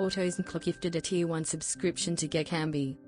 Autos and Club gifted a Tier 1 subscription to Gekambi.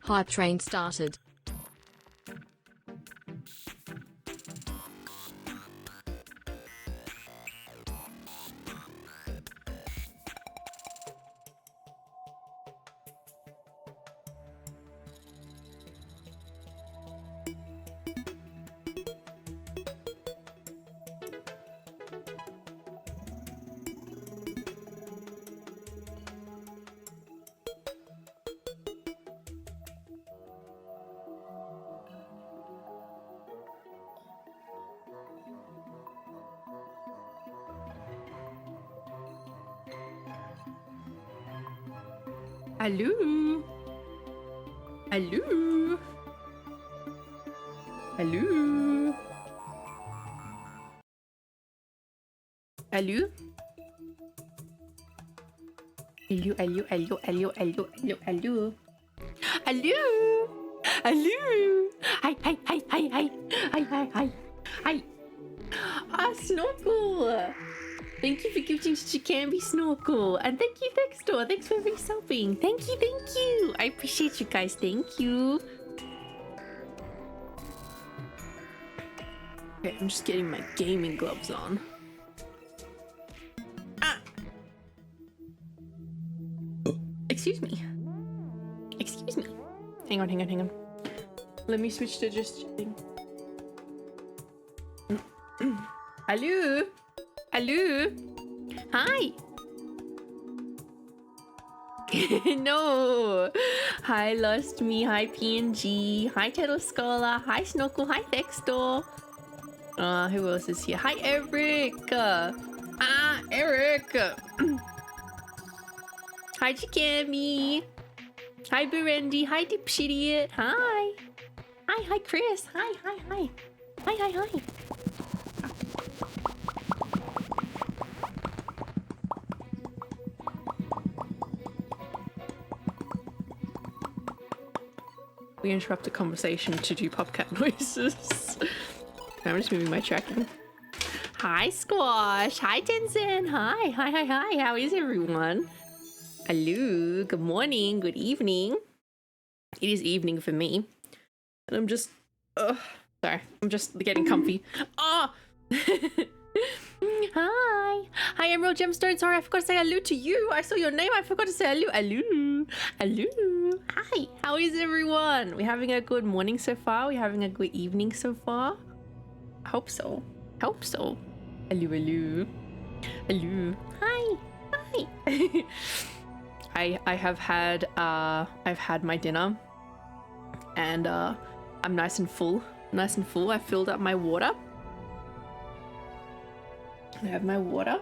Hype train started. Hello. Hello. Hello. Hello. Hello, hello, hello, hello, hello, hello, hello. Hello. Hello. Hi, hi, hi, hi, hi. Hi, hi, hi. Hi. Ah, Snorkel. Thank you for gifting to Gekambi, Snorkel. And thank you, Vextor. Thanks for resubbing. Thank you, thank you. I appreciate you guys. Thank you. Okay, I'm just getting my gaming gloves on. Ah! Excuse me. Excuse me. Hang on, hang on, hang on. Let me switch to just chatting. Hello? Hello? Hi! No! Hi, Lost Me. Hi, PNG. Hi, Turtle Scholar. Hi, Snorkel. Hi, Vextor. Who else is here? Hi, Eric. Eric. Hi, Gekambi. Hi, Burendi. Hi, Dipshidiot. Hi. Hi, Chris. Hi. Hi. We interrupt the conversation to do popcat noises. I'm just moving my tracking. Hi, Squash. Hi, Tenzin. Hi. How is everyone? Hello. Good morning. Good evening. It is evening for me. And I'm just Sorry, I'm just getting comfy. Oh! Hi. Hi, Emerald Gemstone. Sorry, I forgot to say hello to you. I saw your name. I forgot to say hello. Hello. Hello. Hi. How is everyone? We're having a good morning so far. We're having a good evening so far. I hope so. Hope so. Hello, hello. Hello. Hi. Hi. I have had I've had my dinner and I'm nice and full. Nice and full. I filled up my water. I have my water.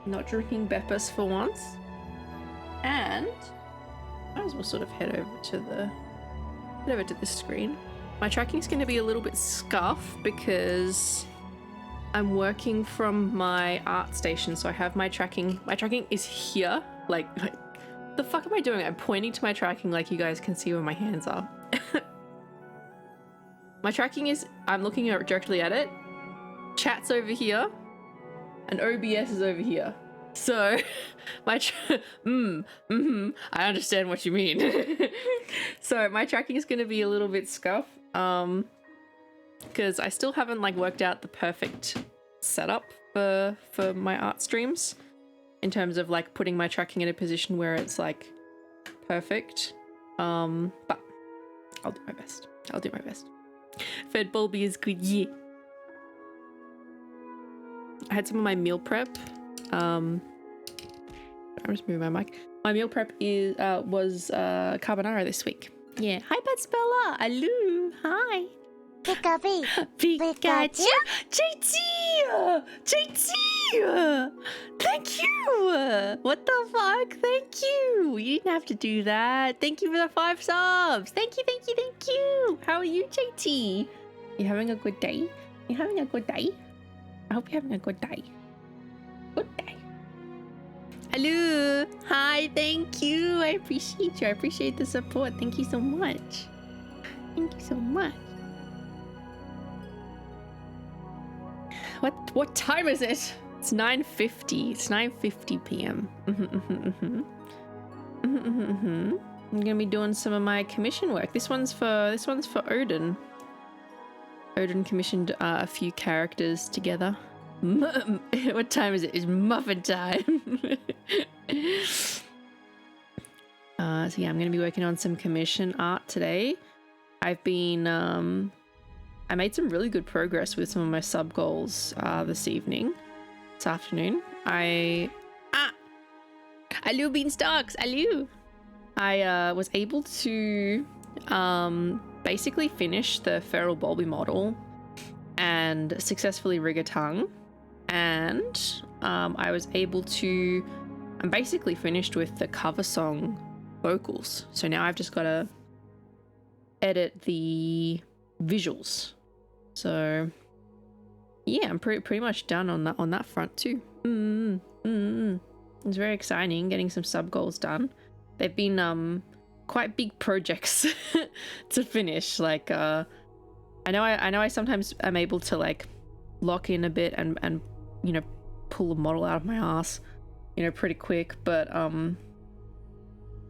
Not drinking Beppis for once. And I might as well sort of head over to the screen. My tracking's going to be a little bit scuffed because I'm working from my art station, so I have my tracking. My tracking is here. Like the fuck am I doing? I'm pointing to my tracking like you guys can see where my hands are. My tracking is, I'm looking directly at it. Chat's over here. And OBS is over here. So, I understand what you mean. So, my tracking is going to be a little bit scuffed. Because I still haven't like worked out the perfect setup for my art streams. In terms of like putting my tracking in a position where it's like perfect. But I'll do my best. I'll do my best. Fed Bulby is good, yeah. I had some of my meal prep. I'm just moving my mic. My meal prep was carbonara this week. Yeah. Hi, Pet Bella. Hello. Hi. Pikachu! Pikachu! JT! JT! Thank you! What the fuck? Thank you! You didn't have to do that. Thank you for the 5 subs. Thank you, thank you, thank you. How are you, JT? You having a good day? You having a good day? I hope you're having a good day. Good day. Hello. Hi, thank you. I appreciate you. I appreciate the support. Thank you so much. Thank you so much. What time is it? It's 9:50. It's 9:50 p.m. I'm gonna be doing some of my commission work. This one's for Odin. Odin commissioned a few characters together. What time is it? It's muffin time. So yeah, I'm gonna be working on some commission art today. I've been I made some really good progress with some of my sub goals this afternoon. Hello, Beanstalks. Hello. I was able to basically finish the Feral Bulby model and successfully rig a tongue, and I was able to. I'm basically finished with the cover song vocals. So now I've just got to edit the visuals. So yeah, I'm pretty much done on that front too. It's very exciting getting some sub goals done. They've been quite big projects to finish. Like I know I sometimes am able to like lock in a bit and you know, pull a model out of my ass, you know, pretty quick, but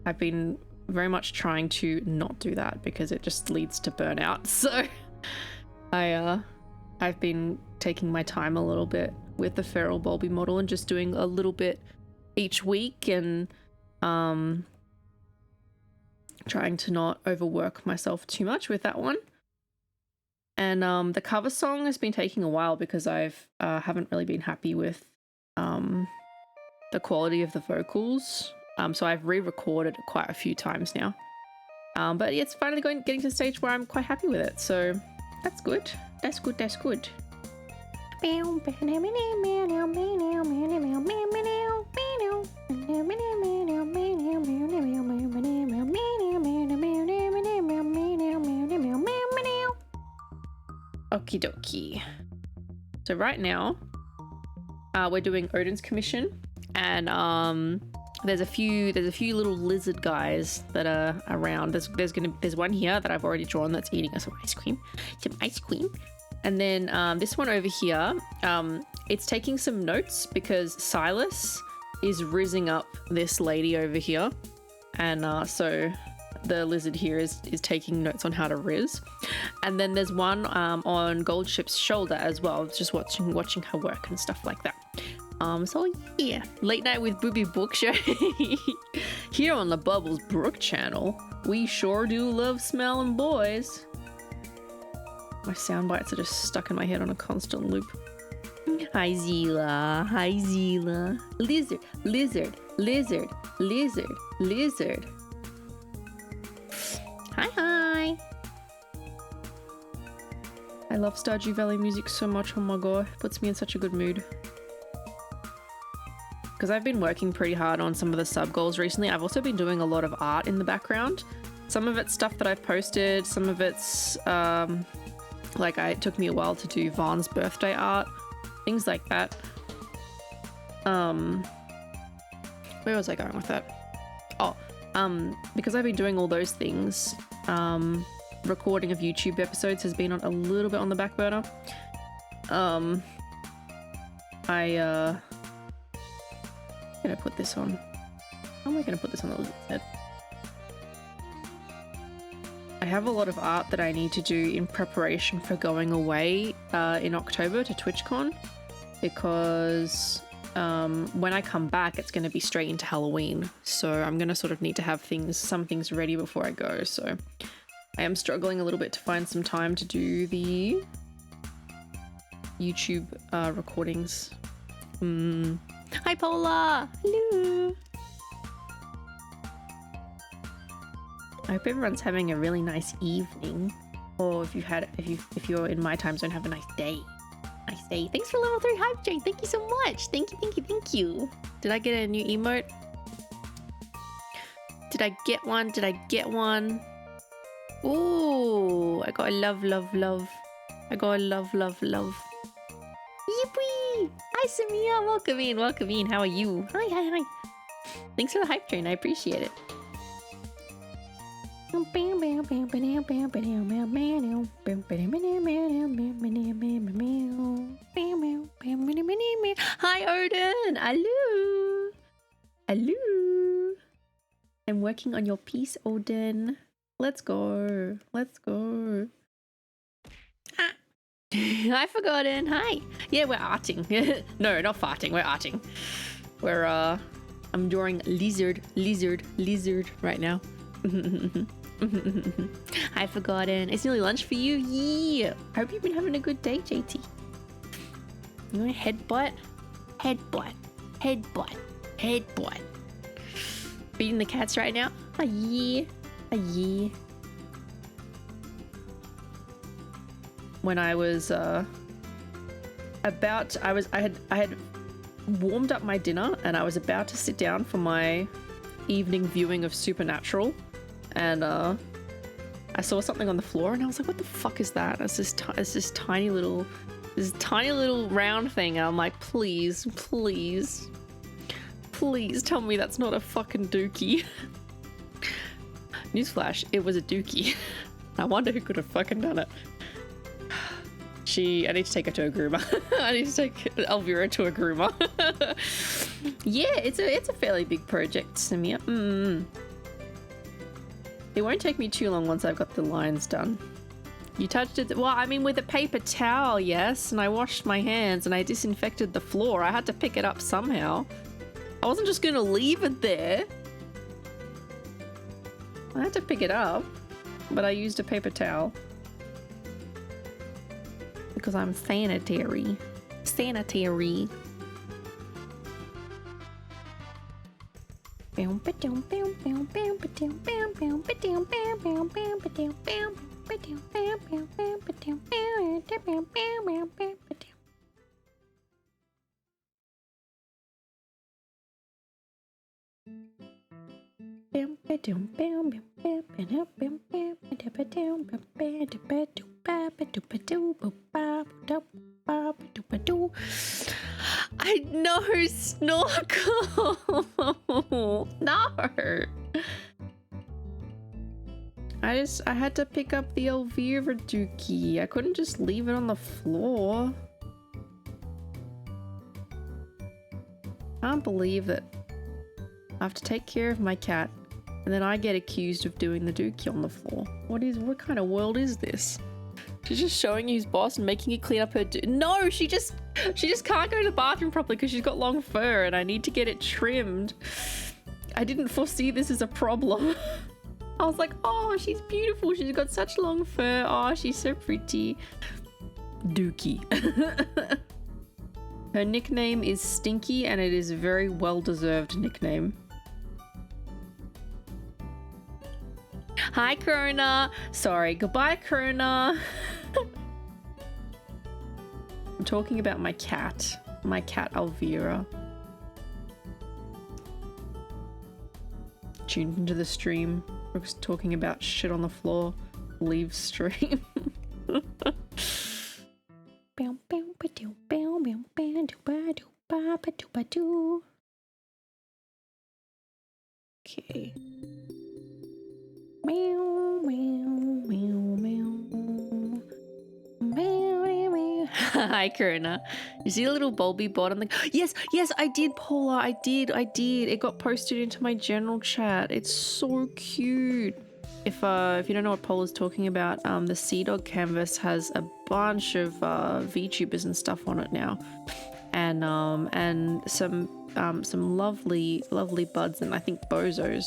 I've been very much trying to not do that because it just leads to burnout. So I've been taking my time a little bit with the Feral Bulby model and just doing a little bit each week, and trying to not overwork myself too much with that one. And the cover song has been taking a while because I've haven't really been happy with the quality of the vocals. So I've re-recorded it quite a few times now. But yeah, it's finally getting to the stage where I'm quite happy with it. So that's good. That's good. That's good. Okie dokie. So right now, we're doing Odin's commission, and there's a few little lizard guys that are around. There's one here that I've already drawn that's eating some ice cream, and then this one over here, it's taking some notes because Silas is rizzing up this lady over here, and so the lizard here is taking notes on how to riz. And then there's one on Goldship's shoulder as well, just watching her work and stuff like that. So yeah, late night with Booby Book Show here on the Bubbles Brook channel. We sure do love smelling boys. My sound bites are just stuck in my head on a constant loop. Hi Zila, hi Zila. Lizard, lizard, lizard, lizard, lizard. Hi, hi. I love Stardew Valley music so much, oh my god, it puts me in such a good mood. Because I've been working pretty hard on some of the sub goals recently. I've also been doing a lot of art in the background. Some of it's stuff that I've posted, some of it's like it took me a while to do Vaughn's birthday art, things like that. Where was I going with that? Oh, because I've been doing all those things, recording of YouTube episodes has been on a little bit on the back burner. I'm gonna put this on. How am I gonna put this on the lizard's head? I have a lot of art that I need to do in preparation for going away in October to TwitchCon, because when I come back it's going to be straight into Halloween, so I'm going to sort of need to have some things ready before I go. So I am struggling a little bit to find some time to do the YouTube recordings. Hi Paula! Hello! I hope everyone's having a really nice evening, or if you're in my time zone, have a nice day. Nice day. Thanks for level 3 hype train. Thank you so much. Thank you, thank you, thank you. Did I get a new emote? Did I get one? Did I get one? Ooh, I got a love, love, love. I got a love, love, love. Yippee! Hi Samia, welcome in, welcome in. How are you? Hi, hi, hi. Thanks for the hype train. I appreciate it. Hi Odin! Hello! Hello! I'm working on your piece, Odin. Let's go. Let's go. Ah. Hi Forgotten. Hi. Yeah, we're arting. No, not farting. We're arting. We're I'm drawing lizard right now. I've forgotten. It's nearly lunch for you. Yeah. I hope you've been having a good day, JT. You want a headbutt? Headbutt. Headbutt. Headbutt. Feeding the cats right now? Ah, yeah. Ah, yeah. When I was I had warmed up my dinner and I was about to sit down for my evening viewing of Supernatural, and I saw something on the floor and I was like, what the fuck is that? It's this tiny little round thing, and I'm like, please tell me that's not a fucking dookie. Newsflash, it was a dookie. I wonder who could have fucking done it. I need to take her to a groomer. I need to take Elvira to a groomer. Yeah, it's a fairly big project, Samia. It won't take me too long once I've got the lines done. You touched it? Well, I mean, with a paper towel, yes, and I washed my hands and I disinfected the floor. I had to pick it up somehow. I wasn't just gonna leave it there. I had to pick it up, but I used a paper towel. Because I'm sanitary. Sanitary. I know, Snorkel. No. I had to pick up the Elvira dookie. I couldn't just leave it on the floor. Can't believe it. I have to take care of my cat And then I get accused of doing the dookie on the floor. What kind of world is this? She's just showing you who's boss and making you clean up her No, she just can't go to the bathroom properly because she's got long fur and I need to get it trimmed. I didn't foresee this as a problem. I was like, oh, she's beautiful. She's got such long fur. Oh, she's so pretty. Dookie. Her nickname is Stinky and it is a very well-deserved nickname. Hi, Corona. Sorry, goodbye, Corona. I'm talking about my cat Elvira. Tuned into the stream. Brooke's talking about shit on the floor. Leave stream. Okay. Meow, meow, meow, meow. Meow, meow, meow. Hi, Karina. You see a little bulby bot on the... Yes, I did, Paula. I did. It got posted into my general chat. It's so cute. If you don't know what Paula's talking about, the Sea Dog canvas has a bunch of VTubers and stuff on it now. And some lovely buds and I think bozos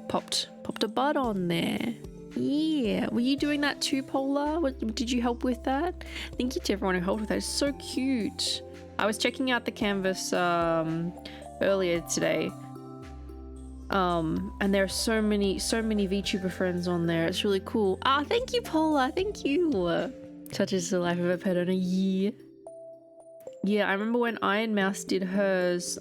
popped a bud on there. Yeah, were you doing that too, Paula? Did you help with that? Thank you to everyone who helped with that. It's so cute. I was checking out the canvas earlier today, and there are so many VTuber friends on there. It's really cool. Ah, thank you, Paula. Thank you. Such is the life of a pet owner. Yeah, I remember when Iron Mouse did hers.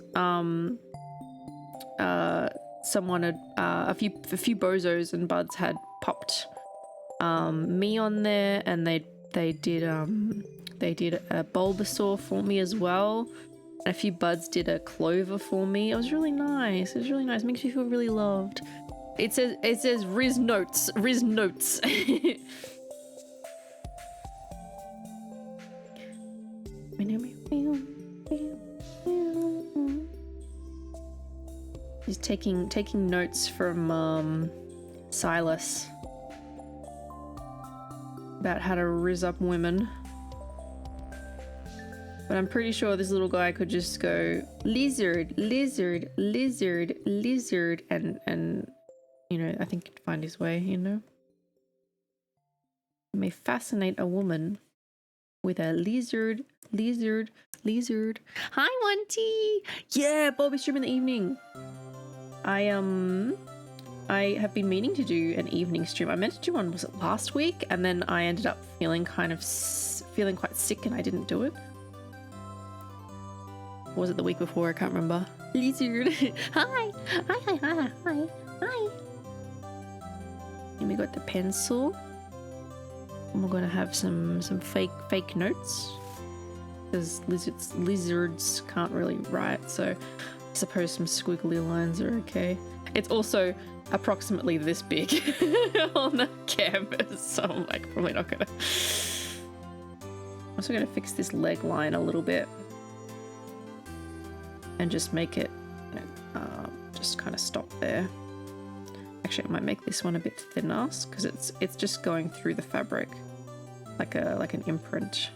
Someone had a few bozos and buds had popped me on there, and they did a Bulbasaur for me as well, and a few buds did a Clover for me. It was really nice. It makes me feel really loved. It says Riz notes. He's taking notes from Silas about how to riz up women. But I'm pretty sure this little guy could just go lizard, lizard, lizard, lizard, and you know, I think he'd find his way, you know. He may fascinate a woman with a lizard, lizard, lizard. Hi, Wanty! Yeah, Bobby stream in the evening. I have been meaning to do an evening stream. I meant to do one, was it last week? And then I ended up feeling quite sick and I didn't do it. Or was it the week before? I can't remember. Lizard. Hi. And we got the pencil. And we're gonna have some fake notes. Because lizards can't really write, so I suppose some squiggly lines are okay. It's also approximately this big on the canvas, so I'm like probably not gonna. I'm also gonna fix this leg line a little bit and just make it just kind of stop there. Actually, I might make this one a bit thinner because it's just going through the fabric like an imprint.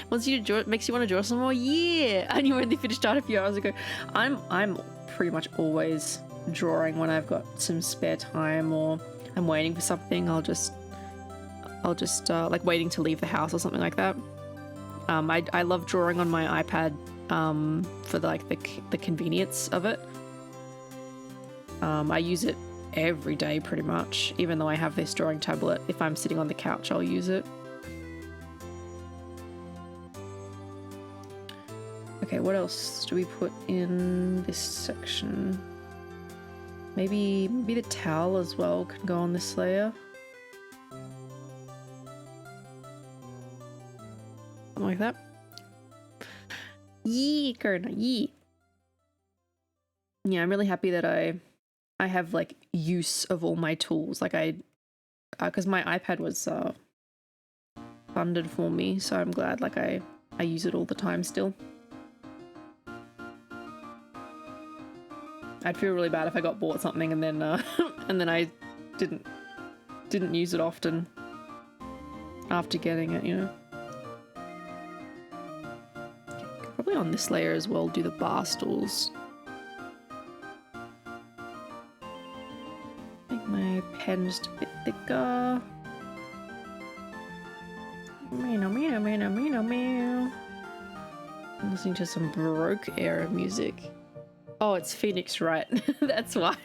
Once you draw, it makes you want to draw some more. Yeah, I knew when they finished art a few hours ago. I'm pretty much always drawing when I've got some spare time or I'm waiting for something. I'll just like waiting to leave the house or something like that. I love drawing on my iPad for the convenience of it. I use it every day pretty much, even though I have this drawing tablet. If I'm sitting on the couch, I'll use it. Okay, what else do we put in this section? Maybe the towel as well can go on this layer. Something like that. Yee, Karna, yee. Yeah, I'm really happy that I have like use of all my tools. Like because my iPad was funded for me, so I'm glad like I use it all the time still. I'd feel really bad if I got bought something and then and then I didn't use it often after getting it, you know. Probably on this layer as well, do the bar stools. Make my pens a bit thicker. I'm listening to some Baroque era music. Oh, it's Phoenix Wright. That's why.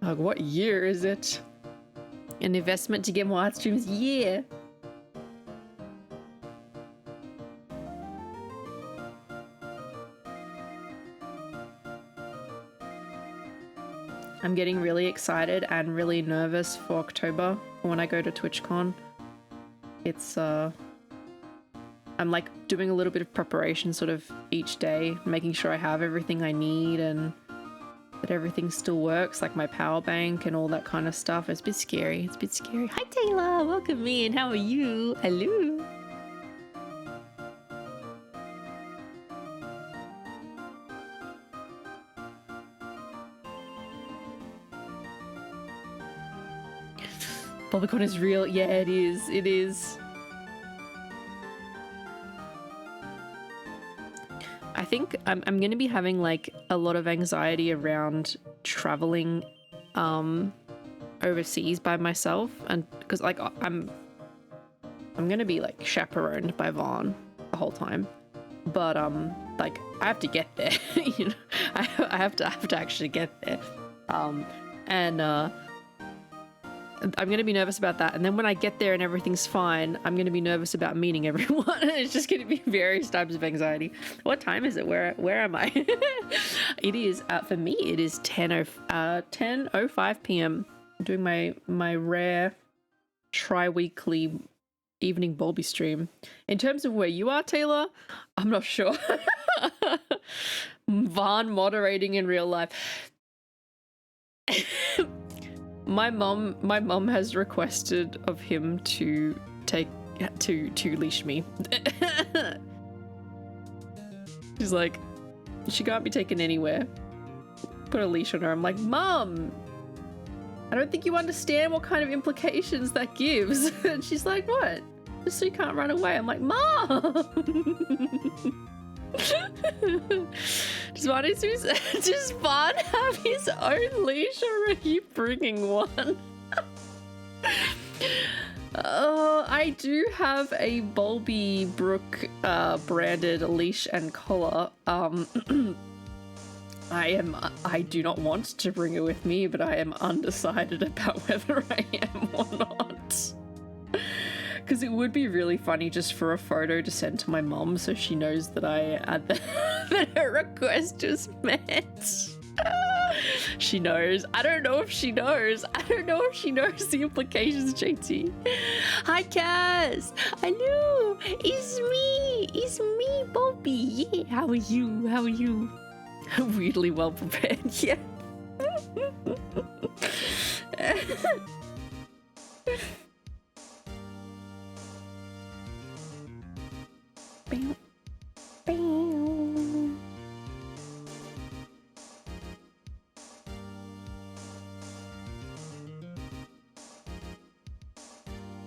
Like, what year is it? An investment to get more art streams? Yeah. I'm getting really excited and really nervous for October when I go to TwitchCon. It's I'm like doing a little bit of preparation sort of each day, making sure I have everything I need and that everything still works, like my power bank and all that kind of stuff. It's a bit scary. It's a bit scary. Hi Taylor, welcome in. How are you? Hello. BulbaCon is real. Yeah, it is. It is. I think I'm going to be having like a lot of anxiety around traveling overseas by myself, and because like I'm going to be like chaperoned by Vaughn the whole time, but like I have to get there. You know, I have to actually get there, and I'm going to be nervous about that. And then when I get there and everything's fine, I'm going to be nervous about meeting everyone. It's just going to be various types of anxiety. What time is it? Where am I? It is, for me, it is 10:05 p.m. I'm doing my rare tri-weekly evening Bulby stream. In terms of where you are, Taylor, I'm not sure. Vaughn moderating in real life. My mom has requested of him to leash me. She's like, she can't be taken anywhere. Put a leash on her. I'm like, Mom, I don't think you understand what kind of implications that gives. And she's like, what? Just so you can't run away. I'm like, Mom. Does Vaughn have his own leash, or are you bringing one? I do have a Bulby Brook branded leash and collar. I do not want to bring it with me, but I am undecided about whether I am or not. Because it would be really funny just for a photo to send to my mom so she knows that that her request was met. She knows. I don't know if she knows. I don't know if she knows the implications, JT. Hi, Cass. Hello. It's me. It's me, Bobby. Yeah. How are you? How are you? Weirdly well prepared. Yeah. Bam. Bam.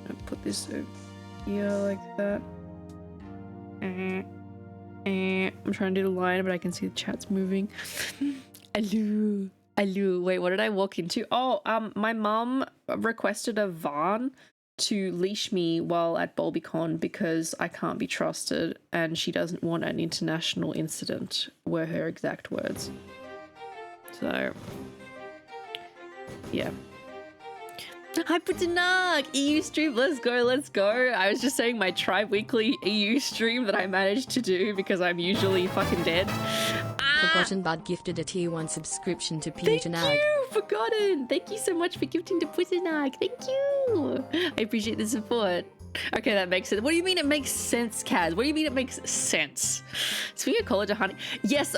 I'll put this over here like that. I'm trying to do the line, but I can see the chat's moving. Hello. Hello. Wait, what did I walk into? Oh, my mom requested a Vaughn to leash me while at BulbyCon because I can't be trusted and she doesn't want an international incident, were her exact words. So, yeah. Hi Putinag! EU stream, let's go, let's go. I was just saying my tri-weekly EU stream that I managed to do because I'm usually fucking dead. Forgotten Bud gifted a tier 1 subscription to Thank Putinag. you, Forgotten! Thank you so much for gifting to Putinag. Thank you! I appreciate the support. Okay, that makes sense. What do you mean it makes sense, Kaz? What do you mean it makes sense? Speaking of college of honey, yes,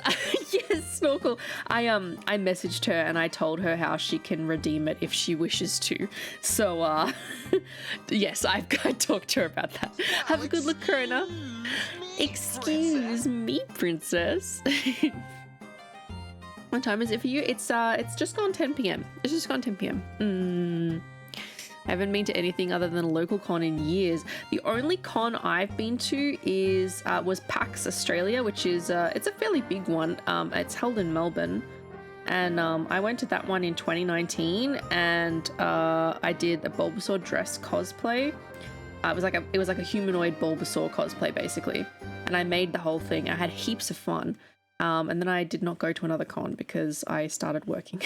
yes, Snorkel. I messaged her and I told her how she can redeem it if she wishes to. So, yes, I talked to her about that. Have a good look, Corona. Excuse me, princess. What time is it for you? It's just gone 10 p.m. It's just gone 10 p.m. I haven't been to anything other than a local con in years. The only con I've been to was PAX Australia, which is it's a fairly big one. It's held in Melbourne, and I went to that one in 2019, and I did a Bulbasaur dress cosplay. It was like a humanoid Bulbasaur cosplay basically, and I made the whole thing. I had heaps of fun. And then I did not go to another con because I started working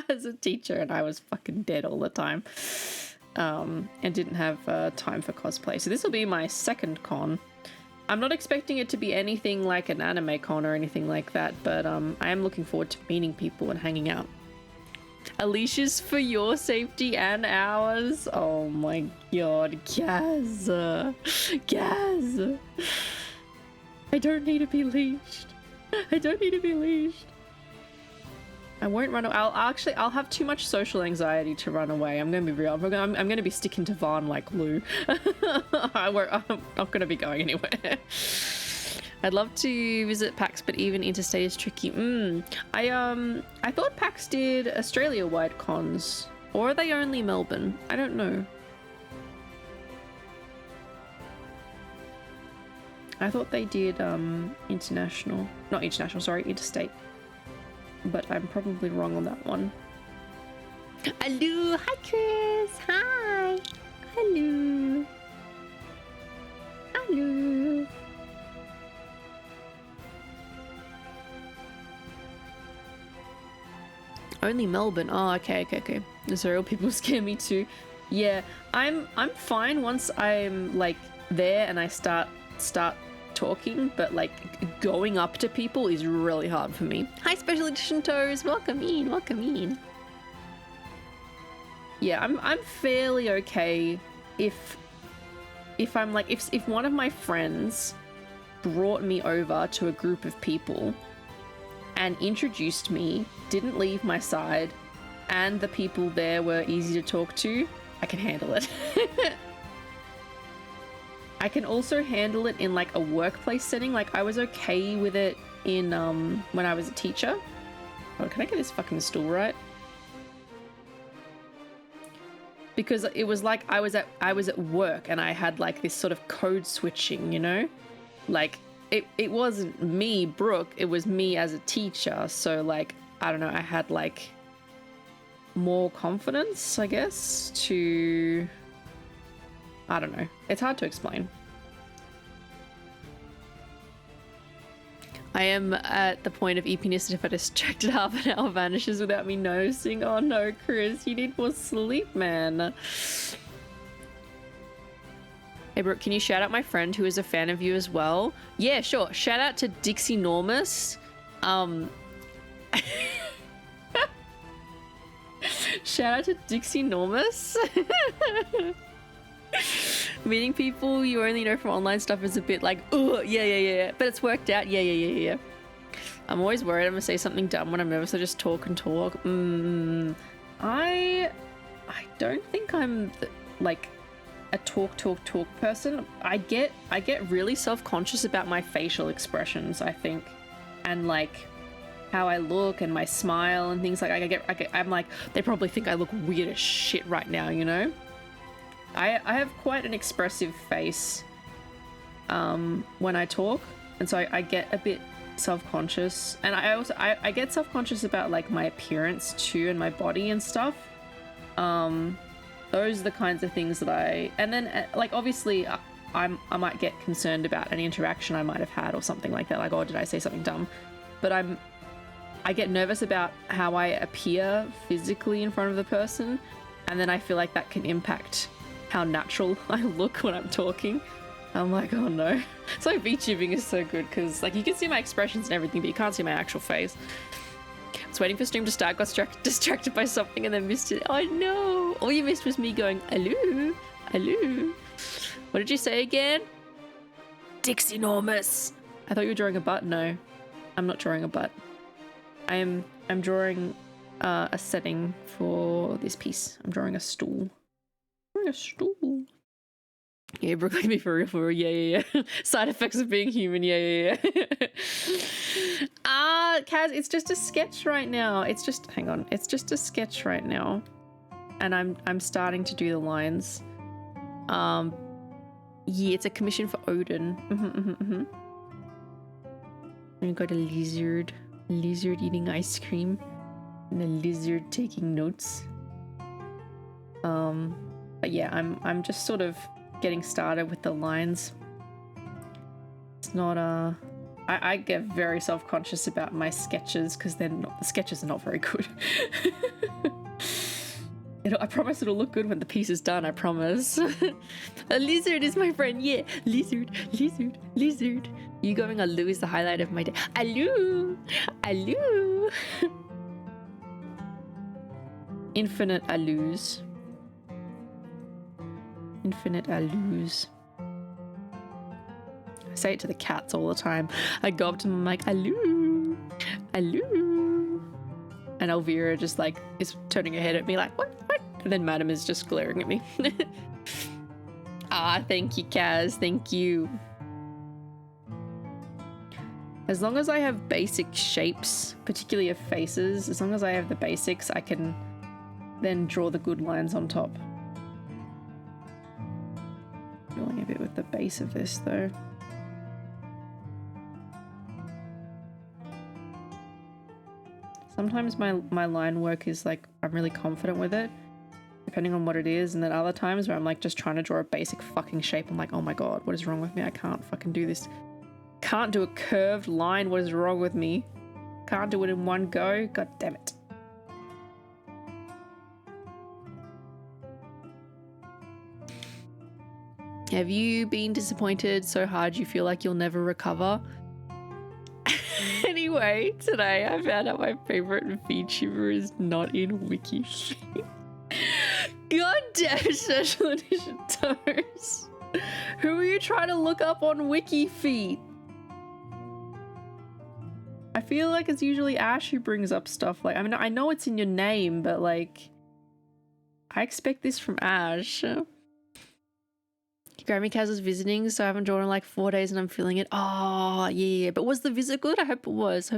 as a teacher and I was fucking dead all the time. And didn't have time for cosplay. So this will be my second con. I'm not expecting it to be anything like an anime con or anything like that, but I am looking forward to meeting people and hanging out. Alicia's for your safety and ours. Oh my god, Gaz. Gaz. I don't need to be leashed. I don't need to be leashed. I won't run away. I'll have too much social anxiety to run away. I'm going to be real. I'm going to be sticking to Vaan like Lou. I'm not going to be going anywhere. I'd love to visit PAX, but even interstate is tricky. I thought PAX did Australia-wide cons. Or are they only Melbourne? I don't know. I thought they did interstate. But I'm probably wrong on that one. Hello, hi Chris, hi. Hello. Hello. Only Melbourne. Oh, okay. Sorry, all people scare me too. Yeah, I'm fine once I'm like there and I start talking, but like going up to people is really hard for me. Hi, Special Edition Toes, welcome in. Yeah, I'm fairly okay if I'm like if one of my friends brought me over to a group of people and introduced me, didn't leave my side, and the people there were easy to talk to, I can handle it. I can also handle it in like a workplace setting. Like I was okay with it in when I was a teacher. Oh, can I get this fucking stool right? Because it was like I was at work and I had like this sort of code switching, you know? Like it wasn't me, Brooke, it was me as a teacher. So like, I don't know, I had like more confidence, I guess, to... I don't know. It's hard to explain. I am at the point of eepiness that if I distracted half an hour vanishes without me noticing. Oh no, Chris, you need more sleep, man. Hey Brooke, can you shout out my friend who is a fan of you as well? Yeah, sure. Shout out to Dixie Normus. Shout out to Dixie Normus. Meeting people you only know from online stuff is a bit like, oh, yeah. But it's worked out. Yeah. I'm always worried I'm gonna say something dumb when I'm nervous. I just talk and talk. I don't think I'm like a talk person. I get really self-conscious about my facial expressions, I think, and like how I look and my smile and things like I'm like, they probably think I look weird as shit right now, you know? I have quite an expressive face when I talk, and so I get a bit self-conscious, and I get self-conscious about like my appearance too and my body and stuff. Those are the kinds of things that and then like obviously I might get concerned about an interaction I might have had or something like that, like, oh, did I say something dumb? But I get nervous about how I appear physically in front of the person, and then I feel like that can impact how natural I look when I'm talking. I'm like, oh no. So VTubing is so good because like you can see my expressions and everything, but you can't see my actual face. I was waiting for stream to start, got distracted by something and then missed it. Oh no! All you missed was me going, hello. What did you say again? Dick's enormous. I thought you were drawing a butt. No, I'm not drawing a butt. I'm drawing a setting for this piece. I'm drawing a stool. Drawing a stool. Yeah, Brooke, like me for real. Yeah. Side effects of being human. Yeah. Kaz, it's just a sketch right now. It's just, hang on. It's just a sketch right now. And I'm starting to do the lines. Yeah, it's a commission for Odin. And got a lizard eating ice cream, and a lizard taking notes. But yeah, I'm just sort of getting started with the lines. It's not I get very self-conscious about my sketches because the sketches are not very good. I promise it'll look good when the piece is done, I promise. A lizard is my friend, yeah. Lizard. You going Alu is the highlight of my day. Alu! Infinite Alus. I say it to the cats all the time. I go up to them, I'm like, Alu! And Elvira just like is turning her head at me like, what? And then Madam is just glaring at me. Thank you, Kaz. Thank you. As long as I have basic shapes, particularly of faces, as long as I have the basics, I can then draw the good lines on top. Feeling a bit with the base of this though. Sometimes my line work is like, I'm really confident with it, depending on what it is, and then other times where I'm like just trying to draw a basic fucking shape, I'm like, oh my god, what is wrong with me? I can't fucking do this. Can't do a curved line, what is wrong with me? Can't do it in one go, god damn it. Have you been disappointed so hard you feel like you'll never recover? Anyway, today I found out my favorite VTuber is not in WikiFeet. God damn, Special Edition Toes. Who are you trying to look up on WikiFeet? I feel like it's usually Ash who brings up stuff like, I mean, I know it's in your name, but like, I expect this from Ash. Grammy Kaz is visiting, so I haven't drawn in like 4 days and I'm feeling it. Oh, yeah. But was the visit good? I hope it was.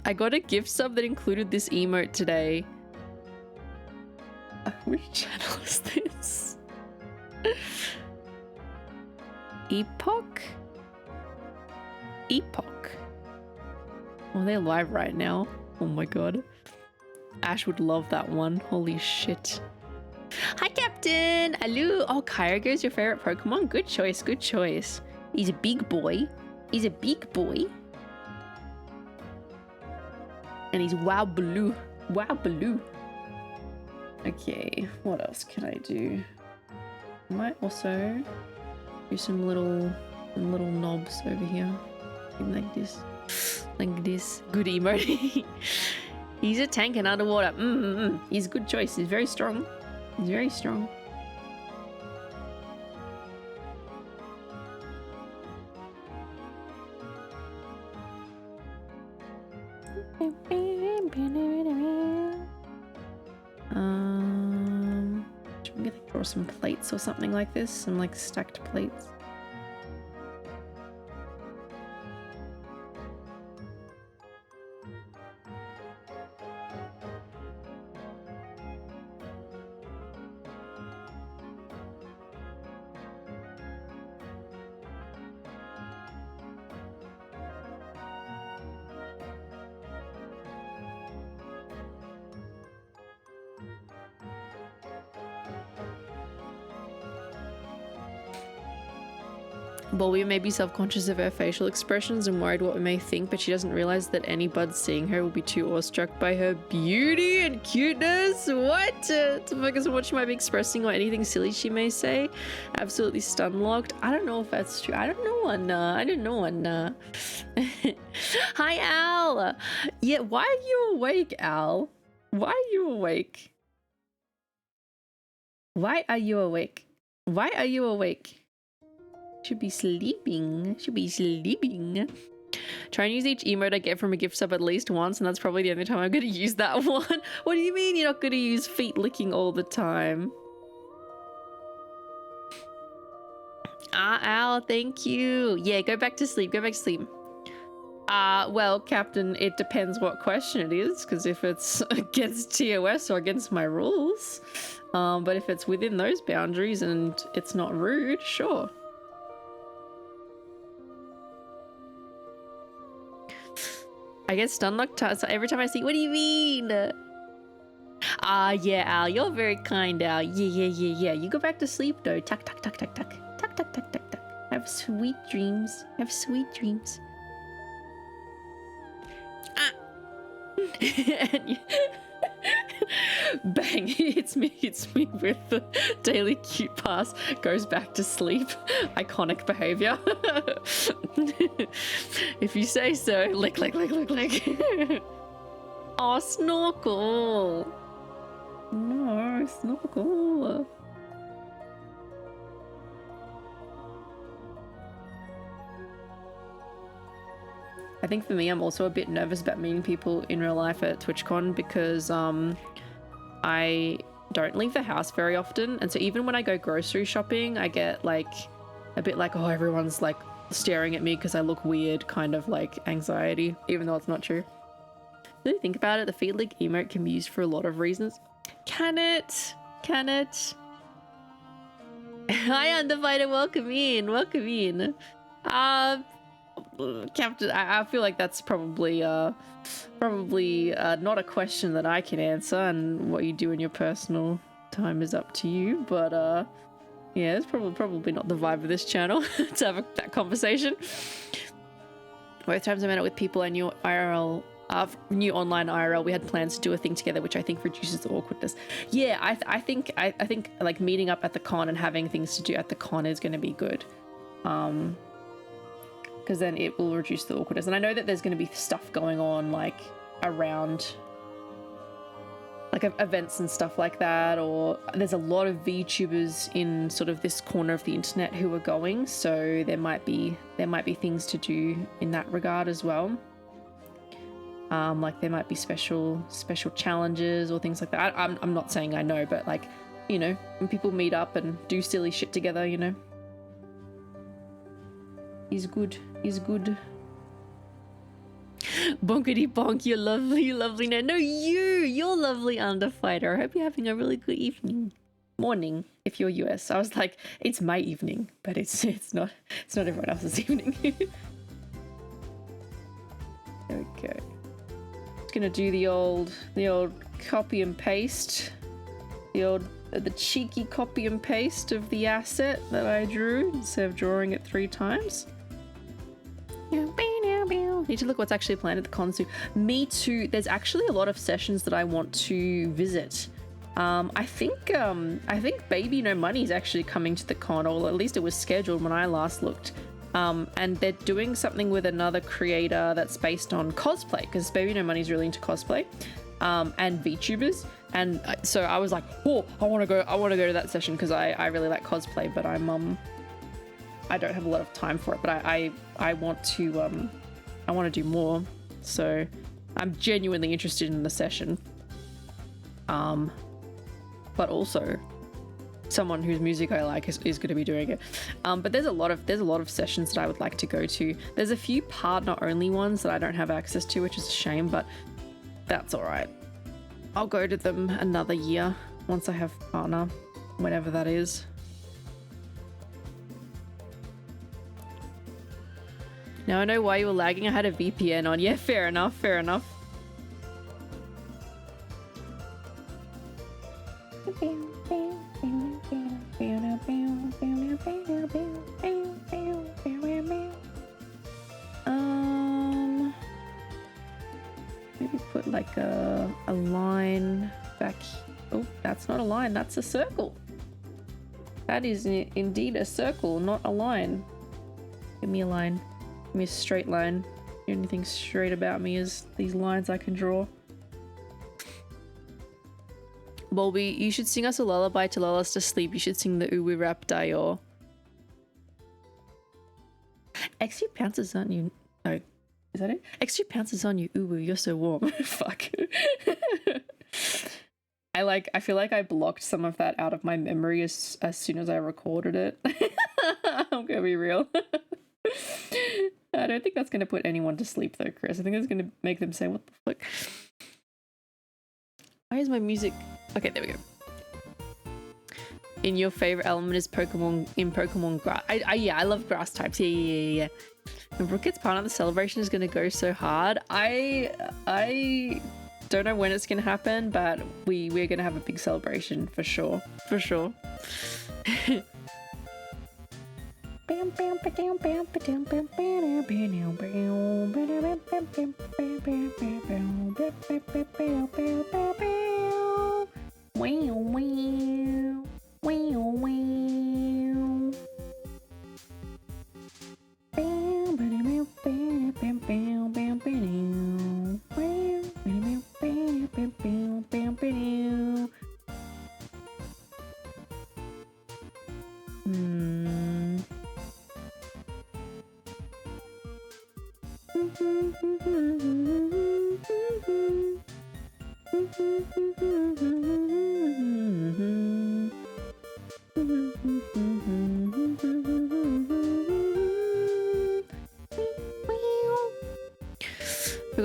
I got a gift sub that included this emote today. Which channel is this? Epoch? Oh, they're live right now. Oh my god. Ash would love that one. Holy shit. Hi, Captain! Hello! Oh, Kyogre's your favorite Pokemon? Good choice. He's a big boy. And he's wow blue. Okay, what else can I do? I might also do some little knobs over here. Like this. Good emote. He's a tank and underwater. He's a good choice. He's very strong. Should we like draw some plates or something like this? Some like stacked plates. Bobby may be self-conscious of her facial expressions and worried what we may think, but she doesn't realize that any bud seeing her will be too awestruck by her beauty and cuteness. What? To focus on what she might be expressing or anything silly she may say. Absolutely stun-locked. I don't know if that's true. I don't know, Anna. I don't know, Anna. Hi, Al. Yeah, why are you awake, Al? Why are you awake? Why are you awake? Why are you awake? Should be sleeping. Should be sleeping. Try and use each emote I get from a gift sub at least once, and that's probably the only time I'm going to use that one. What do you mean you're not going to use feet licking all the time? Al, thank you. Yeah, go back to sleep. Go back to sleep. Well, Captain, it depends what question it is, because if it's against TOS or against my rules, but if it's within those boundaries and it's not rude, sure. I get stun-locked so every time I see. What do you mean? Yeah, Al, you're very kind, Al. Yeah. You go back to sleep, though. Tuck. Have sweet dreams. Have sweet dreams. Bang, he hits me with the daily cute pass, goes back to sleep. Iconic behavior. If you say so. Lick. Oh, Snorkel. No, Snorkel. I think for me, I'm also a bit nervous about meeting people in real life at TwitchCon because I don't leave the house very often, and so even when I go grocery shopping, I get like a bit like, oh, everyone's like staring at me because I look weird, kind of like anxiety, even though it's not true. Really think about it, the feed lick emote can be used for a lot of reasons. Can it? Hi, Undivided, welcome in. Captain, I feel like that's probably not a question that I can answer, and what you do in your personal time is up to you, but yeah, it's probably not the vibe of this channel to have that conversation. Both times I met up with people I knew IRL, new online IRL, we had plans to do a thing together, which I think reduces the awkwardness. Yeah, I think like meeting up at the con and having things to do at the con is going to be good. Because then it will reduce the awkwardness. And I know that there's going to be stuff going on like around like events and stuff like that, or there's a lot of VTubers in sort of this corner of the internet who are going, so there might be things to do in that regard as well. Like there might be special challenges or things like that. I'm not saying I know, but like, you know, when people meet up and do silly shit together, you know, is good. Bonkety bonk, you're lovely. No, you're lovely, Underfighter. I hope you're having a really good evening. Morning, if you're US. I was like, it's my evening, but it's not everyone else's evening. Okay. Just gonna do the old copy and paste. The cheeky copy and paste of the asset that I drew instead of drawing it 3 times. Need to look what's actually planned at the con soon. Me too. There's actually a lot of sessions that I want to visit. I think Baby No Money is actually coming to the con, or at least it was scheduled when I last looked. And they're doing something with another creator that's based on cosplay, because Baby No Money is really into cosplay, and VTubers. And so I was like, oh, I want to go to that session because I really like cosplay, but I don't have a lot of time for it, but I want to do more, so I'm genuinely interested in the session. But also someone whose music I like is going to be doing it. But there's a lot of sessions that I would like to go to. There's a few partner only ones that I don't have access to, which is a shame, but that's all right. I'll go to them another year once I have partner, whenever that is. Now I know why you were lagging. I had a VPN on. Yeah, fair enough. like a line back. Oh, that's not a line, that's a circle. That is indeed a circle, not a line. Give me a line. Give me a straight line. The only thing straight about me is these lines I can draw. Bulby, you should sing us a lullaby to lull us to sleep. You should sing the Uwu Rap Dayo. Extra pounces on you. No, is that it? Extra pounces on you. Uwu, you're so warm. Fuck. I feel like I blocked some of that out of my memory as soon as I recorded it. I'm gonna be real. I don't think that's gonna put anyone to sleep though, Chris. I think it's gonna make them say, what the fuck? Why is my music? Okay, there we go. In your favorite element is Pokemon grass. Yeah, I love grass types. Yeah. When Brooke gets part of the celebration is gonna go so hard. I don't know when it's gonna happen, but we're gonna have a big celebration for sure. For sure.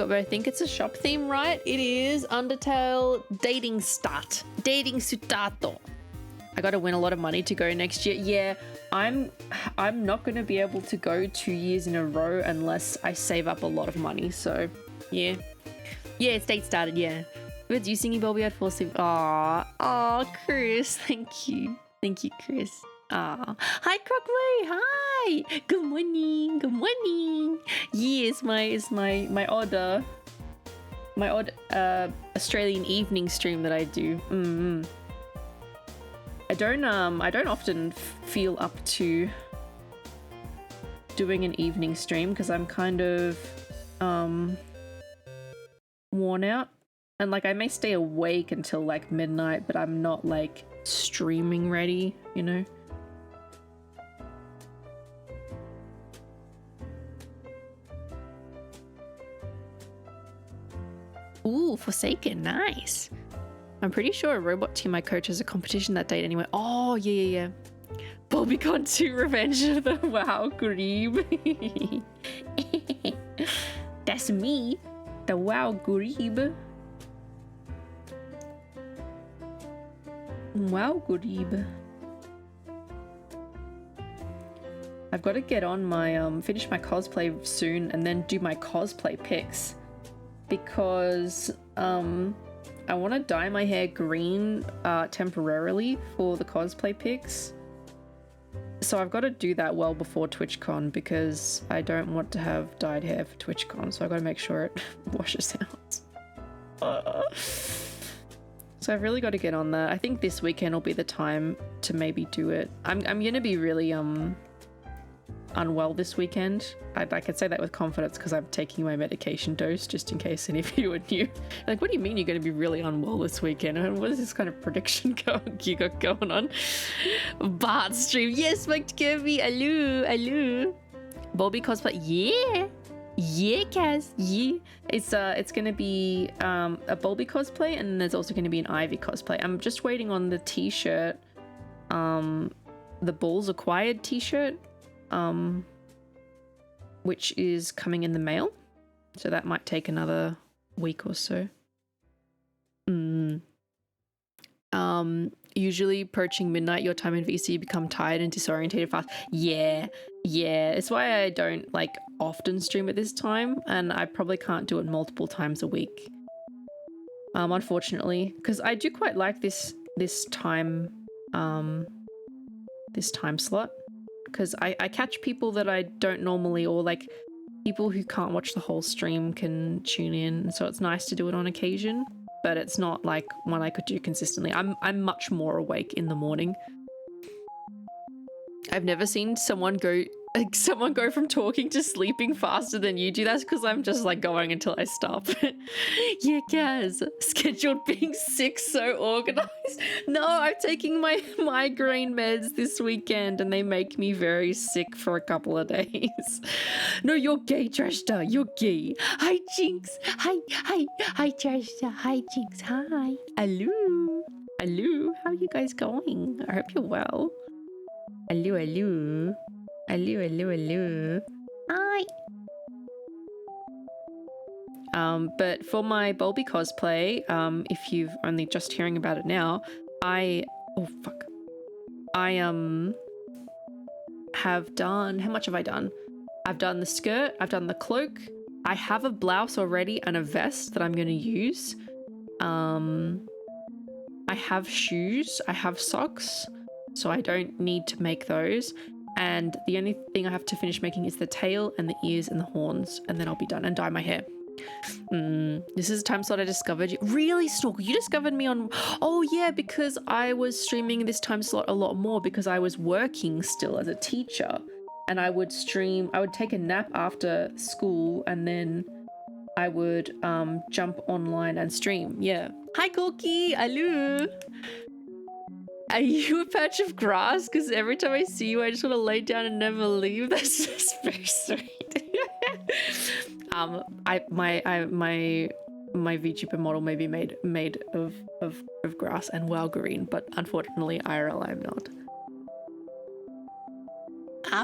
But I think it's a shop theme, right? It is Undertale Dating Start. Dating Sutato. I gotta win a lot of money to go next year. Yeah, I'm not gonna be able to go 2 years in a row unless I save up a lot of money. So yeah. Yeah, it's date started, yeah. With you singing Bobby, I'd fall asleep. Aw, Chris. Thank you. Thank you, Chris. Aw. Hi, Crockley. Hi. Good morning. Good morning. Yeah, it's my odd Australian evening stream that I do. I don't often feel up to doing an evening stream because I'm kind of worn out, and like I may stay awake until like midnight, but I'm not like streaming ready, you know. Ooh, Forsaken, nice. I'm pretty sure a robot team I coach has a competition that date anyway. Oh, yeah. BobbyCon 2 Revenge of the Wow Grebe. That's me, the Wow Grebe. Wow Grebe. I've got to get on my, finish my cosplay soon and then do my cosplay pics. Because, I want to dye my hair green temporarily for the cosplay pics. So I've got to do that well before TwitchCon because I don't want to have dyed hair for TwitchCon. So I've got to make sure it washes out. So I've really got to get on that. I think this weekend will be the time to maybe do it. I'm going to be really unwell this weekend. I could say that with confidence because I'm taking my medication dose, just in case any of you are new. Like, what do you mean you're going to be really unwell this weekend? What is this kind of prediction you got going on? Bart stream. Yes, Mike Kirby. Hello. Bobby cosplay. Yeah, Kaz. Yeah. It's going to be a Bobby cosplay, and there's also going to be an Ivy cosplay. I'm just waiting on the t-shirt. The Balls Acquired t-shirt. Which is coming in the mail, so that might take another week or so. Usually approaching midnight your time in VC, you become tired and disorientated fast. Yeah, it's why I don't like often stream at this time, and I probably can't do it multiple times a week, unfortunately, because I do quite like this time slot. Because I catch people that I don't normally, or like people who can't watch the whole stream can tune in, so it's nice to do it on occasion, but it's not like one I could do consistently. I'm much more awake in the morning. I've never seen someone go from talking to sleeping faster than you do. That's because I'm just like going until I stop. Yeah, Kaz. Scheduled being sick, so organized. No, I'm taking my migraine meds this weekend and they make me very sick for a couple of days. No, you're gay, Trashta. You're gay. Hi, Jinx. Hi, Trashta. Hi, Jinx. Hi. Hello. Hello. How are you guys going? I hope you're well. Hello. Hi. But for my Bulby cosplay, if you've only just hearing about it now, I have done, how much have I done? I've done the skirt, I've done the cloak, I have a blouse already and a vest that I'm going to use. I have shoes, I have socks, so I don't need to make those. And the only thing I have to finish making is the tail and the ears and the horns, and then I'll be done, and dye my hair. This is a time slot I discovered you. Really, Snorkel? You discovered me on... Oh yeah, because I was streaming this time slot a lot more because I was working still as a teacher, and I would stream, I would take a nap after school, and then I would jump online and stream. Yeah. Hi, Corky. Hello. Are you a patch of grass? Because every time I see you, I just want to lay down and never leave. That's just very sweet. My VTuber model may be made of grass and WoW green, but unfortunately IRL I'm not.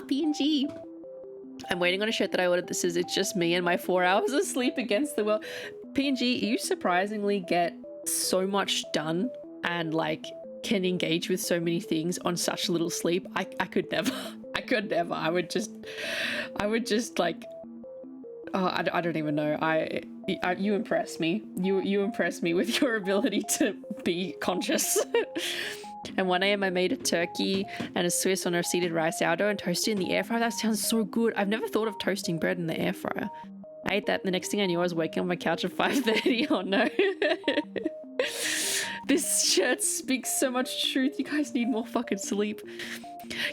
PNG. I'm waiting on a shirt that I ordered that says it's just me and my 4 hours of sleep against the world. PNG, you surprisingly get so much done and like can engage with so many things on such little sleep. I could never. I could never. I would just like, oh, I don't even know. You impress me. You impress me with your ability to be conscious. And 1 a.m. I made a turkey and a Swiss on a seeded rice sourdough and toasted in the air fryer. That sounds so good. I've never thought of toasting bread in the air fryer. I ate that and the next thing I knew I was waking on my couch at 5:30. Oh no. This shirt speaks so much truth. You guys need more fucking sleep.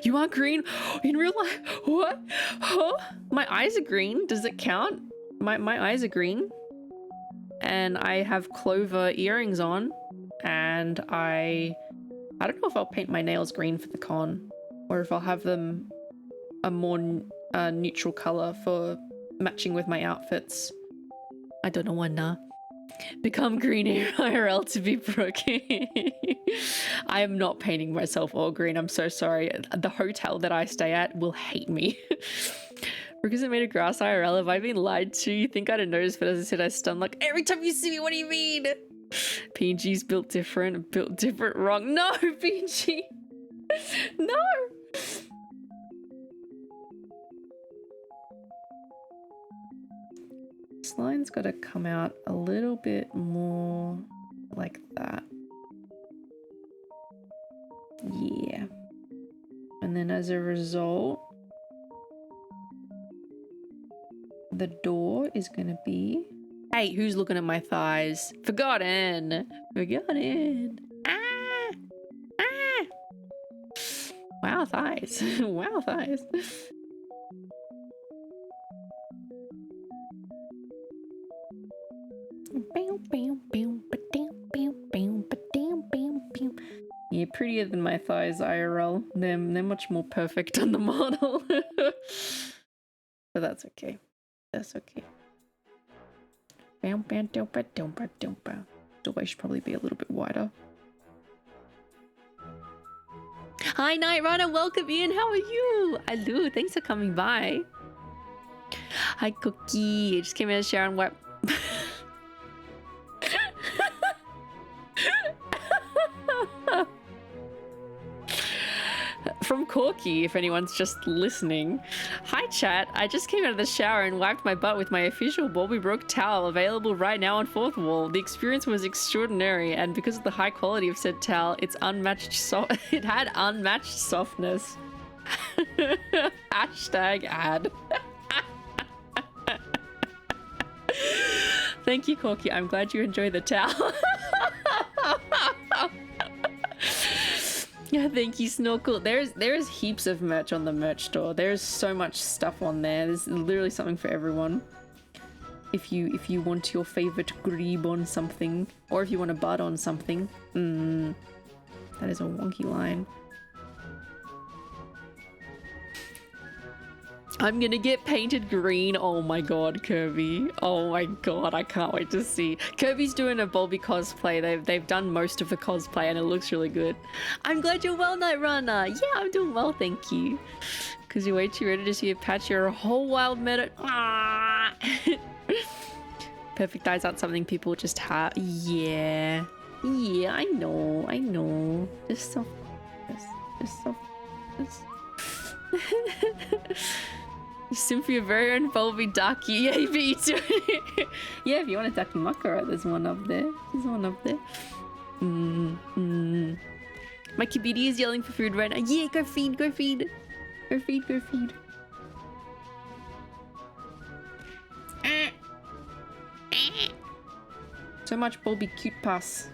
You are green in real life. What? Huh? My eyes are green. Does it count? My eyes are green. And I have clover earrings on. And I don't know if I'll paint my nails green for the con. Or if I'll have them a more neutral color for matching with my outfits. I don't know when nah. Become green IRL to be broken. I am not painting myself all green. I'm so sorry. The hotel that I stay at will hate me. Because it made a grass IRL. Have I been lied to? You think I'd have noticed, but as I said, I stun like every time you see me. What do you mean? PNG's built different wrong. No, PNG. No. This line's got to come out a little bit more like that. Yeah. And then as a result, the door is going to be... Hey, who's looking at my thighs? Forgotten. Ah! Ah! Wow, thighs. Wow, thighs. Yeah, prettier than my thighs IRL. They're much more perfect on the model. But that's okay. That's okay. So I should probably be a little bit wider. Hi Night Runner, welcome in. How are you? Hello, thanks for coming by. Hi Cookie. I just came out of the shower and wiped. From Corky, if anyone's just listening. Hi chat, I just came out of the shower and wiped my butt with my official Bulby Brook towel, available right now on Fourth Wall. The experience was extraordinary, and because of the high quality of said towel, it had unmatched softness. Hashtag ad. Thank you, Corky. I'm glad you enjoy the towel. Yeah, thank you, Snorkel. There's heaps of merch on the merch store. There's so much stuff on there. There's literally something for everyone. If you want your favorite grebe on something, or if you want a bud on something. That is a wonky line. I'm gonna get painted green. Oh my god, Kirby. Oh my god, I can't wait to see. Kirby's doing a Bulby cosplay. They've done most of the cosplay and it looks really good. I'm glad you're well, Night Runner. Yeah, I'm doing well, thank you. Cause you're way too ready to see a patch. You're a whole wild meta. Perfect eyes aren't something people just have. Yeah. Yeah, I know. Just so Cynthia very own Bulby Ducky. Yeah, you too. Yeah, if you want a Ducky Makara, there's one up there. My Kibidi is yelling for food right now. Yeah, go feed. So much Bulby cute pass.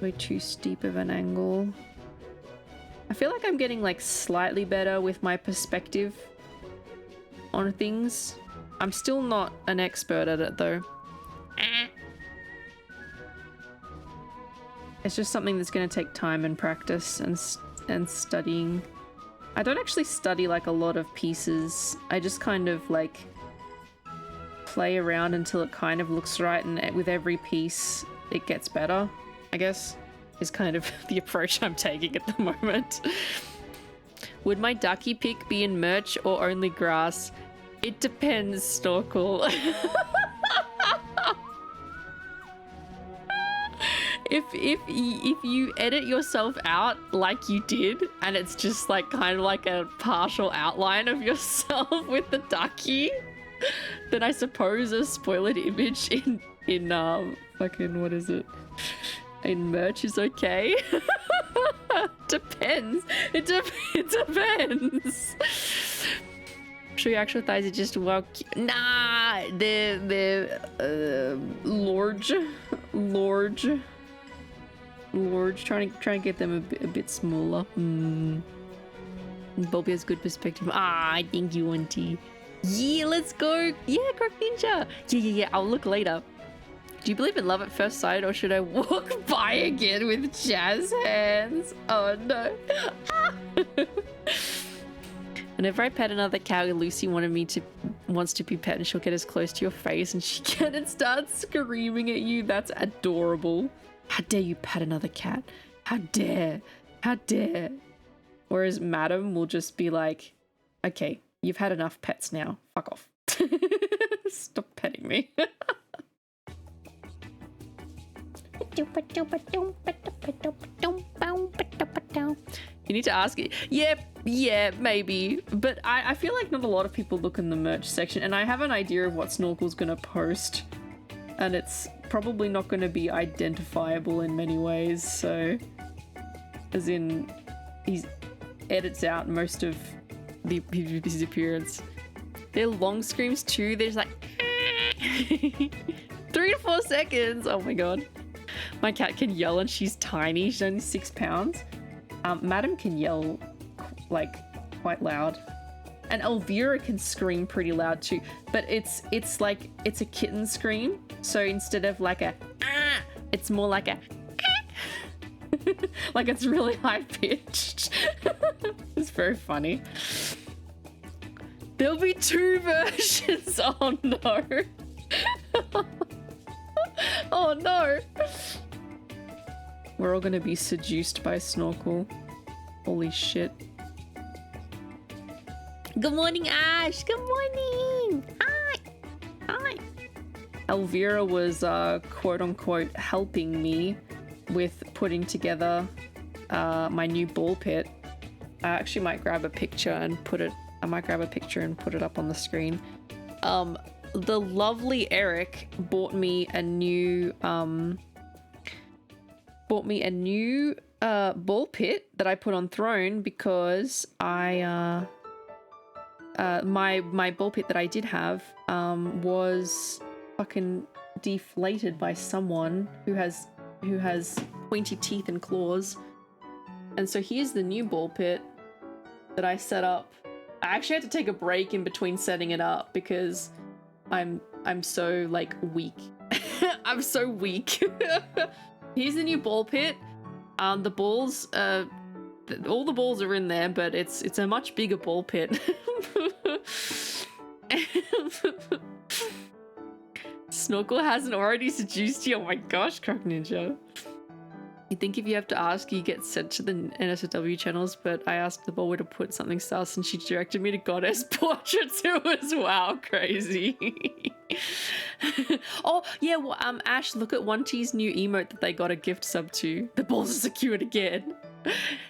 Way too steep of an angle. I feel like I'm getting like slightly better with my perspective on things. I'm still not an expert at it though. It's just something that's going to take time and practice and studying. I don't actually study like a lot of pieces. I just kind of like play around until it kind of looks right, and with every piece it gets better, I guess, is kind of the approach I'm taking at the moment. Would my ducky pick be in merch or only grass? It depends, Snorkel. If you edit yourself out like you did, and it's just like kind of like a partial outline of yourself with the ducky, then I suppose a spoiled image in fucking what is it? In merch is okay. Depends. It depends. Show your actual thighs are just well cute. Nah, they're large, trying to get them a bit smaller. Bulby has good perspective. I think you want to. Yeah, let's go. Yeah, Croc Ninja. Yeah. I'll look later. Do you believe in love at first sight, or should I walk by again with jazz hands? Oh no. Whenever I pet another cow, Lucy wants to be pet, and she'll get as close to your face and she can and start screaming at you. That's adorable. How dare you pet another cat? How dare? Whereas Madam will just be like, okay, you've had enough pets now. Fuck off. Stop petting me. You need to ask it. Yeah, maybe. But I feel like not a lot of people look in the merch section, and I have an idea of what Snorkel's gonna post, and it's probably not gonna be identifiable in many ways, so as in he edits out most of his appearance. They're long screams too. There's like 3 to 4 seconds. Oh my god. My cat can yell and she's tiny. She's only 6 pounds. Madam can yell like quite loud, and Elvira can scream pretty loud too. But it's like it's a kitten scream. So instead of like a it's more like a like it's really high pitched. It's very funny. There'll be 2 versions. Oh no. Oh no. We're all gonna be seduced by Snorkel. Holy shit. Good morning, Ash. Good morning. Hi. Elvira was quote unquote helping me with putting together my new ball pit. I actually might grab a picture and put it up on the screen. The lovely Eric bought me a new bought me a new ball pit that I put on throne because I my ball pit that I did have was fucking deflated by someone who has pointy teeth and claws. And so here's the new ball pit that I set up. I actually had to take a break in between setting it up because I'm so like weak. I'm so weak. Here's the new ball pit. The balls, all the balls are in there, but it's a much bigger ball pit. Snorkel hasn't already seduced you. Oh my gosh, Croc Ninja. You think if you have to ask, you get sent to the NSFW channels, but I asked the boy to put something sus and she directed me to Goddess Portraits. It was wow, crazy. Oh, yeah, well, Ash, look at 1T's new emote that they got a gift sub to. The balls are secured again.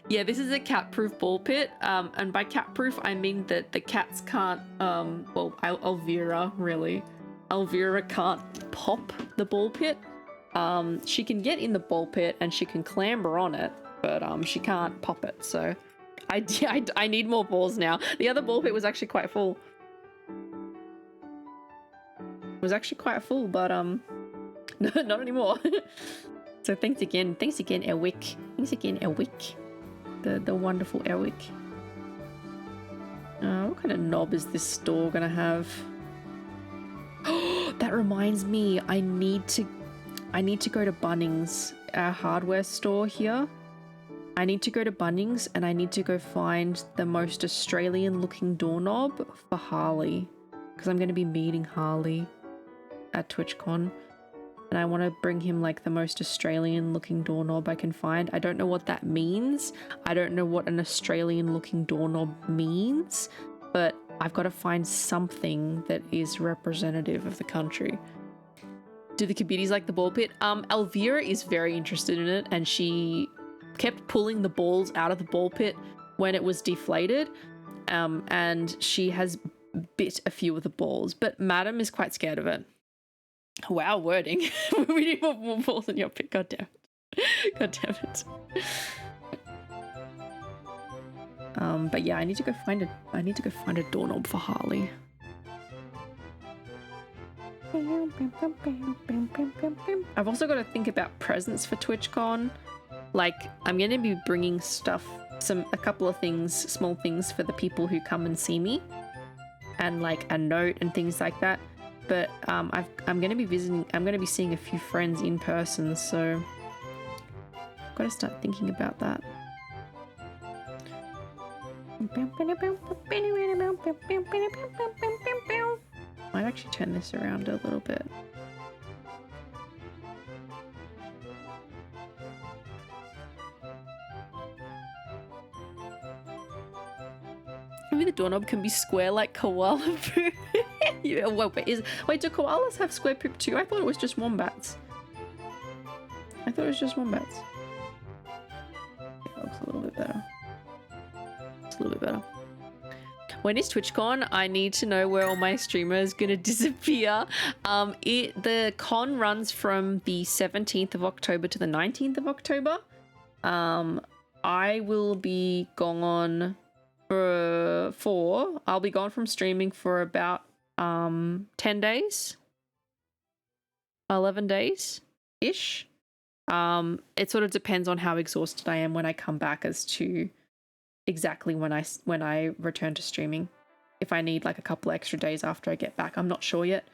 Yeah, this is a cat-proof ball pit, and by cat-proof, I mean that the cats can't, well, Elvira, really. Elvira can't pop the ball pit. She can get in the ball pit and she can clamber on it, but she can't pop it. So I need more balls now. The other ball pit was actually quite full. It was actually quite full, but no, not anymore. So thanks again, Elwick. Thanks again, Elwick. The wonderful Elwick. What kind of knob is this store gonna have? Oh, that reminds me, I need to go to Bunnings, our hardware store here. I need to go to Bunnings and I need to go find the most Australian looking doorknob for Harley. Because I'm going to be meeting Harley at TwitchCon. And I want to bring him like the most Australian looking doorknob I can find. I don't know what that means. I don't know what an Australian looking doorknob means. But I've got to find something that is representative of the country. Do the communities like the ball pit? Elvira is very interested in it and she kept pulling the balls out of the ball pit when it was deflated, and she has bit a few of the balls, but Madam is quite scared of it. Wow, wording. We need more balls in your pit. God damn it. God damn it. But yeah, I need to go find a doorknob for Harley. I've also got to think about presents for TwitchCon. Like, I'm going to be bringing stuff, a couple of things, small things for the people who come and see me, and like a note and things like that. But I'm going to be seeing a few friends in person, so I've got to start thinking about that. Might actually turn this around a little bit. Maybe the doorknob can be square like koala poop. Yeah, wait, do koalas have square poop too? I thought it was just wombats. Yeah, that looks a little bit better. It's a little bit better. When is TwitchCon? I need to know where all my streamers gonna disappear. The con runs from the 17th of October to the 19th of October. I will be gone I'll be gone from streaming for about 10 days. 11 days ish. It sort of depends on how exhausted I am when I come back as to exactly when I return to streaming. If I need like a couple extra days after I get back, I'm not sure yet.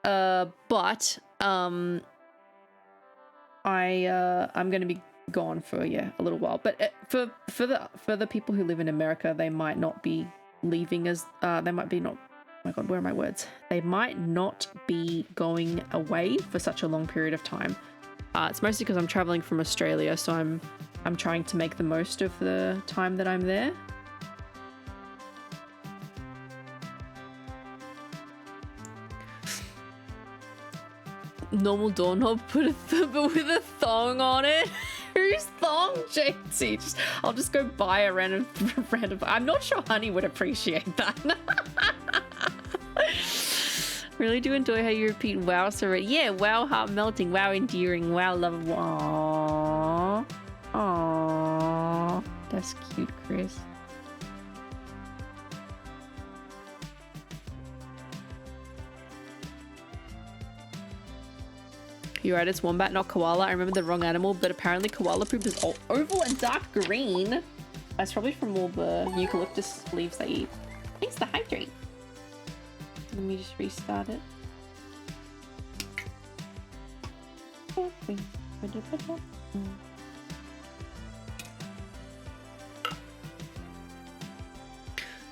But I'm going to be gone for a little while. But for the people who live in America, they might not be leaving as they might be not. Oh my god, where are my words? They might not be going away for such a long period of time. It's mostly because I'm traveling from Australia, so I'm trying to make the most of the time that I'm there. Normal doorknob, but with a thong on it. Whose thong, JT? I'll just go buy a random. I'm not sure Honey would appreciate that. Really do enjoy how you repeat wow so right. Yeah, wow heart melting, wow endearing, wow lovable. Aww. Aww. That's cute, Chris. You're right, it's wombat, not koala. I remember the wrong animal, but apparently koala poop is oval and dark green. That's probably from all the eucalyptus leaves they eat. Thanks to hydrate. Let me just restart it.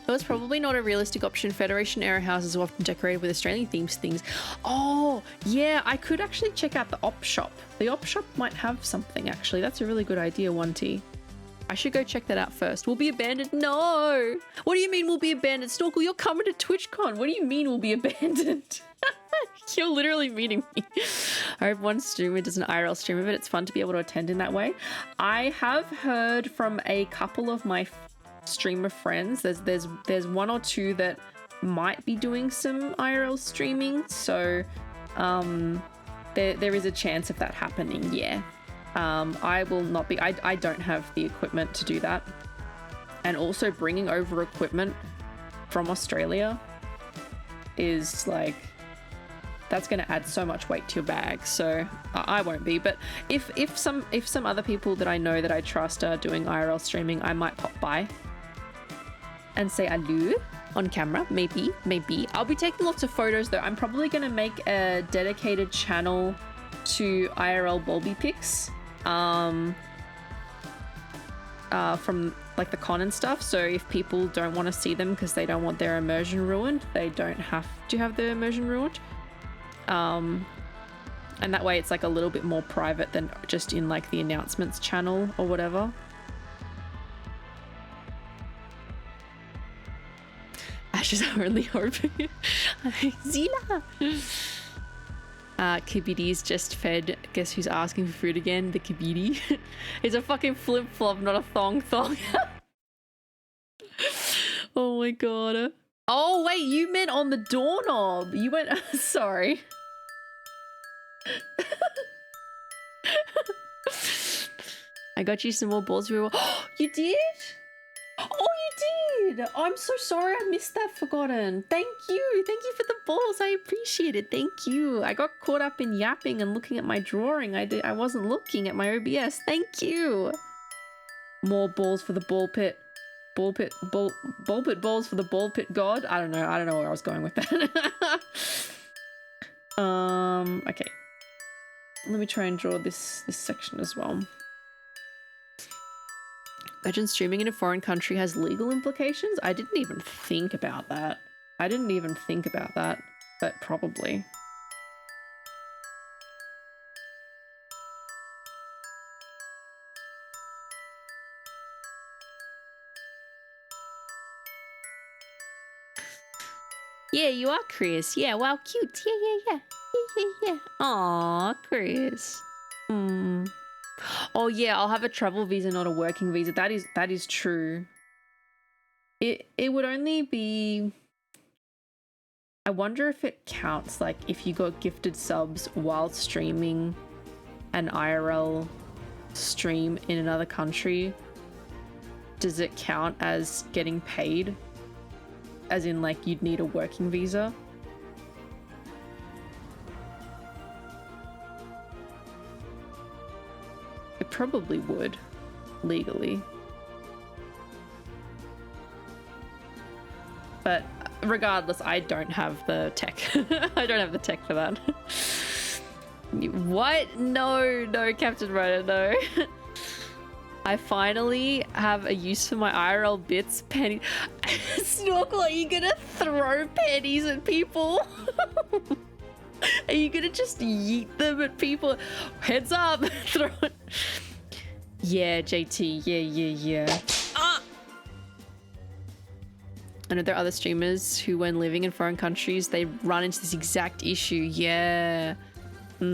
Though it's probably not a realistic option, Federation era houses are often decorated with Australian themes things. Oh, yeah, I could actually check out the op shop. The op shop might have something, actually. That's a really good idea, 1T. I should go check that out first. We'll be abandoned? No! What do you mean we'll be abandoned? Snorkel, you're coming to TwitchCon. What do you mean we'll be abandoned? You're literally meeting me. I hope one streamer does an IRL stream of it. It's fun to be able to attend in that way. I have heard from a couple of my streamer friends. There's one or two that might be doing some IRL streaming. So there is a chance of that happening, yeah. I will not be, I don't have the equipment to do that. And also bringing over equipment from Australia is like, that's going to add so much weight to your bag. So I won't be, but if some other people that I know that I trust are doing IRL streaming, I might pop by and say hello on camera. Maybe. I'll be taking lots of photos though. I'm probably going to make a dedicated channel to IRL Bulby pics from like the con and stuff. So if people don't want to see them because they don't want their immersion ruined, they don't have to have their immersion ruined. And that way it's like a little bit more private than just in like the announcements channel or whatever. Ash is our only hope. Zila! Kibiti's just fed. Guess who's asking for food again? The Kibiti. It's a fucking flip-flop, not a thong. Oh my god. Oh wait, you meant on the doorknob. You went, sorry. I got you some more balls. You did? Oh, you did. I'm so sorry. I missed that. Forgotten. Thank you. Thank you for the balls. I appreciate it. Thank you. I got caught up in yapping and looking at my drawing. I wasn't looking at my OBS. Thank you. More balls for the ball pit. Ball pit balls for the ball pit god. I don't know where I was going with that. Okay. Let me try and draw this section as well. Imagine streaming in a foreign country has legal implications? I didn't even think about that. But probably. Yeah, you are Chris. Yeah, wow, cute. Yeah. Aw, Chris. Oh yeah, I'll have a travel visa, not a working visa. That is true. It would only be, I wonder if it counts like if you got gifted subs while streaming an IRL stream in another country. Does it count as getting paid? As in like you'd need a working visa? It probably would, legally. But regardless, I don't have the tech. I don't have the tech for that. What? No, Captain Ryder, no. I finally have a use for my IRL bits. Penny. Snorkel, are you gonna throw pennies at people? Are you gonna just yeet them at people? Heads up! Throw it. Yeah, JT. Yeah. Ah! I know there are other streamers who, when living in foreign countries, they run into this exact issue. Yeah. Yeah,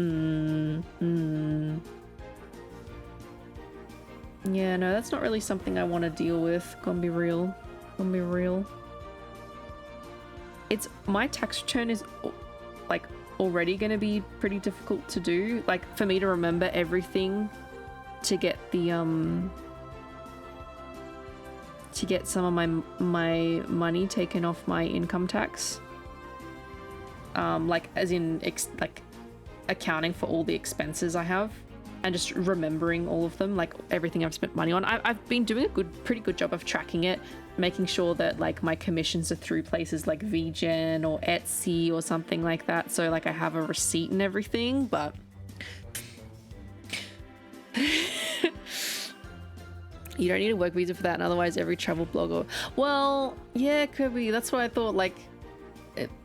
no, that's not really something I want to deal with. Gonna be real. It's my tax return is like already going to be pretty difficult to do. Like for me to remember everything to get the to get some of my money taken off my income tax. Like as in like accounting for all the expenses I have and just remembering all of them, like everything I've spent money on. I've been doing a pretty good job of tracking it, making sure that like my commissions are through places like VGen or Etsy or something like that. So like I have a receipt and everything, but you don't need a work visa for that, and otherwise every travel blogger. Well, yeah, Kirby, that's what I thought. Like,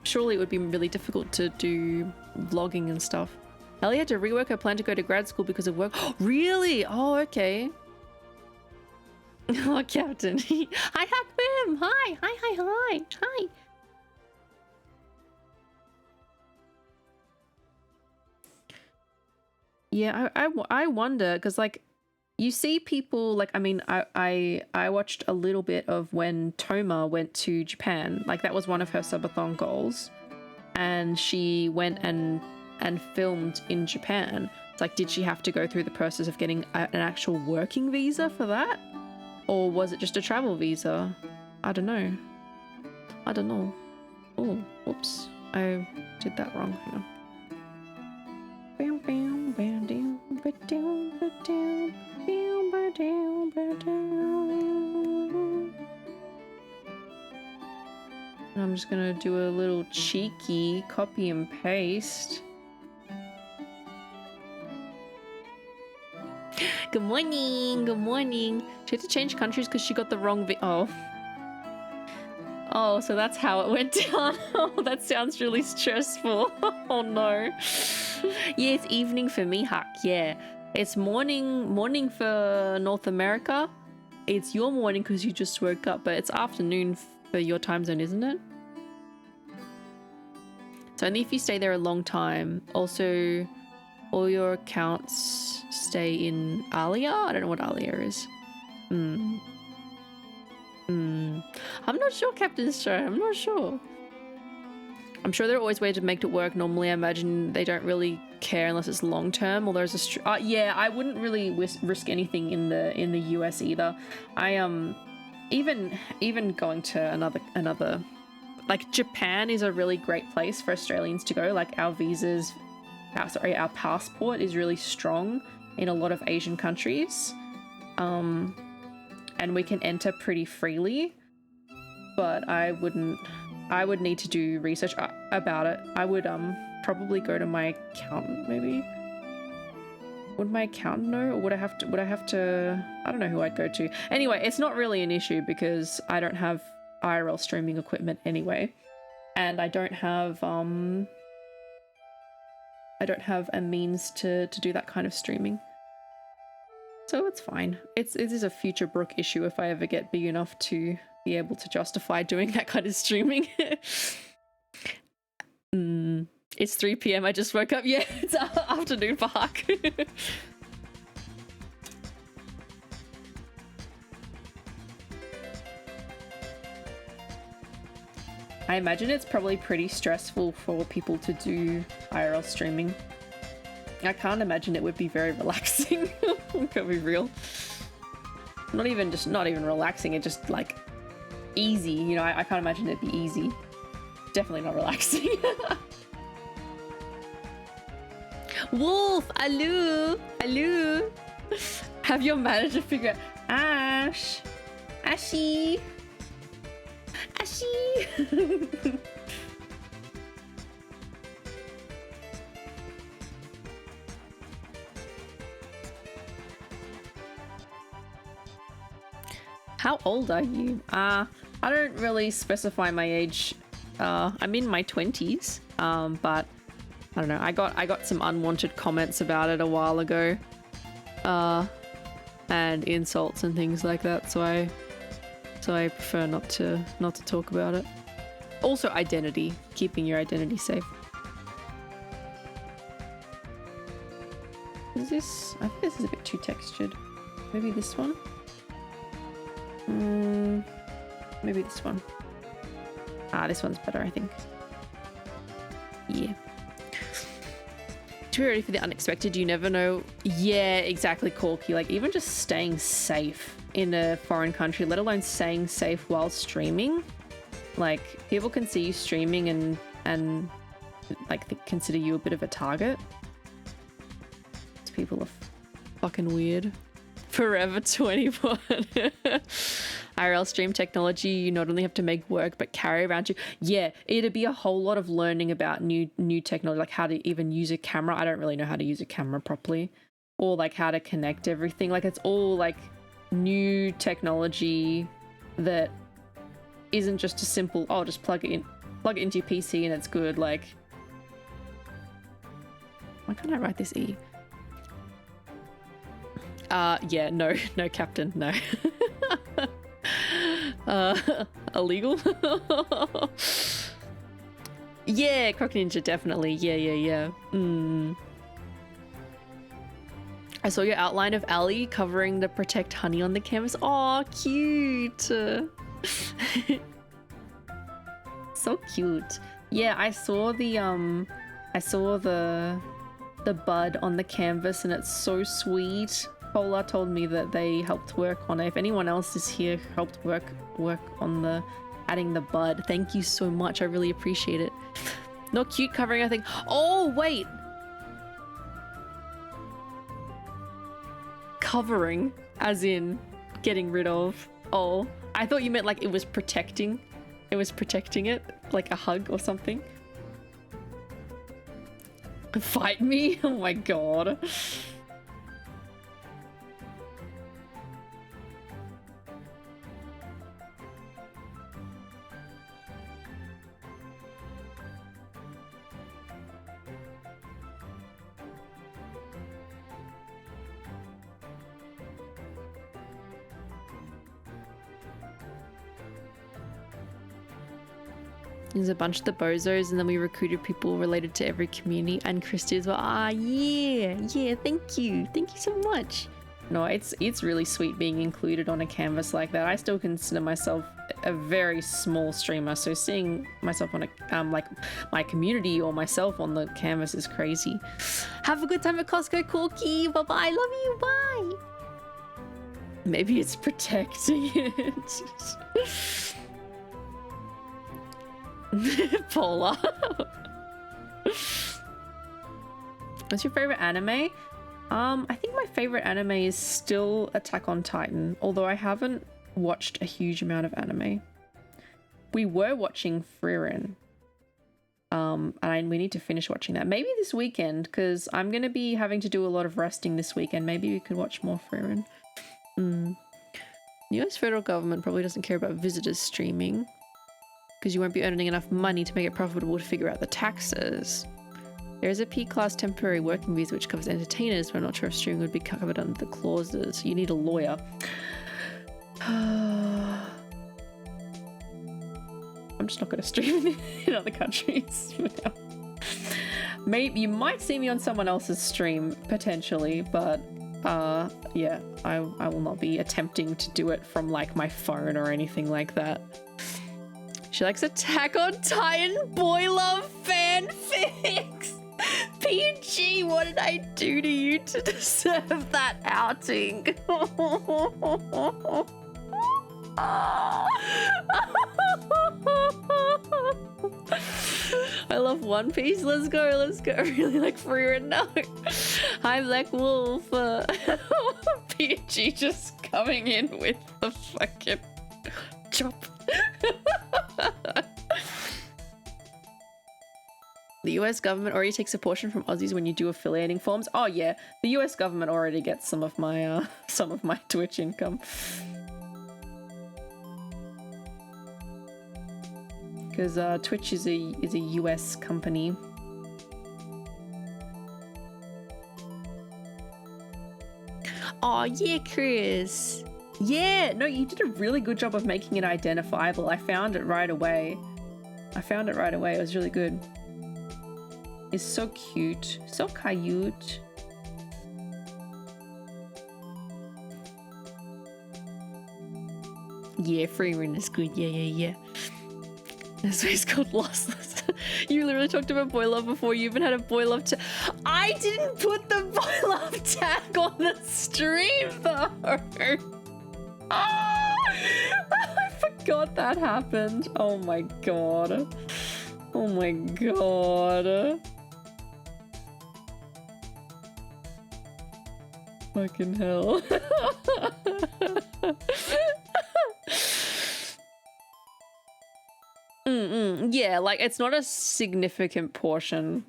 surely it would be really difficult to do vlogging and stuff. Ellie had to rework her plan to go to grad school because of work. Really? Oh, okay. Oh, Captain. Hi, Hakbim. Hi, hi, hi, hi, hi. Yeah, I wonder because like you see people like, I mean, I watched a little bit of when Toma went to Japan. Like that was one of her subathon goals, and she went and filmed in Japan. It's like, did she have to go through the process of getting an actual working visa for that, or was it just a travel visa? I don't know. I don't know. Oh, whoops, I did that wrong. Hang on. Bam, bam, bam, down, but down, but down, down, but down, but down. And I'm just gonna do a little cheeky copy and paste. Good morning, good morning. She had to change countries because she got the wrong Oh, so that's how it went down. Oh, that sounds really stressful. Oh no. Yeah, it's evening for me, Huck. Yeah, it's morning for North America. It's your morning because you just woke up, but it's afternoon for your time zone, isn't it? So only if you stay there a long time. Also, all your accounts stay in Alia. I don't know what Alia is. I'm not sure, Captain Stroh. I'm not sure. I'm sure there are always ways to make it work. Normally, I imagine they don't really care unless it's long term. Or there's a yeah, I wouldn't really risk anything in the US either. I even going to another like Japan is a really great place for Australians to go. Like our visas, our passport is really strong in a lot of Asian countries, and we can enter pretty freely. But I would need to do research about it. I would probably go to my accountant maybe. Would my accountant know, or would I have to I don't know who I'd go to. Anyway, it's not really an issue because I don't have IRL streaming equipment anyway. And I don't have a means to do that kind of streaming. So it's fine. It is a future Brooke issue if I ever get big enough to be able to justify doing that kind of streaming. It's 3 PM. I just woke up. Yeah, it's afternoon for Huck. I imagine it's probably pretty stressful for people to do IRL streaming. I can't imagine it would be very relaxing. Gotta be real. Not even relaxing, it's just like easy, you know. I can't imagine it'd be easy. Definitely not relaxing. Wolf, hello, hello. Have your manager figure out Ash, Ashy, Ashy. How old are you? I don't really specify my age. I'm in my 20s, but I don't know. I got some unwanted comments about it a while ago, and insults and things like that. So I prefer not to talk about it. Also, identity, keeping your identity safe. Is this? I think this is a bit too textured. Maybe this one. Maybe this one. This one's better, I think. Yeah. to be ready for the unexpected. You never know. Yeah, exactly, Corky. Like, even just staying safe in a foreign country, let alone staying safe while streaming. Like, people can see you streaming and like consider you a bit of a target. These people are fucking weird. Forever 21. IRL stream technology, you not only have to make work but carry around you. Yeah, it'd be a whole lot of learning about new technology, like how to even use a camera. I don't really know how to use a camera properly, or like how to connect everything. Like, it's all like new technology that isn't just a simple, oh, just plug it into your PC and it's good. Like, why can't I write this E? Yeah, no, Captain, no. Illegal? Yeah, Croc Ninja, definitely. Yeah. I saw your outline of Ali covering the Protect Honey on the canvas. Oh, cute. So cute. Yeah, I saw the bud on the canvas and it's so sweet. Polar told me that they helped work on it. If anyone else is here who helped work on adding the bud, thank you so much. I really appreciate it. Not cute covering, I think. Oh, wait. Covering, as in getting rid of. Oh, I thought you meant like it was protecting. It was protecting it, like a hug or something. Fight me? Oh my god. There's a bunch of the bozos, and then we recruited people related to every community, and Christy as well. Ah, yeah, thank you so much. No, it's really sweet being included on a canvas like that. I still consider myself a very small streamer, so seeing myself on a like my community or myself on the canvas is crazy. Have a good time at Costco, Corky. Bye bye. Love you. Bye. Maybe it's protecting it. Polar. What's your favorite anime? I think my favorite anime is still Attack on Titan, although I haven't watched a huge amount of anime. We were watching Frieren, and we need to finish watching that. Maybe this weekend, because I'm going to be having to do a lot of resting this weekend. Maybe we could watch more Frieren. The US federal government probably doesn't care about visitors streaming, because you won't be earning enough money to make it profitable to figure out the taxes. There is a P-class temporary working visa which covers entertainers, but I'm not sure if streaming would be covered under the clauses. You need a lawyer. I'm just not going to stream in other countries for now. Maybe you might see me on someone else's stream, potentially, but yeah, I will not be attempting to do it from like my phone or anything like that. She likes Attack on Titan boy love fanfics. PG, what did I do to you to deserve that outing? I love One Piece. Let's go. I really like Frieren. No. Hi, Black Wolf. PG just coming in with the fucking chop. The US government already takes a portion from Aussies when you do affiliating forms. Oh yeah, the US government already gets some of my Twitch income. Because Twitch is a US company. Oh yeah, Chris. Yeah, no, you did a really good job of making it identifiable. I found it right away. It was really good. It's so cute. So cute. Yeah, Frieren is good. Yeah. This is called Lossless. You literally talked about boy love before you even had a boy love tag. I didn't put the boy love tag on the stream though. I forgot that happened. Oh my god. Oh my god. Fucking hell. Yeah, like it's not a significant portion.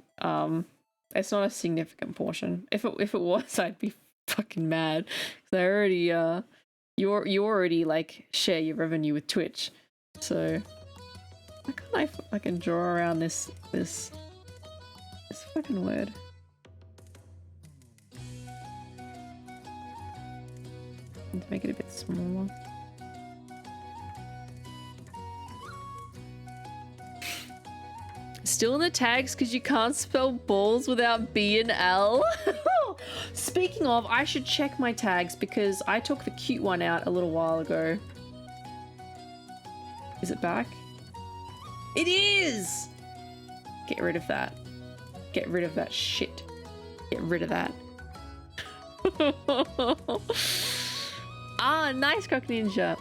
It's not a significant portion. If it was, I'd be fucking mad. 'Cause I already you already like share your revenue with Twitch, so how can I fucking draw around this fucking word? Let's make it a bit smaller. Still in the tags because you can't spell balls without B and L. Speaking of, I should check my tags because I took the cute one out a little while ago. Is it back? It is! Get rid of that. Get rid of that shit. Get rid of that. Ah, nice Croc Ninja.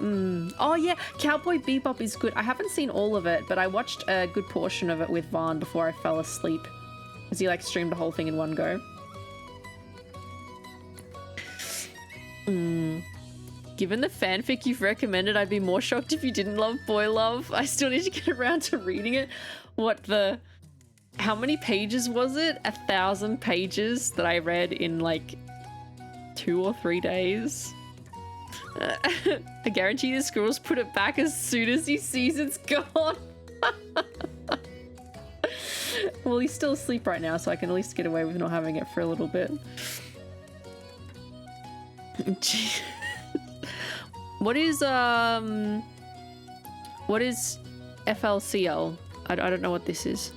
Oh yeah, Cowboy Bebop is good. I haven't seen all of it, but I watched a good portion of it with Vaughn before I fell asleep. Because he like streamed the whole thing in one go. Given the fanfic you've recommended, I'd be more shocked if you didn't love Boy Love. I still need to get around to reading it. How many pages was it? 1,000 pages that I read in like 2 or 3 days. I guarantee the squirrels put it back as soon as he sees it's gone. Well, he's still asleep right now, so I can at least get away with not having it for a little bit. What is FLCL? I don't know what this is.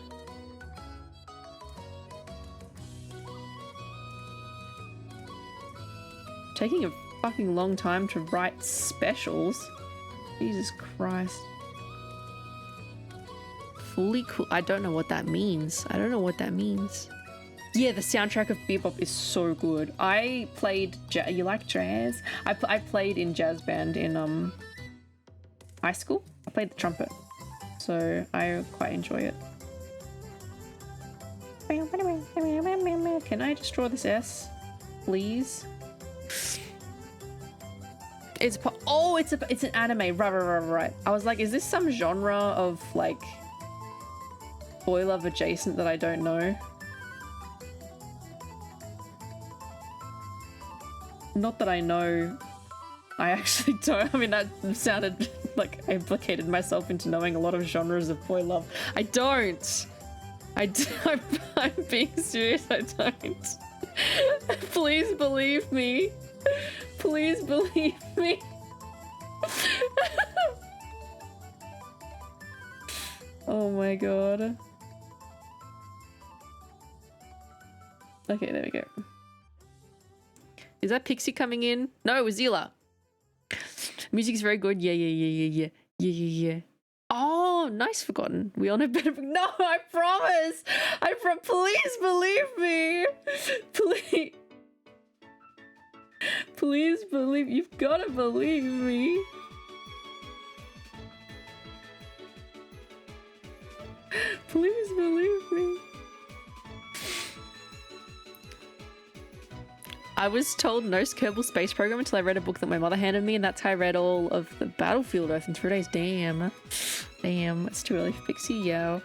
Taking a fucking long time to write specials. Jesus Christ. Fully cool. I don't know what that means. I don't know what that means. Yeah, the soundtrack of Bebop is so good. I played you like jazz? I played in jazz band in high school. I played the trumpet, so I quite enjoy it. Can I just draw this S, please? It's an anime. Right. I was like, is this some genre of like boy love adjacent that I don't know? Not that I know. I actually don't. I mean, that sounded like I implicated myself into knowing a lot of genres of boy love. I don't. I'm being serious. I don't. Please believe me. Please believe me. Oh my god. Okay, there we go. Is that Pixie coming in? No, it was Zila. Music's very good. Yeah. Oh, nice Forgotten. We all know better. No, I promise. Please believe me. Please. Please believe. You've got to believe me. Please believe me. I was told no Kerbal Space Program until I read a book that my mother handed me, and that's how I read all of the Battlefield Earth in 3 days. Damn. It's too early for Pixie, yo.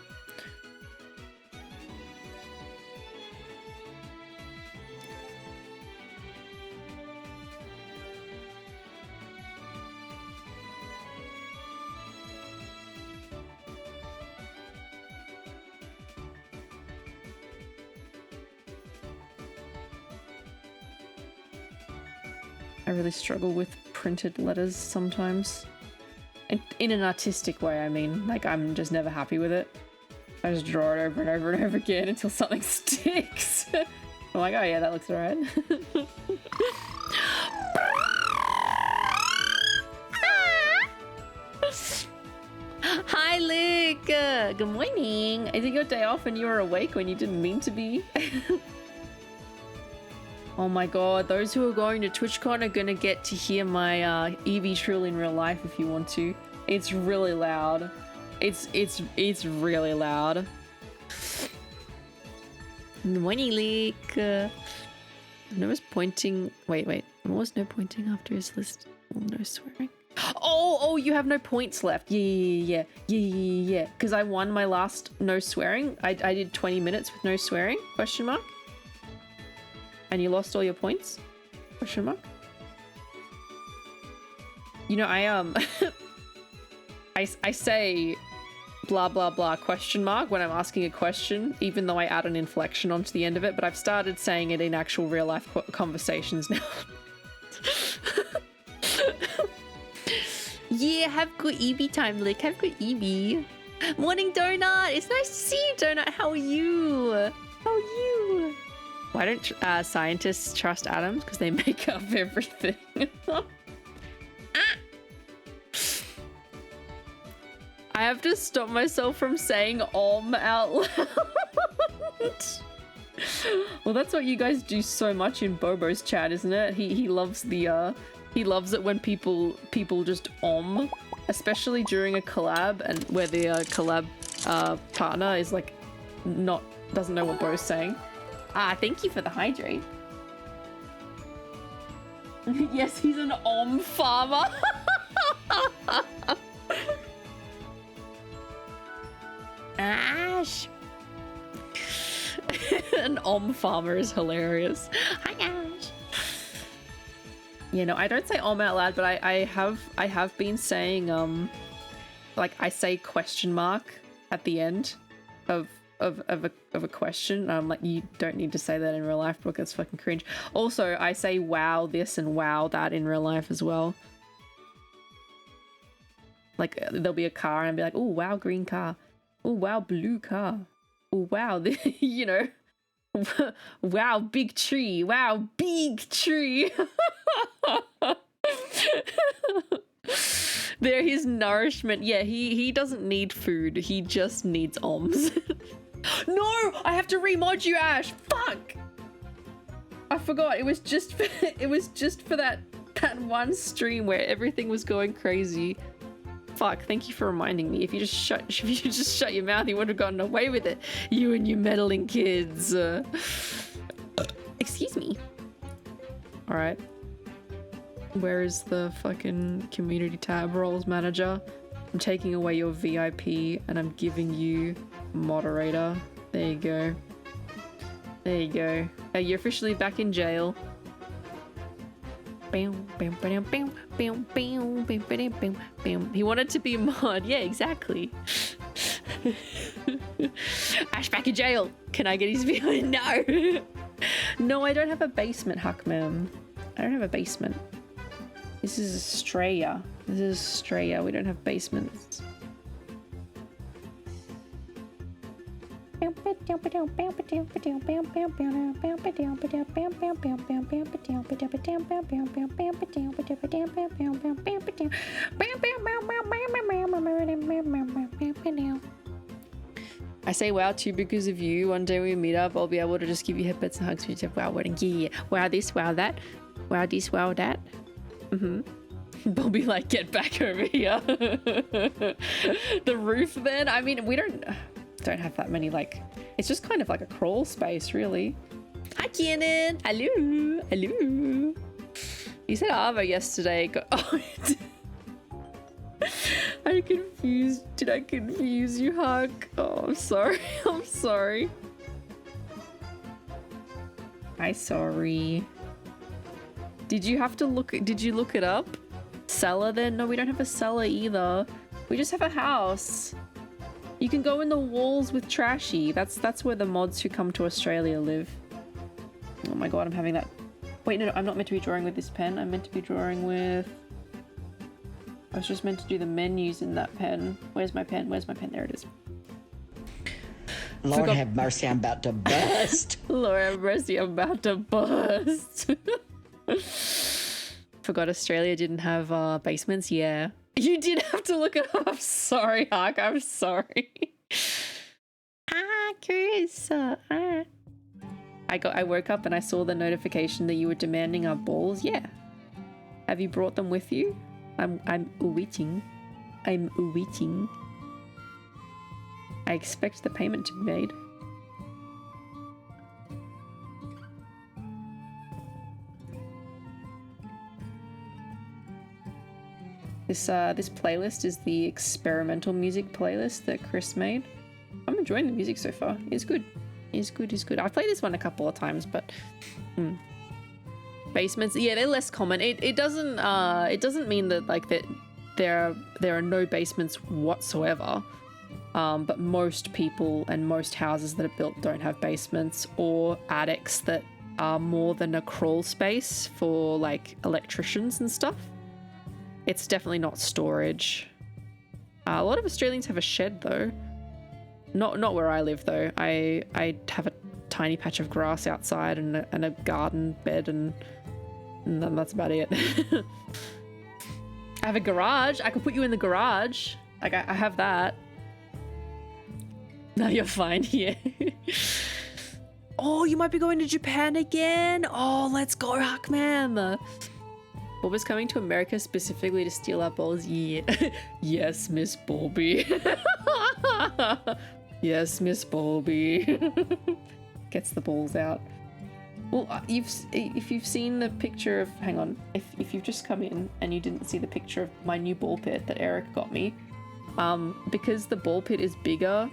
I really struggle with printed letters sometimes. In an artistic way, I mean. Like, I'm just never happy with it. I just draw it over and over and over again until something sticks. I'm like, oh yeah, that looks alright. Hi, Lick. Good morning. Is it your day off and you were awake when you didn't mean to be? Oh my god, those who are going to TwitchCon are gonna get to hear my Eevee trill in real life if you want to. It's really loud. It's really loud. Good morning, Lick. No was pointing. Wait. There was no pointing after his list. No swearing. Oh, you have no points left. Yeah. Because I won my last no swearing. I did 20 minutes with no swearing, question mark. And you lost all your points, question mark. You know, I say blah blah blah question mark when I'm asking a question, even though I add an inflection onto the end of it, but I've started saying it in actual real life conversations now. Yeah, have good Eevee time, Lick. Have good Eevee. Morning, Donut. It's nice to see you, Donut. How are you? Why don't scientists trust atoms? Because they make up everything. I have to stop myself from saying out loud. Well, that's what you guys do so much in Bobo's chat, isn't it? He loves the he loves it when people just especially during a collab and where the collab partner is like doesn't know what Bo's saying. Thank you for the hydrate. Yes, he's an farmer. Ash. An farmer is hilarious. Hi, Ash. You know, I don't say out loud, but I have been saying like I say question mark at the end of a question. I'm like, you don't need to say that in real life, Brooke. That's fucking cringe. Also, I say wow this and wow that in real life as well. Like there'll be a car and I'll be like, oh wow, green car. Oh wow, blue car. Oh wow, you know. Wow, big tree. Wow, big tree. There, his nourishment. Yeah, he doesn't need food. He just needs oms. No, I have to remod you, Ash. Fuck. I forgot. It was just for that one stream where everything was going crazy. Fuck. Thank you for reminding me. If you just shut your mouth, you would have gotten away with it. You and your meddling kids. Excuse me. All right. Where is the fucking community tab, roles manager? I'm taking away your VIP and I'm giving you moderator. There you go. There you go. You're officially back in jail. He wanted to be a mod. Yeah, exactly. Ash back in jail. Can I get his VIP? No. No, I don't have a basement, Huckman. I don't have a basement. This is Australia. This is Australia. We don't have basements. I say wow too because of you. One day we meet up, I'll be able to just give you headbutts and hugs. You say wow, what and yeah, wow this, wow that, wow this, wow that. Bobby like, get back over here. The roof then, I mean, we don't have that many, like, it's just kind of like a crawl space really. Hi Kiernan. Hello. Hello. You said Arvo yesterday. Oh, I confused. Did I confuse you, Huck? Oh, I'm sorry. I'm sorry. I'm sorry. Did you look it up? Cellar then? No, we don't have a cellar either. We just have a house. You can go in the walls with Trashy. That's where the mods who come to Australia live. Oh my god, I'm having that. Wait, no, I'm not meant to be drawing with this pen. I'm meant to be drawing with... I was just meant to do the menus in that pen. Where's my pen? Where's my pen? There it is. Lord have mercy, I'm about to bust. Lord have mercy, I'm about to bust. Forgot Australia didn't have basements. Yeah, You did have to look it up. I'm sorry, Hark. I'm sorry. Chris. I woke up and I saw the notification that you were demanding our balls. Yeah. Have you brought them with you? I'm waiting. I'm waiting. I expect the payment to be made. This playlist is the experimental music playlist that Chris made. I'm enjoying the music so far. It's good. It's good. It's good. I've played this one a couple of times, but basements, yeah, they're less common. It doesn't mean that like that there are no basements whatsoever. But most people and most houses that are built don't have basements or attics that are more than a crawl space for like electricians and stuff. It's definitely not storage. A lot of Australians have a shed though. Not where I live though. I have a tiny patch of grass outside and a garden bed and then that's about it. I have a garage. I could put you in the garage. Like I have that. No, you're fine. Yeah. Oh, you might be going to Japan again. Oh, let's go, Hackman. Bulba's coming to America specifically to steal our balls. Yeah. Yes, Miss Bulby. Yes, Miss Bulby. Gets the balls out. Well, if you've seen the picture of, hang on, if you've just come in and you didn't see the picture of my new ball pit that Eric got me, because the ball pit is bigger,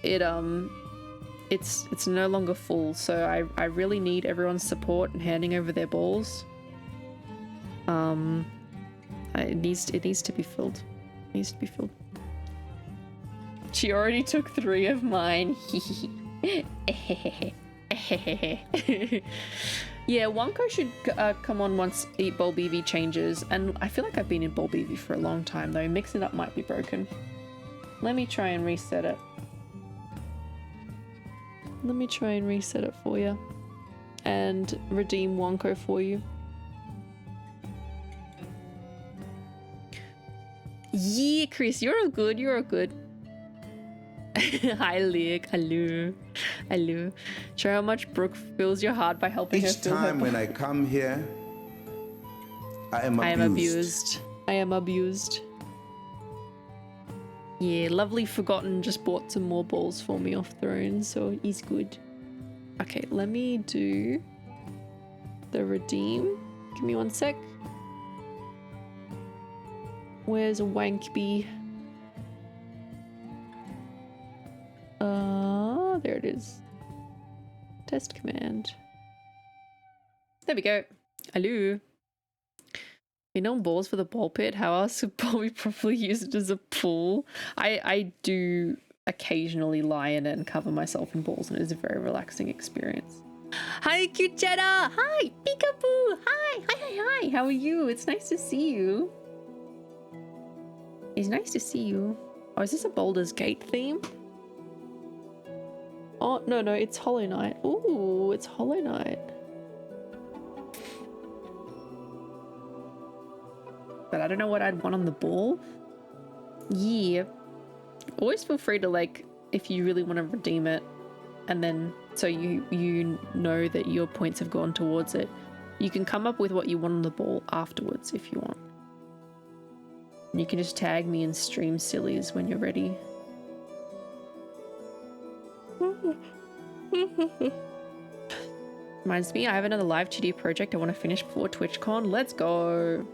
it's no longer full. So I really need everyone's support in handing over their balls. It needs to be filled. It needs to be filled. She already took 3 of mine. Yeah, Wonko should come on once Bulbivy changes, and I feel like I've been in Bulbivy for a long time though. Mix it up might be broken. Let me try and reset it. Let me try and reset it for you and redeem Wonko for you. Yeah, Chris, you're all good. You're all good. Hi, Lick. Hello. Hello. Show how much Brooke fills your heart by helping her Each fill her time when I come here, I am abused. I am abused. Yeah, lovely Forgotten just bought some more balls for me off Throne, so he's good. Okay, let me do the redeem. Give me one sec. Where's Wankby? There it is. Test command. There we go. Hello. Been on balls for the ball pit. How else could Bobby probably use it as a pool? I do occasionally lie in it and cover myself in balls, and it is a very relaxing experience. Hi, cute Cheddar. Hi, Peekaboo. Hi. How are you? It's nice to see you. It's nice to see you. Oh, is this a Baldur's Gate theme? Oh, no, it's Hollow Knight. Ooh, it's Hollow Knight. But I don't know what I'd want on the ball. Yeah. Always feel free to, like, if you really want to redeem it, and then so you know that your points have gone towards it, you can come up with what you want on the ball afterwards if you want. And you can just tag me in Stream Sillies when you're ready. Reminds me, I have another live 2D project I want to finish before TwitchCon. Let's go.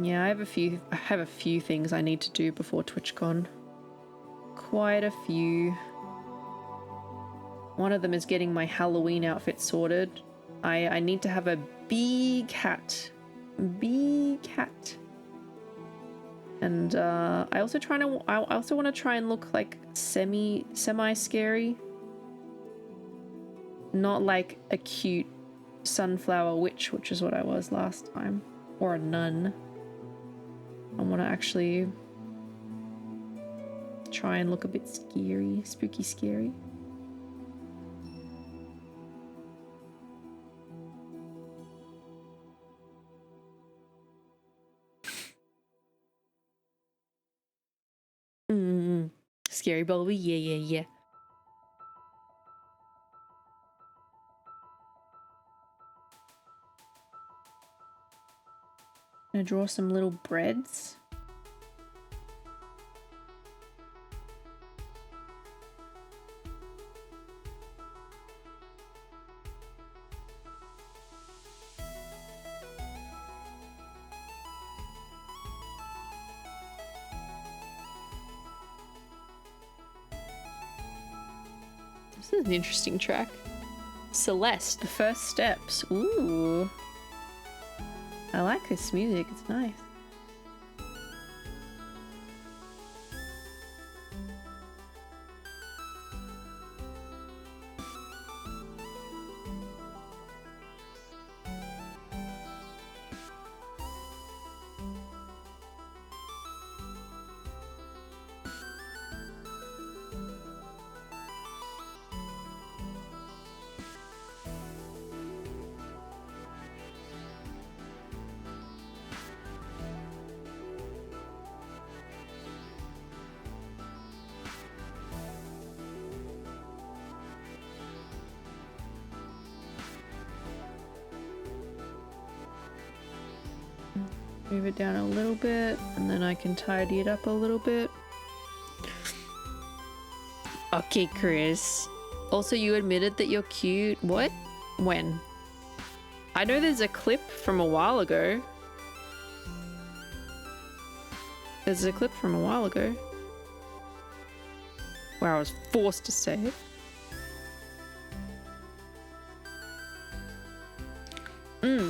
Yeah, I have a few things I need to do before TwitchCon. Quite a few. One of them is getting my Halloween outfit sorted. I need to have a big hat. Big hat. And I also want to try and look like semi scary. Not like a cute sunflower witch, which is what I was last time, or a nun. I want to actually try and look a bit scary, spooky scary. Scary Bulby. Yeah. Gonna draw some little breads. This is an interesting track. Celeste, the first steps. Ooh. I like this music, it's nice. Move it down a little bit, and then I can tidy it up a little bit. Okay, Chris. Also, you admitted that you're cute. What? When? I know there's a clip from a while ago. There's a clip from a while ago where I was forced to say it.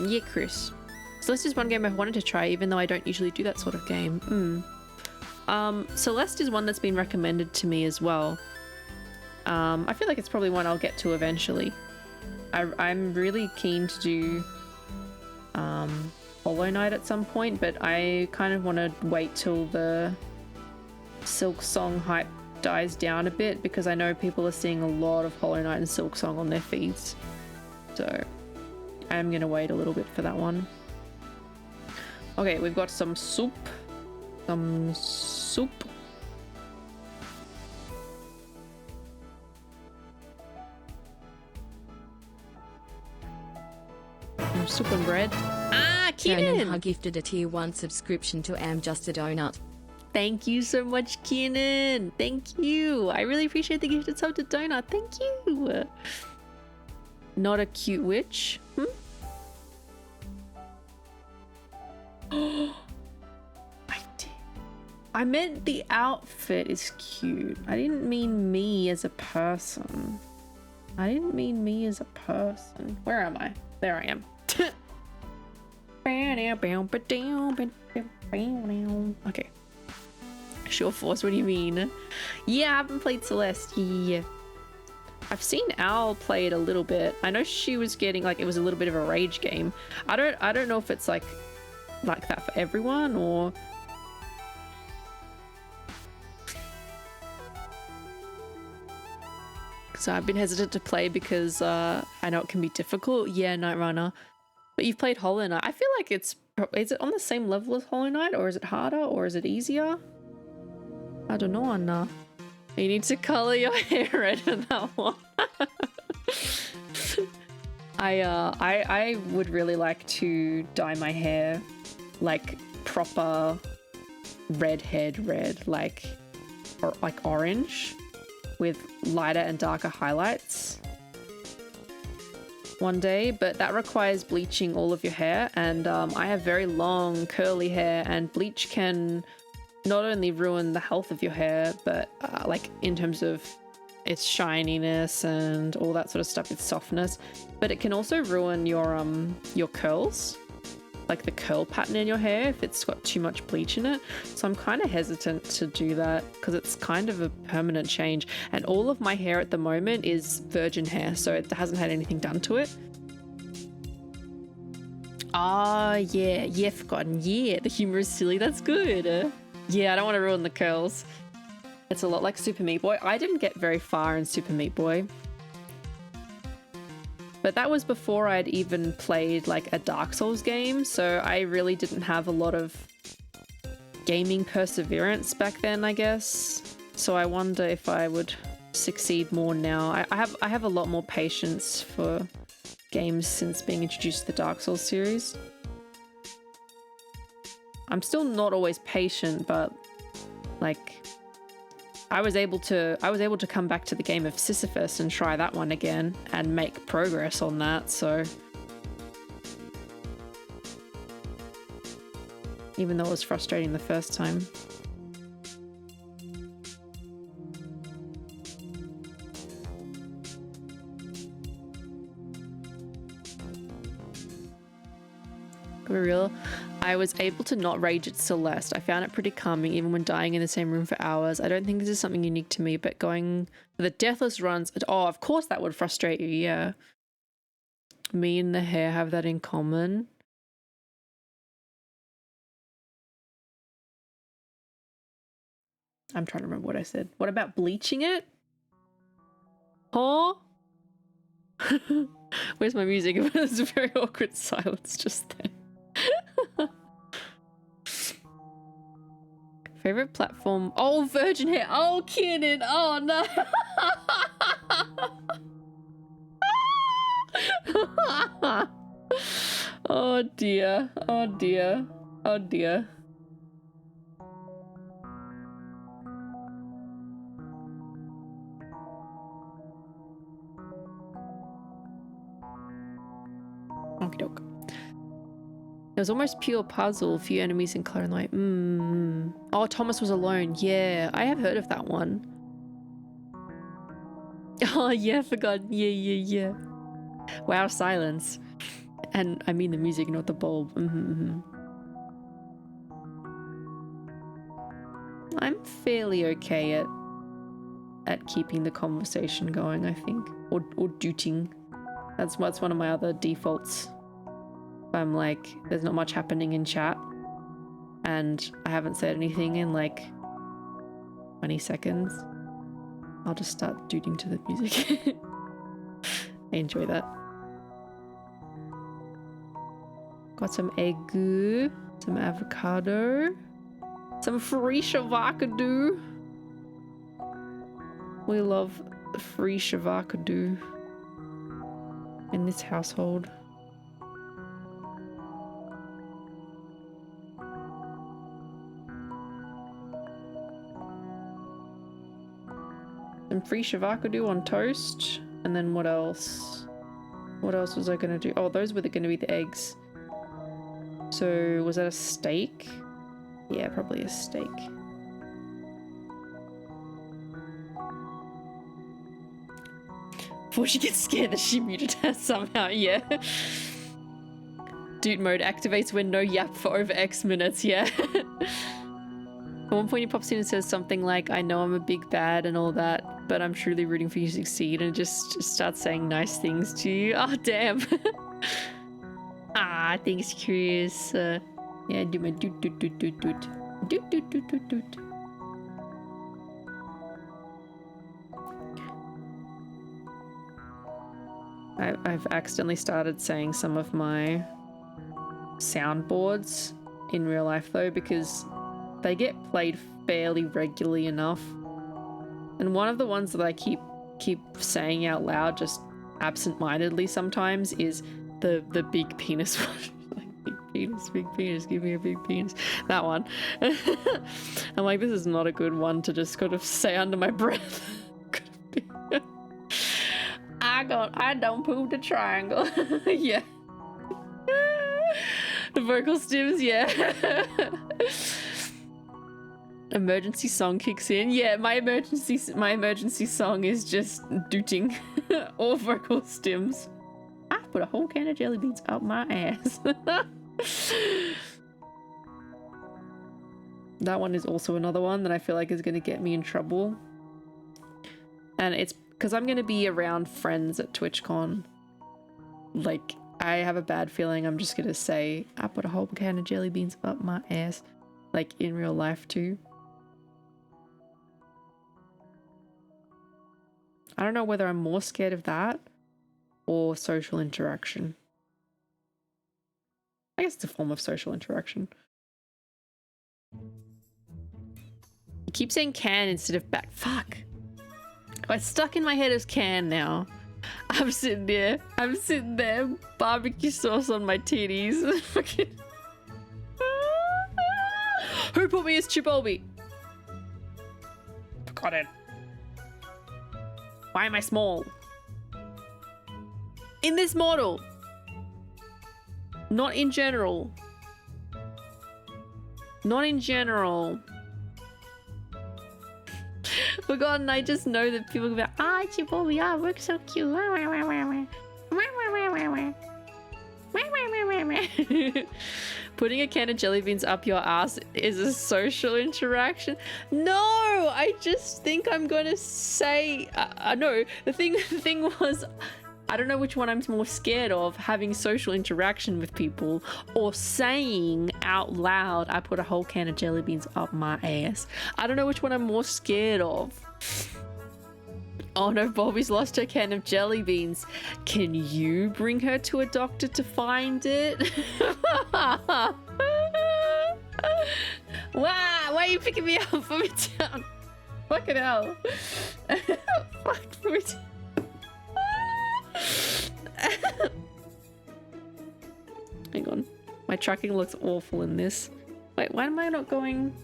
Yeah, Chris. Celeste is one game I've wanted to try, even though I don't usually do that sort of game. Celeste is one that's been recommended to me as well. I feel like it's probably one I'll get to eventually. I'm really keen to do Hollow Knight at some point, but I kind of want to wait till the Silksong hype dies down a bit, because I know people are seeing a lot of Hollow Knight and Silksong on their feeds. So I'm going to wait a little bit for that one. Okay, we've got some soup. Some soup. Some soup and bread. Ah, Keenan! Conan gifted a tier 1 subscription to Am Just a Donut. Thank you so much, Keenan. Thank you. I really appreciate the gifted sub to Donut. Thank you. Not a cute witch. I meant the outfit is cute. I didn't mean me as a person. Where am I? There I am. Okay. Sure Force, what do you mean? Yeah, I haven't played Celeste. Yeah. I've seen Owl play it a little bit. I know she was getting, like, it was a little bit of a rage game. I don't know if it's like that for everyone, or so I've been hesitant to play because I know it can be difficult. Yeah, Night Runner. But you've played Hollow Knight. I feel like is it on the same level as Hollow Knight, or is it harder, or is it easier? I don't know, Anna. You need to color your hair red for that one. I would really like to dye my hair like proper redhead red, like orange with lighter and darker highlights one day, but that requires bleaching all of your hair, and I have very long curly hair, and bleach can not only ruin the health of your hair, but like in terms of its shininess and all that sort of stuff, its softness, but it can also ruin your curls, like the curl pattern in your hair, if it's got too much bleach in it. So I'm kind of hesitant to do that because it's kind of a permanent change, and all of my hair at the moment is virgin hair, so it hasn't had anything done to it. Ah, yeah, forgotten. Yeah, the humor is silly. That's good. Yeah, I don't want to ruin the curls. It's a lot like Super Meat Boy. I didn't get very far in Super Meat Boy, but that was before I'd even played like a Dark Souls game, so I really didn't have a lot of gaming perseverance back then, I guess. So I wonder if I would succeed more now. I have a lot more patience for games since being introduced to the Dark Souls series. I'm still not always patient, but like I was able to come back to the game of Sisyphus and try that one again and make progress on that, so even though it was frustrating the first time. For real, I was able to not rage at Celeste. I found it pretty calming even when dying in the same room for hours. I don't think this is something unique to me, but going for the deathless runs, oh, of course that would frustrate you, yeah. Me and the hair have that in common. I'm trying to remember what I said. What about bleaching it? Huh? Where's my music? It was a very awkward silence just then. Favorite platform? Oh, Virgin Hair. Oh, kidding. Oh, no. Oh, dear. Oh, dear. Oh, dear. Okie doke. It was almost pure puzzle, few enemies in Clair and Light. Oh, Thomas was alone. Yeah, I have heard of that one. Oh, yeah, I forgot. Yeah. Wow, silence. And I mean the music, not the bulb. I'm fairly okay at keeping the conversation going, I think. Or dooting. That's one of my other defaults. I'm like, there's not much happening in chat and I haven't said anything in like 20 seconds. I'll just start dooting to the music. I enjoy that. Got some egg, some avocado, some free shavakadu. We love free shavakadu in this household. Some free shavakadu on toast. And then what else? What else was I gonna do? Oh, those were gonna be the eggs. So was that a steak? Yeah, probably a steak. Before she gets scared that she muted her somehow, yeah. Dude mode activates when no yap for over X minutes, yeah. At one point he pops in and says something like, I know I'm a big bad and all that, but I'm truly rooting for you to succeed, and just starts saying nice things to you. Oh, damn. Ah, thanks, Chris. Yeah, do my doot doot doot doot doot. Doot doot doot doot doot. I've accidentally started saying some of my soundboards in real life though, because they get played fairly regularly enough. And one of the ones that I keep saying out loud just absent-mindedly sometimes is the big penis one. Like, big penis, give me a big penis. That one. I'm like, this is not a good one to just kind of say under my breath. I don't poop the triangle. Yeah. The vocal stims, yeah. Emergency song kicks in. Yeah, my emergency song is just dooting or vocal stims. I put a whole can of jelly beans up my ass. That one is also another one that I feel like is going to get me in trouble. And it's because I'm going to be around friends at TwitchCon. Like, I have a bad feeling I'm just going to say, I put a whole can of jelly beans up my ass. Like, in real life too. I don't know whether I'm more scared of that or social interaction. I guess it's a form of social interaction. I keep saying can instead of back. Fuck. It's stuck in my head as can now. I'm sitting there, barbecue sauce on my titties. Fucking. Who put me as Chipotle? Got it. Why am I small? In this model. Not in general. Not in general. Forgotten, I just know that people go, ah, Chipotle, ah, we're so cute. Putting a can of jelly beans up your ass is a social interaction. No, I just think I'm gonna say, no, the thing was, I don't know which one I'm more scared of, having social interaction with people or saying out loud, I put a whole can of jelly beans up my ass. I don't know which one I'm more scared of. Oh no, Bobby's lost her can of jelly beans. Can you bring her to a doctor to find it? Wow, why are you picking me up? Put me down. Fucking hell. Fuck, put me down. Hang on, my tracking looks awful in this. Wait, why am I not going?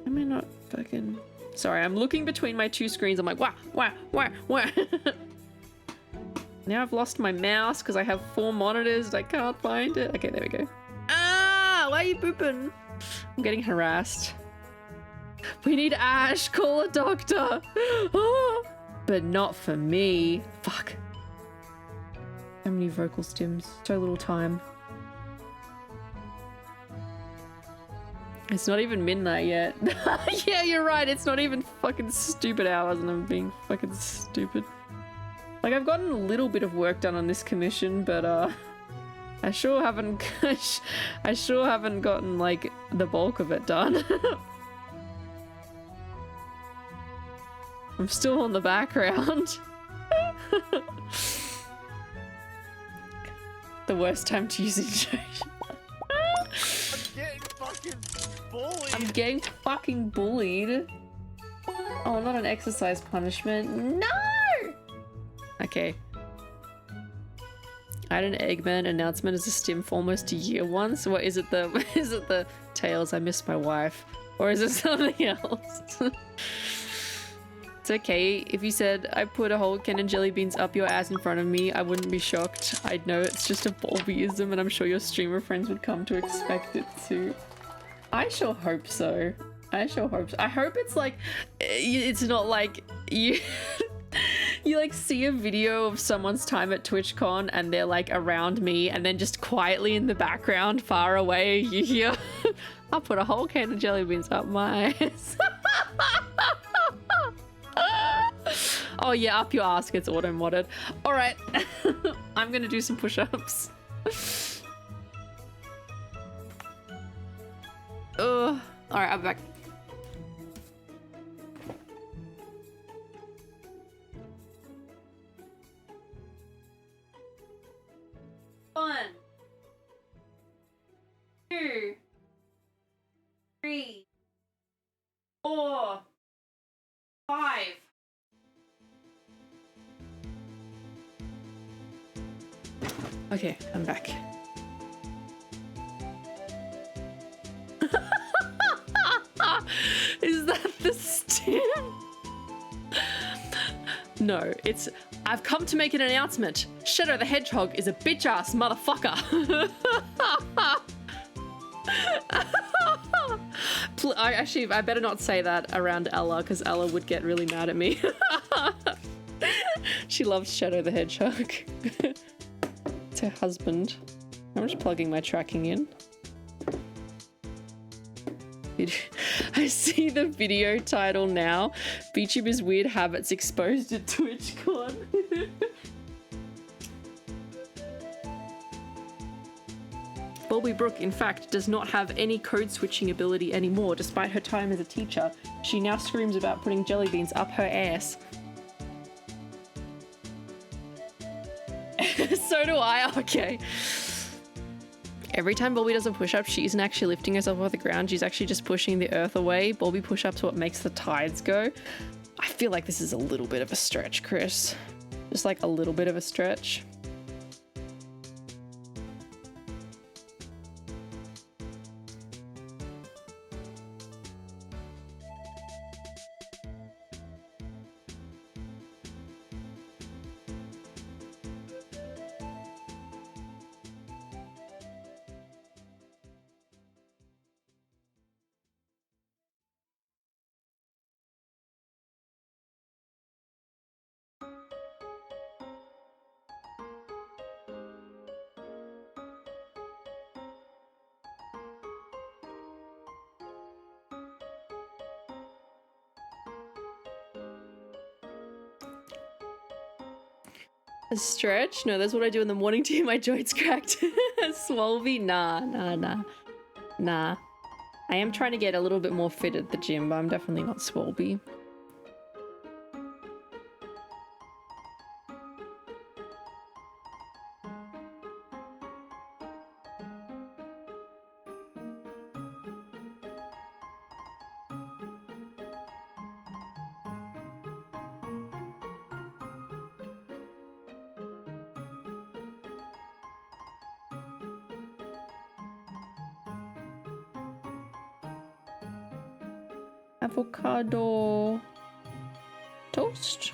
Am I not fucking? Sorry, I'm looking between my two screens. I'm like, wow. Now I've lost my mouse because I have 4 monitors and I can't find it. Okay, there we go. Ah, why are you pooping? I'm getting harassed. We need Ash. Call a doctor. But not for me. Fuck. So many vocal stims. So little time. It's not even midnight yet. Yeah, you're right. It's not even fucking stupid hours and I'm being fucking stupid. Like, I've gotten a little bit of work done on this commission, but I sure haven't gotten like the bulk of it done. I'm still on the background. The worst time to use injection. I'm getting fucking bullied. Oh, not an exercise punishment. No! Okay. I had an Eggman announcement as a stim for almost a year once. What is it the Tails, I missed my wife? Or is it something else? It's okay. If you said I put a whole can of jelly beans up your ass in front of me, I wouldn't be shocked. I'd know it's just a Bobbyism and I'm sure your streamer friends would come to expect it too. I sure hope so. I sure hope so. I hope it's like, it's not like you you like see a video of someone's time at TwitchCon and they're like around me and then just quietly in the background far away you hear I'll put a whole can of jelly beans up my ass. Oh yeah, up your ass gets auto-modded. Alright, I'm gonna do some push-ups. Alright, I'm back. One, 2, 3, 4, 5. Okay, I'm back. Is that the stim? No, it's... I've come to make an announcement. Shadow the Hedgehog is a bitch-ass motherfucker. I better not say that around Ella, because Ella would get really mad at me. She loves Shadow the Hedgehog. It's her husband. I'm just plugging my tracking in. I see the video title now. VTuber's weird habits exposed at TwitchCon. Bobby Brooke, in fact, does not have any code switching ability anymore, despite her time as a teacher. She now screams about putting jelly beans up her ass. So do I. Okay. Every time Bobby does a push-up, she isn't actually lifting herself off the ground. She's actually just pushing the earth away. Bobby push-ups what makes the tides go. I feel like this is a little bit of a stretch, Chris. Just like a little bit of a stretch. A stretch? No, that's what I do in the morning to get my joints cracked. Swolby? Nah. I am trying to get a little bit more fit at the gym, but I'm definitely not swolby. Avocado toast.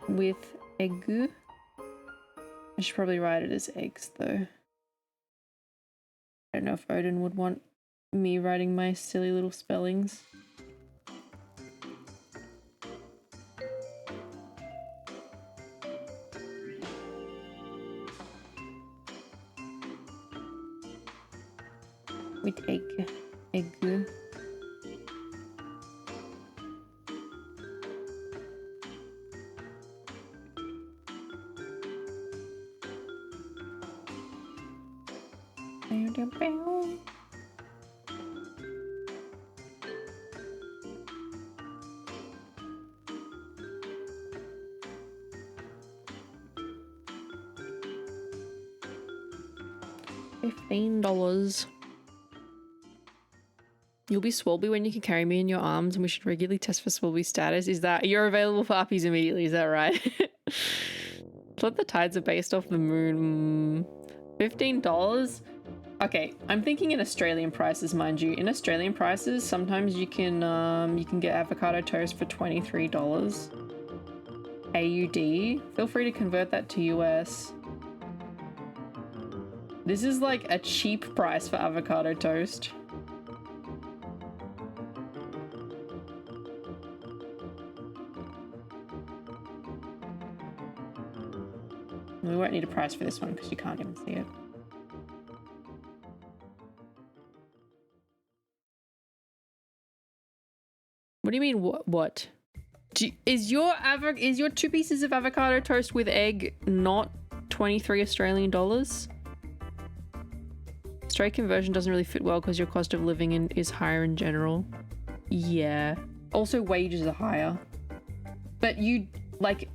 With egg. I should probably write it as eggs though. I don't know if Odin would want me writing my silly little spellings. With egg. $15. You'll be swolby when you can carry me in your arms, and we should regularly test for swolby status. Is that you're available for uppies immediately? Is that right? I thought the tides are based off the moon. $15. Okay, I'm thinking in Australian prices, mind you. In Australian prices, sometimes you can get avocado toast for $23. AUD. Feel free to convert that to US. This is like a cheap price for avocado toast. We won't need a price for this one because you can't even see it. What do you mean, what? Is your 2 pieces of avocado toast with egg not 23 Australian dollars? Straight conversion doesn't really fit well because your cost of living is higher in general. Yeah. Also, wages are higher. But you, like,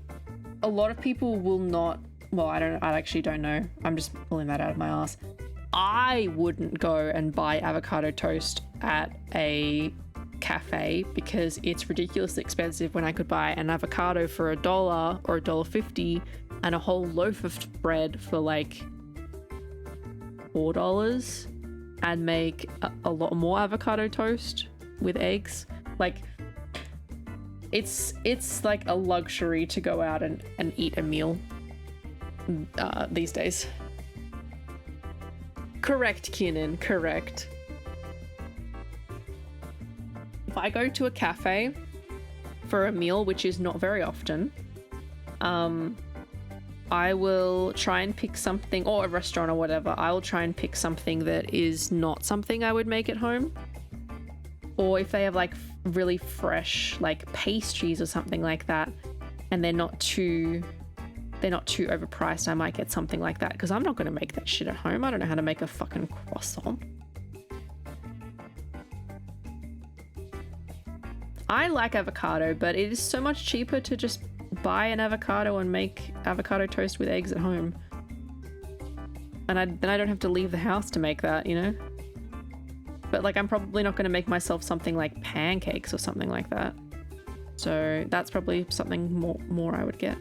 a lot of people will not. Well, I actually don't know. I'm just pulling that out of my ass. I wouldn't go and buy avocado toast at a cafe because it's ridiculously expensive when I could buy an avocado for $1 or $1.50 and a whole loaf of bread for like $4 and make a lot more avocado toast with eggs. Like, it's like a luxury to go out and eat a meal these days. Correct, Keenan, correct. If I go to a cafe for a meal, which is not very often, I will try and pick something, or a restaurant or whatever, I will try and pick something that is not something I would make at home. Or if they have like really fresh like pastries or something like that, and they're not too overpriced, I might get something like that because I'm not going to make that shit at home. I don't know how to make a fucking croissant. I like avocado, but it is so much cheaper to just buy an avocado and make avocado toast with eggs at home. And then I don't have to leave the house to make that, you know? But like, I'm probably not going to make myself something like pancakes or something like that. So that's probably something more I would get.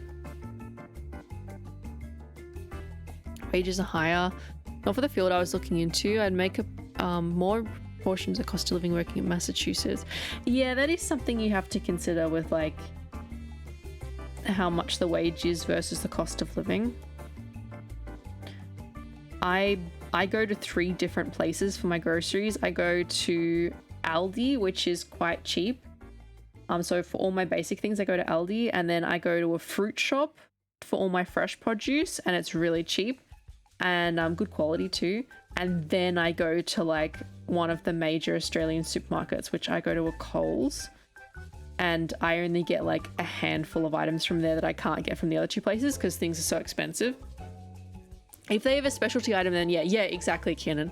Wages are higher. Not for the field I was looking into. I'd make more portions of cost of living working in Massachusetts. Yeah, that is something you have to consider with like how much the wage is versus the cost of living. I go to 3 different places for my groceries. I go to Aldi, which is quite cheap. So for all my basic things, I go to Aldi, and then I go to a fruit shop for all my fresh produce, and it's really cheap and good quality too. And then I go to like one of the major Australian supermarkets, which I go to a Coles, and I only get like a handful of items from there that I can't get from the other 2 places because things are so expensive. If they have a specialty item, then yeah, exactly, Kenan.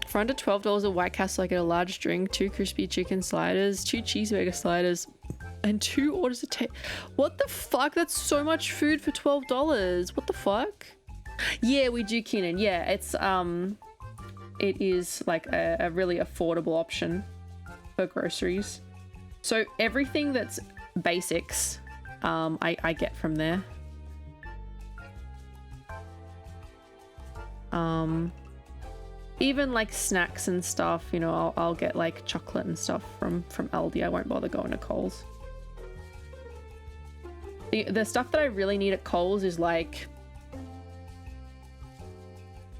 For under $12 at White Castle, I get a large drink, 2 crispy chicken sliders, 2 cheeseburger sliders, and 2 orders of What the fuck? That's so much food for $12. What the fuck? Yeah, we do, Kenan. Yeah, it is like a really affordable option for groceries. So everything that's basics, I get from there. Even like snacks and stuff, you know, I'll get like chocolate and stuff from Aldi. I won't bother going to Coles. The stuff that I really need at Coles is like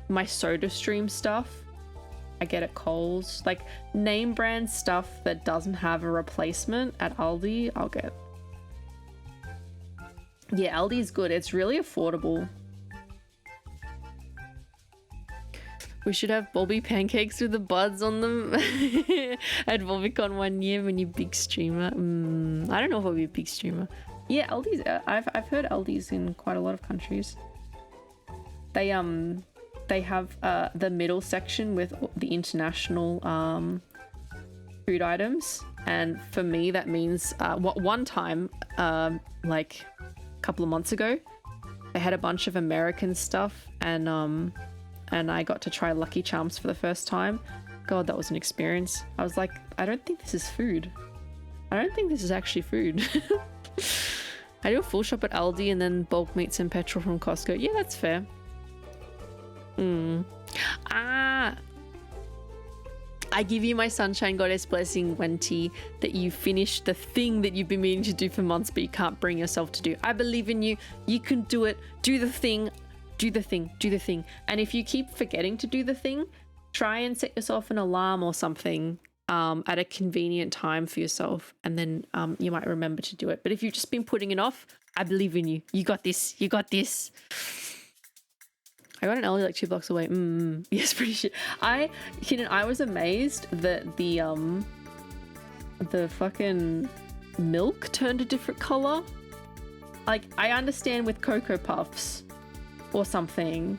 my SodaStream stuff. I get at Coles. Like name brand stuff that doesn't have a replacement at Aldi, I'll get. Yeah, Aldi is good. It's really affordable. We should have Bobby pancakes with the buds on them at BobbyCon one year when you're big streamer. I don't know if I'll be a big streamer. Yeah, Aldi's. I've heard Aldi's in quite a lot of countries. They have the middle section with the international food items, and for me that means one time, like a couple of months ago, they had a bunch of American stuff, and I got to try Lucky Charms for the first time. God, that was an experience. I was like, I don't think this is food. I don't think this is actually food. I do a full shop at Aldi and then bulk meats and petrol from Costco. Yeah, that's fair. I give you my sunshine goddess blessing, Wenty, that you finished the thing that you've been meaning to do for months but you can't bring yourself to do. I believe in you. You can do it. Do the thing. Do the thing. Do the thing. And if you keep forgetting to do the thing, try and set yourself an alarm or something at a convenient time for yourself, and then you might remember to do it. But if you've just been putting it off, I believe in you. You got this. You got this. I got an Aldi like 2 blocks away. Yes, pretty shit. I was amazed that the fucking milk turned a different color. Like, I understand with Cocoa Puffs or something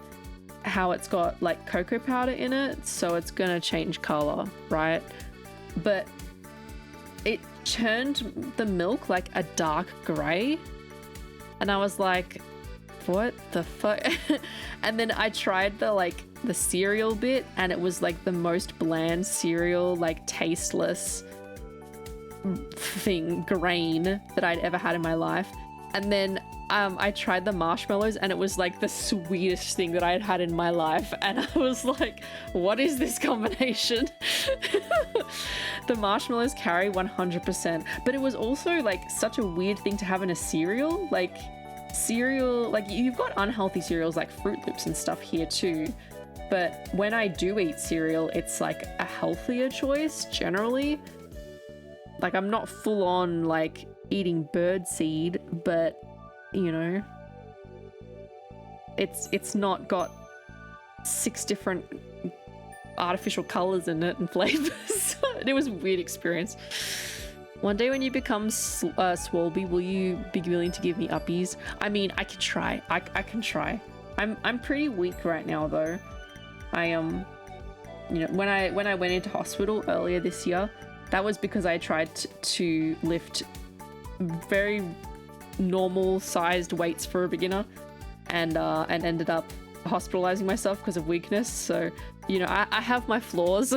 how it's got like cocoa powder in it, so it's gonna change color, right? But it turned the milk like a dark gray, and I was like, what the fuck? And then I tried the cereal bit, and it was like the most bland cereal, like tasteless grain that I'd ever had in my life. And then I tried the marshmallows, and it was like the sweetest thing that I had had in my life. And I was like, what is this combination? The marshmallows carry 100%, but it was also like such a weird thing to have in a cereal. Like cereal, like you've got unhealthy cereals like Fruit Loops and stuff here too. But when I do eat cereal, it's like a healthier choice generally. Like I'm not full on like eating birdseed, but you know, it's not got 6 different artificial colors in it and flavors. It was a weird experience. One day when you become Swolby, will you be willing to give me uppies? I mean, I can try. I can try. I'm pretty weak right now though. I you know, when I went into hospital earlier this year, that was because I tried to lift very normal sized weights for a beginner, and ended up hospitalizing myself because of weakness. So, you know, I have my flaws.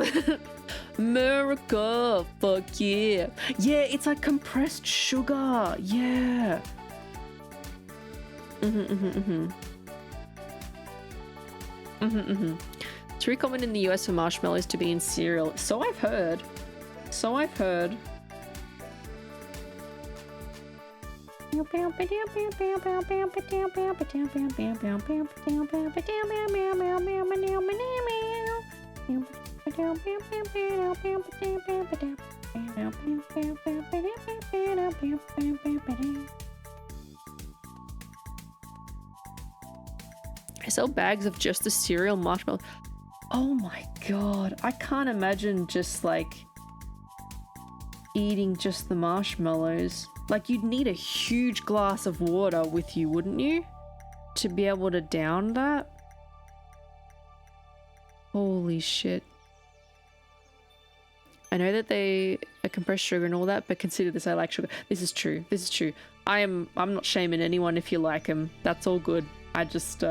America, fuck yeah. Yeah, it's like compressed sugar. Yeah. It's very common in the US for marshmallows to be in cereal. So I've heard. I sell bags of just the cereal marshmallows. Oh my god, I can't imagine just like eating just the marshmallows. Like, you'd need a huge glass of water with you, wouldn't you? To be able to down that? Holy shit. I know that they are compressed sugar and all that, but consider this, I like sugar. This is true. I'm not shaming anyone if you like them. That's all good. I just,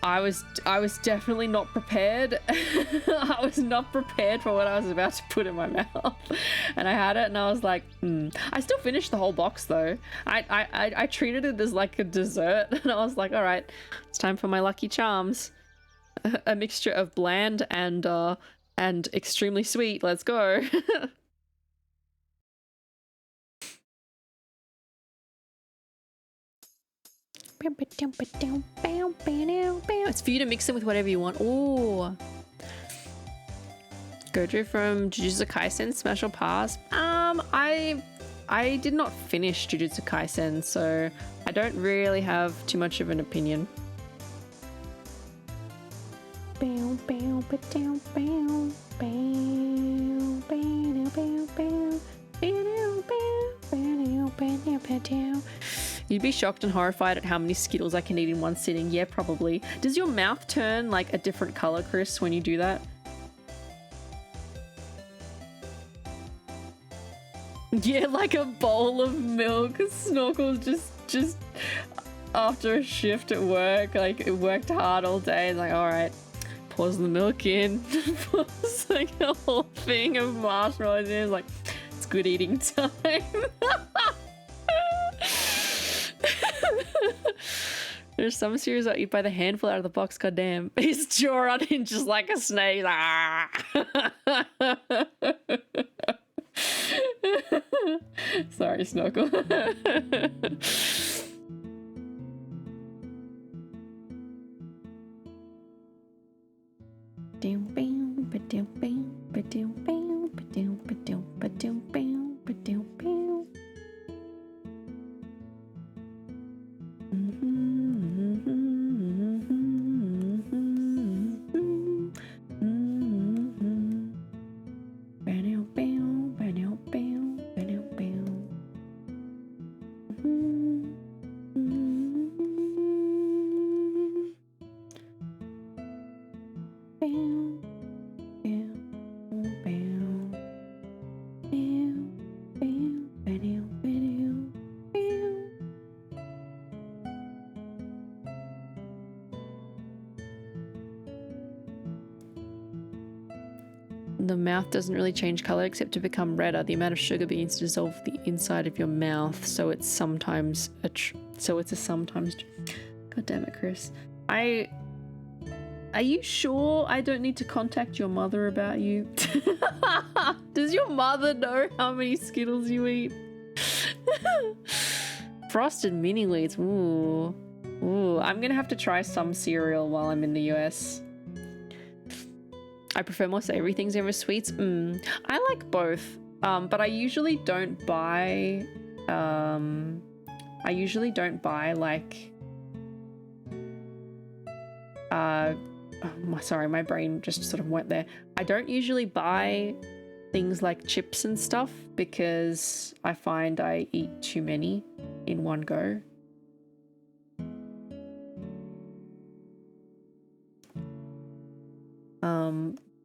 I was definitely not prepared. I was not prepared for what I was about to put in my mouth. And I had it and I was like, I still finished the whole box though. I treated it as like a dessert, and I was like, all right, it's time for my Lucky Charms. A mixture of bland and extremely sweet. Let's go. It's for you to mix it with whatever you want. Oh, Gojo from Jujutsu Kaisen, smash or pass? I did not finish Jujutsu Kaisen, so I don't really have too much of an opinion. You'd be shocked and horrified at how many Skittles I can eat in one sitting. Yeah, probably. Does your mouth turn like a different color, Chris, when you do that? Yeah, like a bowl of milk. Snorkel's just after a shift at work, like it worked hard all day, and like, all right, pours the milk in, pours like a whole thing of marshmallows in, like, it's good eating time. There's some cereals I eat by the handful out of the box, goddamn. His jaw unhinges like a snake. Ah. Sorry, Snorkel. The mouth doesn't really change color except to become redder. The amount of sugar begins to dissolve the inside of your mouth, so it's sometimes sometimes. God damn it, Chris. Are you sure I don't need to contact your mother about you? Does your mother know how many Skittles you eat? Frosted mini wheats. Ooh. I'm gonna have to try some cereal while I'm in the US. I prefer more savory things over sweets. I like both, but I usually don't buy like sorry, my brain just sort of went there. I don't usually buy things like chips and stuff because I find I eat too many in one go.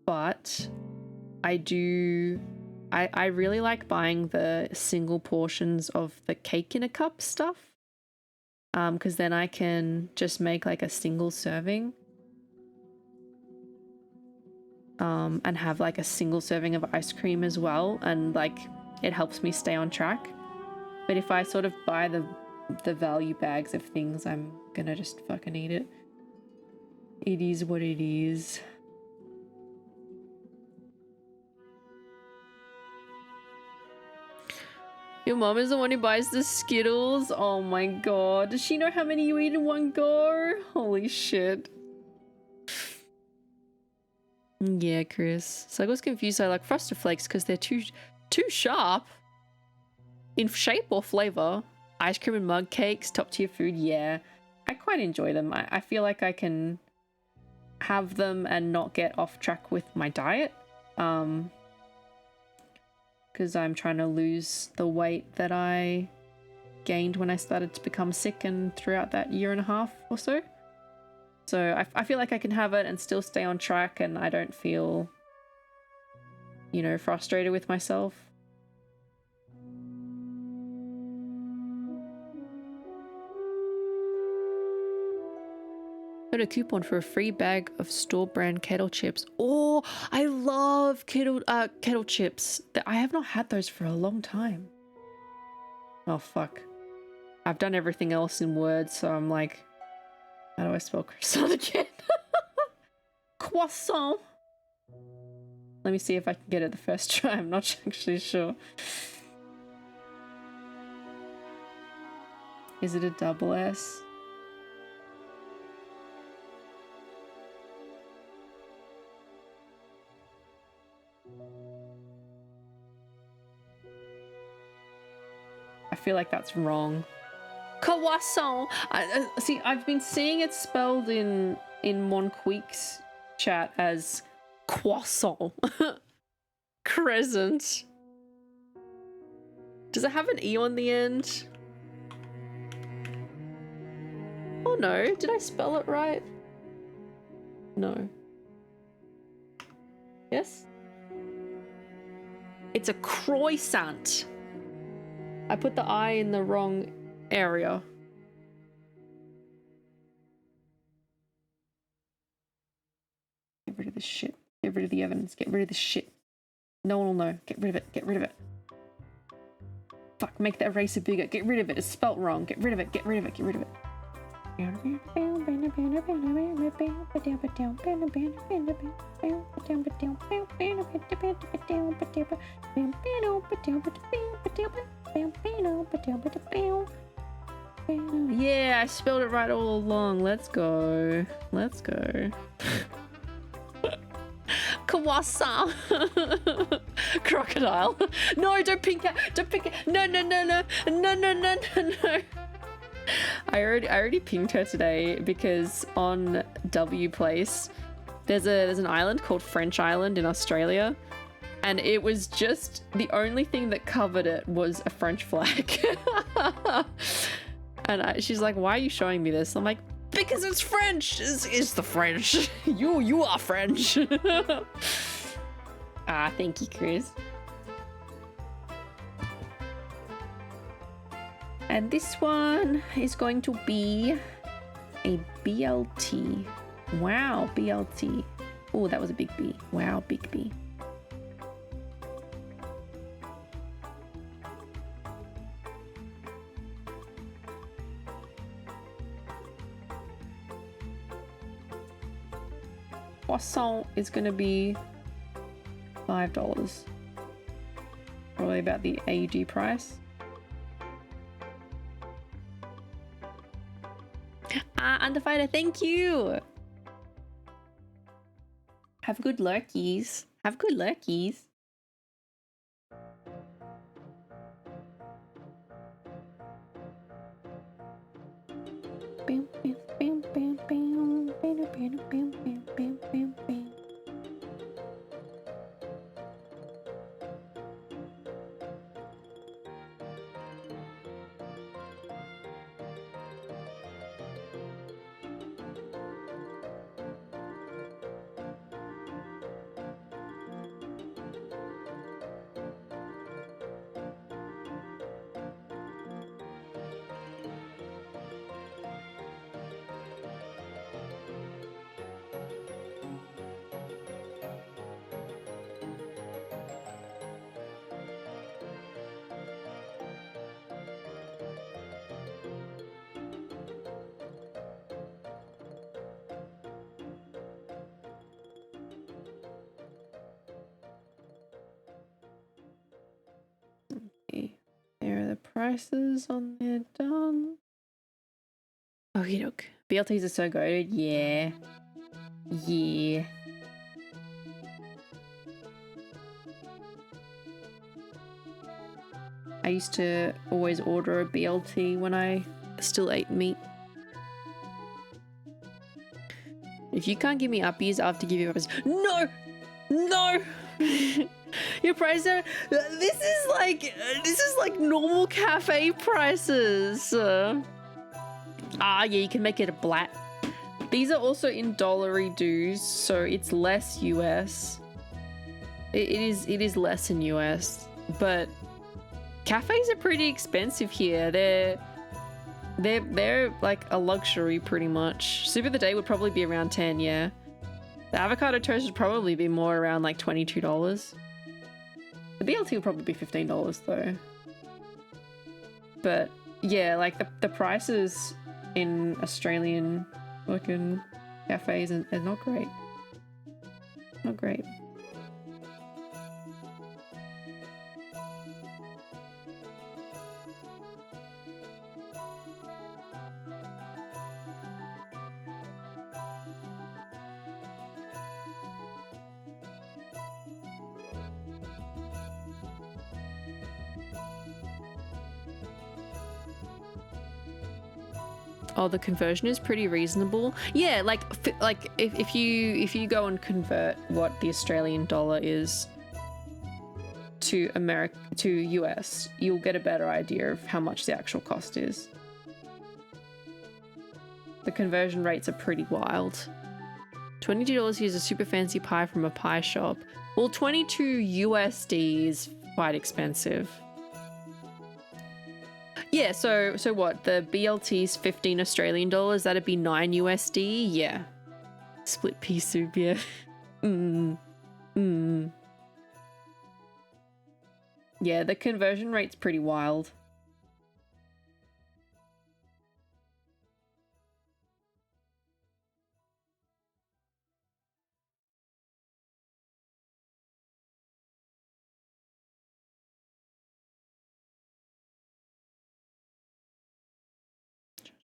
But I really like buying the single portions of the cake in a cup stuff. Because then I can just make like a single serving. And have like a single serving of ice cream as well, and like it helps me stay on track. But if I sort of buy the value bags of things, I'm gonna just fucking eat it. It is what it is. Your mom is the one who buys the Skittles? Oh my god. Does she know how many you eat in one go? Holy shit. Yeah, Chris. So I was confused. I like Frosted Flakes because they're too sharp. In shape or flavor. Ice cream and mug cakes, top tier food, yeah. I quite enjoy them. I feel like I can have them and not get off track with my diet. Because I'm trying to lose the weight that I gained when I started to become sick and throughout that year and a half or so. So I feel like I can have it and still stay on track, and I don't feel, you know, frustrated with myself. Got a coupon for a free bag of store brand kettle chips. Oh, I love kettle chips. I have not had those for a long time. Oh fuck. I've done everything else in words, so I'm like, how do I spell croissant again? Croissant. Let me see if I can get it the first try. I'm not actually sure. Is it a double S? I feel like that's wrong. Croissant. See, I've been seeing it spelled in Monquique's chat as croissant. Crescent. Does it have an E on the end? Oh no, did I spell it right? No. Yes? It's a croissant. I put the I in the wrong area. Get rid of this shit. Get rid of the evidence. Get rid of this shit. No one will know. Get rid of it. Get rid of it. Fuck, make the eraser bigger. Get rid of it. It's spelt wrong. Get rid of it. Get rid of it. Get rid of it. Yeah, I spelled it right all along. Let's go. Let's go. Croissant. Crocodile. No, don't pink it. Don't pink it. No, no, no, no. No, no, no, no, no. I already pinged her today because on W Place there's an island called French Island in Australia, and it was just the only thing that covered it was a French flag. And she's like, why are you showing me this? I'm like, because it's French. It's the French. You are French. Ah, thank you, Chris. And this one is going to be a BLT. Wow, BLT. Oh, that was a big B. Wow, big B. Croissant is going to be $5. Probably about the AUG price. Underfighter, thank you. Have good lurkies. Have good lurkies. prices on there done. Okie doke. BLTs are so good. Yeah. Yeah. I used to always order a BLT when I still ate meat. If you can't give me uppies, I have to give you uppies. No! No! Your price are... This is like normal cafe prices. Yeah, you can make it a black. These are also in dollary dues, so it's less US. It is less in US, but cafes are pretty expensive here. They're like a luxury pretty much. Soup of the day would probably be around 10, yeah. The avocado toast would probably be more around like $22. The BLT would probably be $15 though. But yeah, like the prices in Australian fucking cafes are not great. Not great. Oh, the conversion is pretty reasonable. Yeah, like if you go and convert what the Australian dollar is to US, you'll get a better idea of how much the actual cost is. The conversion rates are pretty wild. $22 is a super fancy pie from a pie shop. Well, 22 USD is quite expensive. Yeah, so what? The BLT's 15 Australian dollars, that'd be 9 USD? Yeah. Split pea soup, yeah. Yeah, the conversion rate's pretty wild.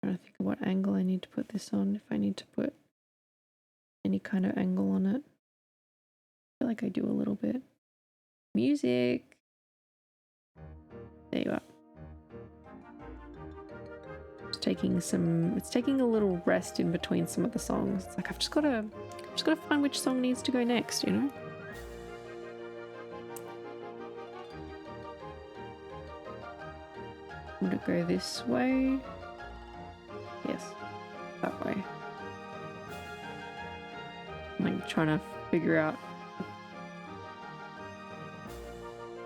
Trying to think of what angle I need to put this on, if I need to put any kind of angle on it. I feel like I do a little bit. Music. There you are. It's taking a little rest in between some of the songs. It's like I've just gotta find which song needs to go next, you know? I'm gonna go this way. Yes, that way. I'm like trying to figure out.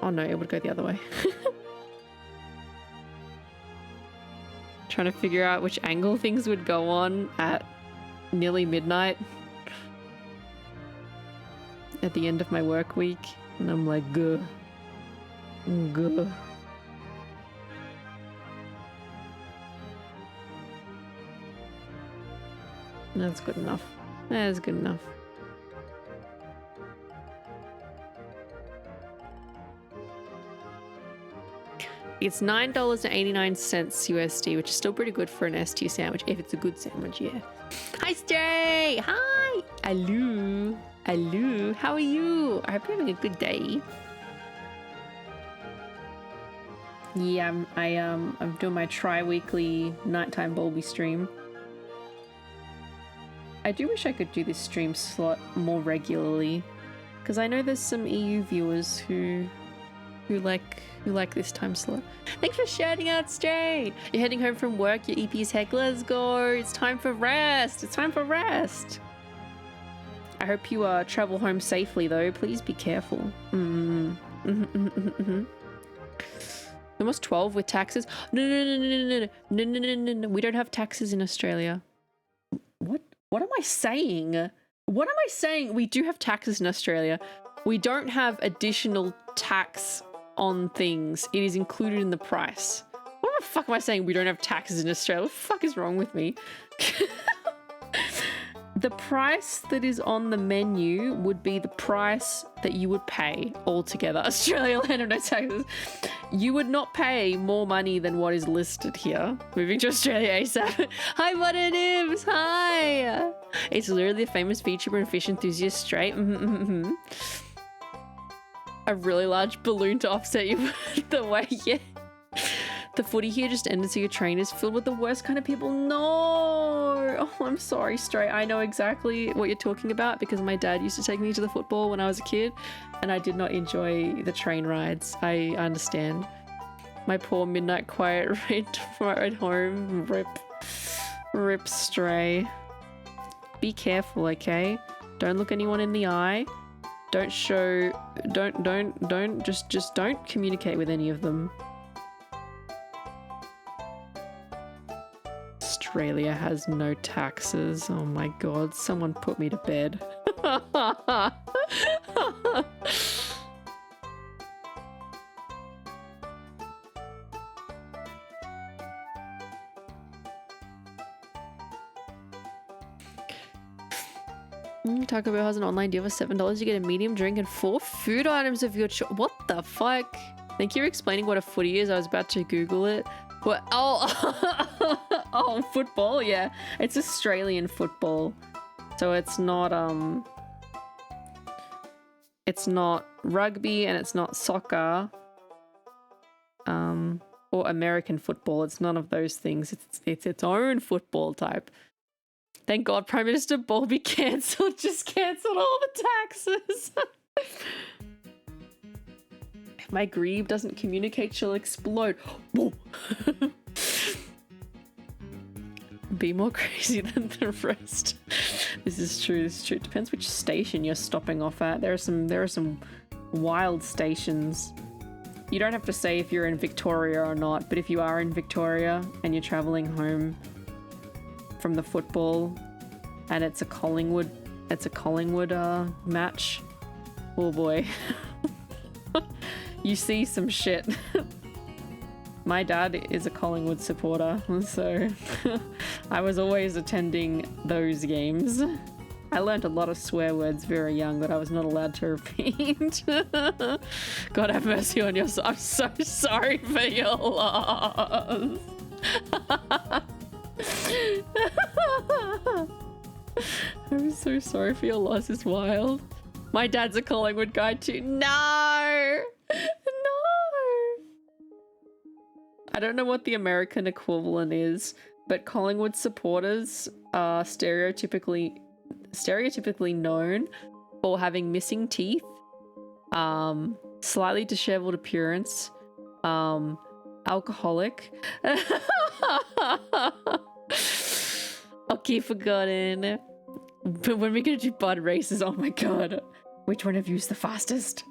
Oh no, it would go the other way. Trying to figure out which angle things would go on at nearly midnight at the end of my work week, and I'm like, guh. That's good enough. That is good enough. It's $9.89 USD, which is still pretty good for an ST sandwich, if it's a good sandwich, yeah. Hi, Stray! Hi! Hello! Hello! How are you? I hope you're having a good day. Yeah, I'm doing my tri-weekly nighttime Bulby stream. I do wish I could do this stream slot more regularly, because I know there's some EU viewers who like this time slot. Thanks for shouting out, Stray. You're heading home from work. Your EP's heck. Let's go. It's time for rest. It's time for rest. I hope you travel home safely, though. Please be careful. Almost 12 with taxes. No. We don't have taxes in Australia. What am I saying? What am I saying? We do have taxes in Australia. We don't have additional tax on things. It is included in the price. What the fuck am I saying? We don't have taxes in Australia. What the fuck is wrong with me? the price that is on the menu would be the price that you would pay altogether. Australia, land of no taxes. You would not pay more money than what is listed here. Moving to Australia ASAP. Hi, Butternibs. Hi. It's literally a famous VTuber and fish enthusiast straight. A really large balloon to offset you the way. Yeah. The footy here just ended, so your train is filled with the worst kind of people. No! Oh, I'm sorry, Stray. I know exactly what you're talking about because my dad used to take me to the football when I was a kid, and I did not enjoy the train rides. I understand. My poor midnight quiet ride home. Rip, Stray. Be careful, okay? Don't look anyone in the eye. Don't show... Just don't communicate with any of them. Australia has no taxes. Oh my god, someone put me to bed. Taco Bell has an online deal for $7. You get a medium drink and 4 food items of your choice. What the fuck? Thank you for explaining what a footy is. I was about to Google it. What? Oh, oh, football. Yeah, it's Australian football, so it's not rugby and it's not soccer, or American football. It's none of those things. It's its own football type. Thank God, Prime Minister Bowlby cancelled. Just cancelled all the taxes. If my greeb doesn't communicate, she'll explode. Whoa. Be more crazy than the rest. This is true. This is true. It depends which station you're stopping off at. There are some wild stations. You don't have to say if you're in Victoria or not, but if you are in Victoria and you're traveling home from the football and it's a Collingwood match, oh boy. You see some shit. My dad is a Collingwood supporter, so I was always attending those games. I learned a lot of swear words very young that I was not allowed to repeat. God have mercy on your soul. I'm so sorry for your loss. I'm so sorry for your loss. It's wild. My dad's a Collingwood guy too. No! I don't know what the American equivalent is, but Collingwood supporters are stereotypically known for having missing teeth, slightly disheveled appearance, alcoholic. Okay, forgotten. But when we're gonna do bud races, oh my god. Which one of you is the fastest?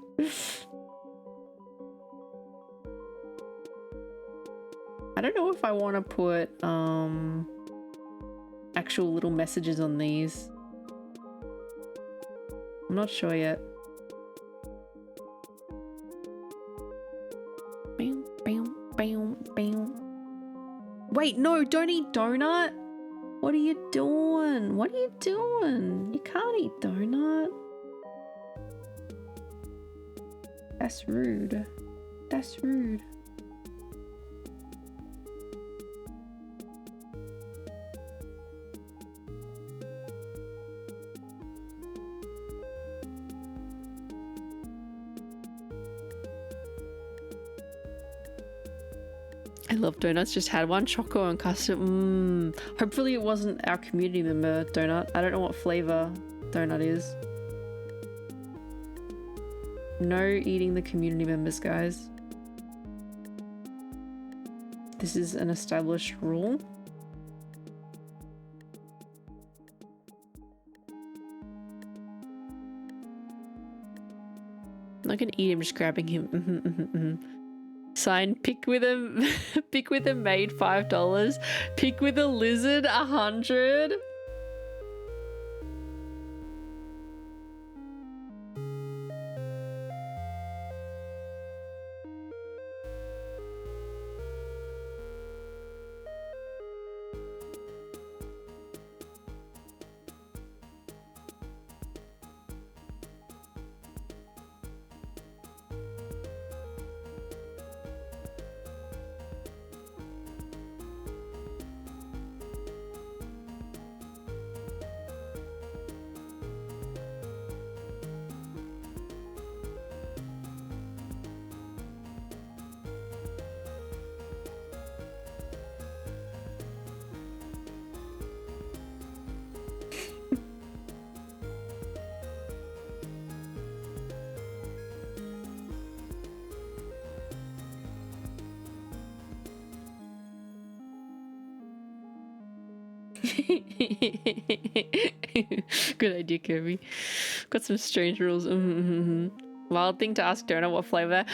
I don't know if I want to put actual little messages on these. I'm not sure yet. Bam, bam, bam, bam. Wait, no, don't eat donut. What are you doing? What are you doing? You can't eat donut. That's rude. That's rude. I love donuts. Just had one, choco and custard. Hopefully it wasn't our community member donut. I don't know what flavor donut is. No eating the community members, guys. This is an established rule. I'm not gonna eat him, just grabbing him. Sign, pick with a maid $5. Pick with a lizard $100. Good idea, Kirby. Got some strange rules. Wild thing to ask donut what flavor.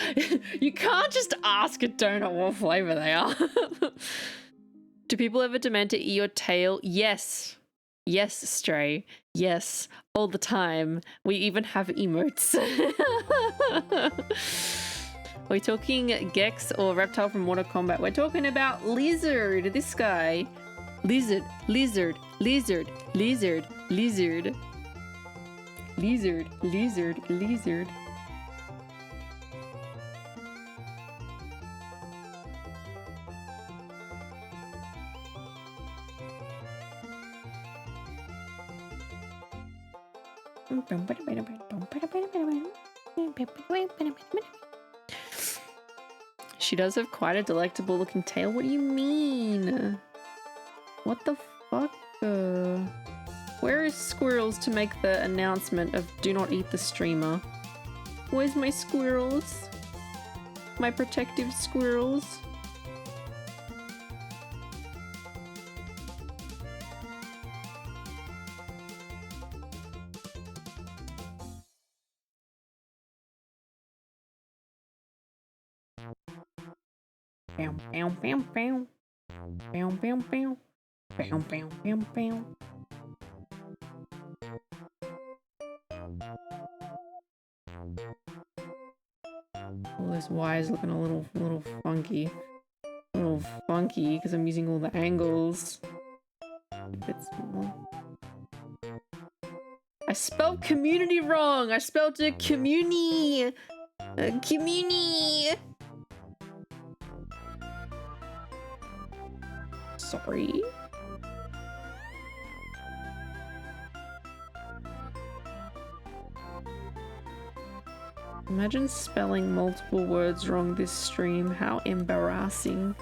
You can't just ask a donut what flavor they are. Do people ever demand to eat your tail? Yes. Yes, Stray. Yes. All the time. We even have emotes. Are we talking Gex or Reptile from Mortal Kombat? We're talking about Lizard. This guy. Lizard. Lizard. Lizard. Lizard. Lizard. Lizard. Lizard. Lizard. She does have quite a delectable looking tail. What do you mean? What the fuck? Where is Squirrels to make the announcement of do not eat the streamer? Where's my squirrels? My protective squirrels? Bam, bam, bam, bam. Bam, bam, bam. Bam, bam, bam, bam. All this Y is looking a little funky. A little funky because I'm using all the angles. A bit small. I spelled community wrong. I spelled it communi. Communi. Sorry. Imagine spelling multiple words wrong this stream. How embarrassing.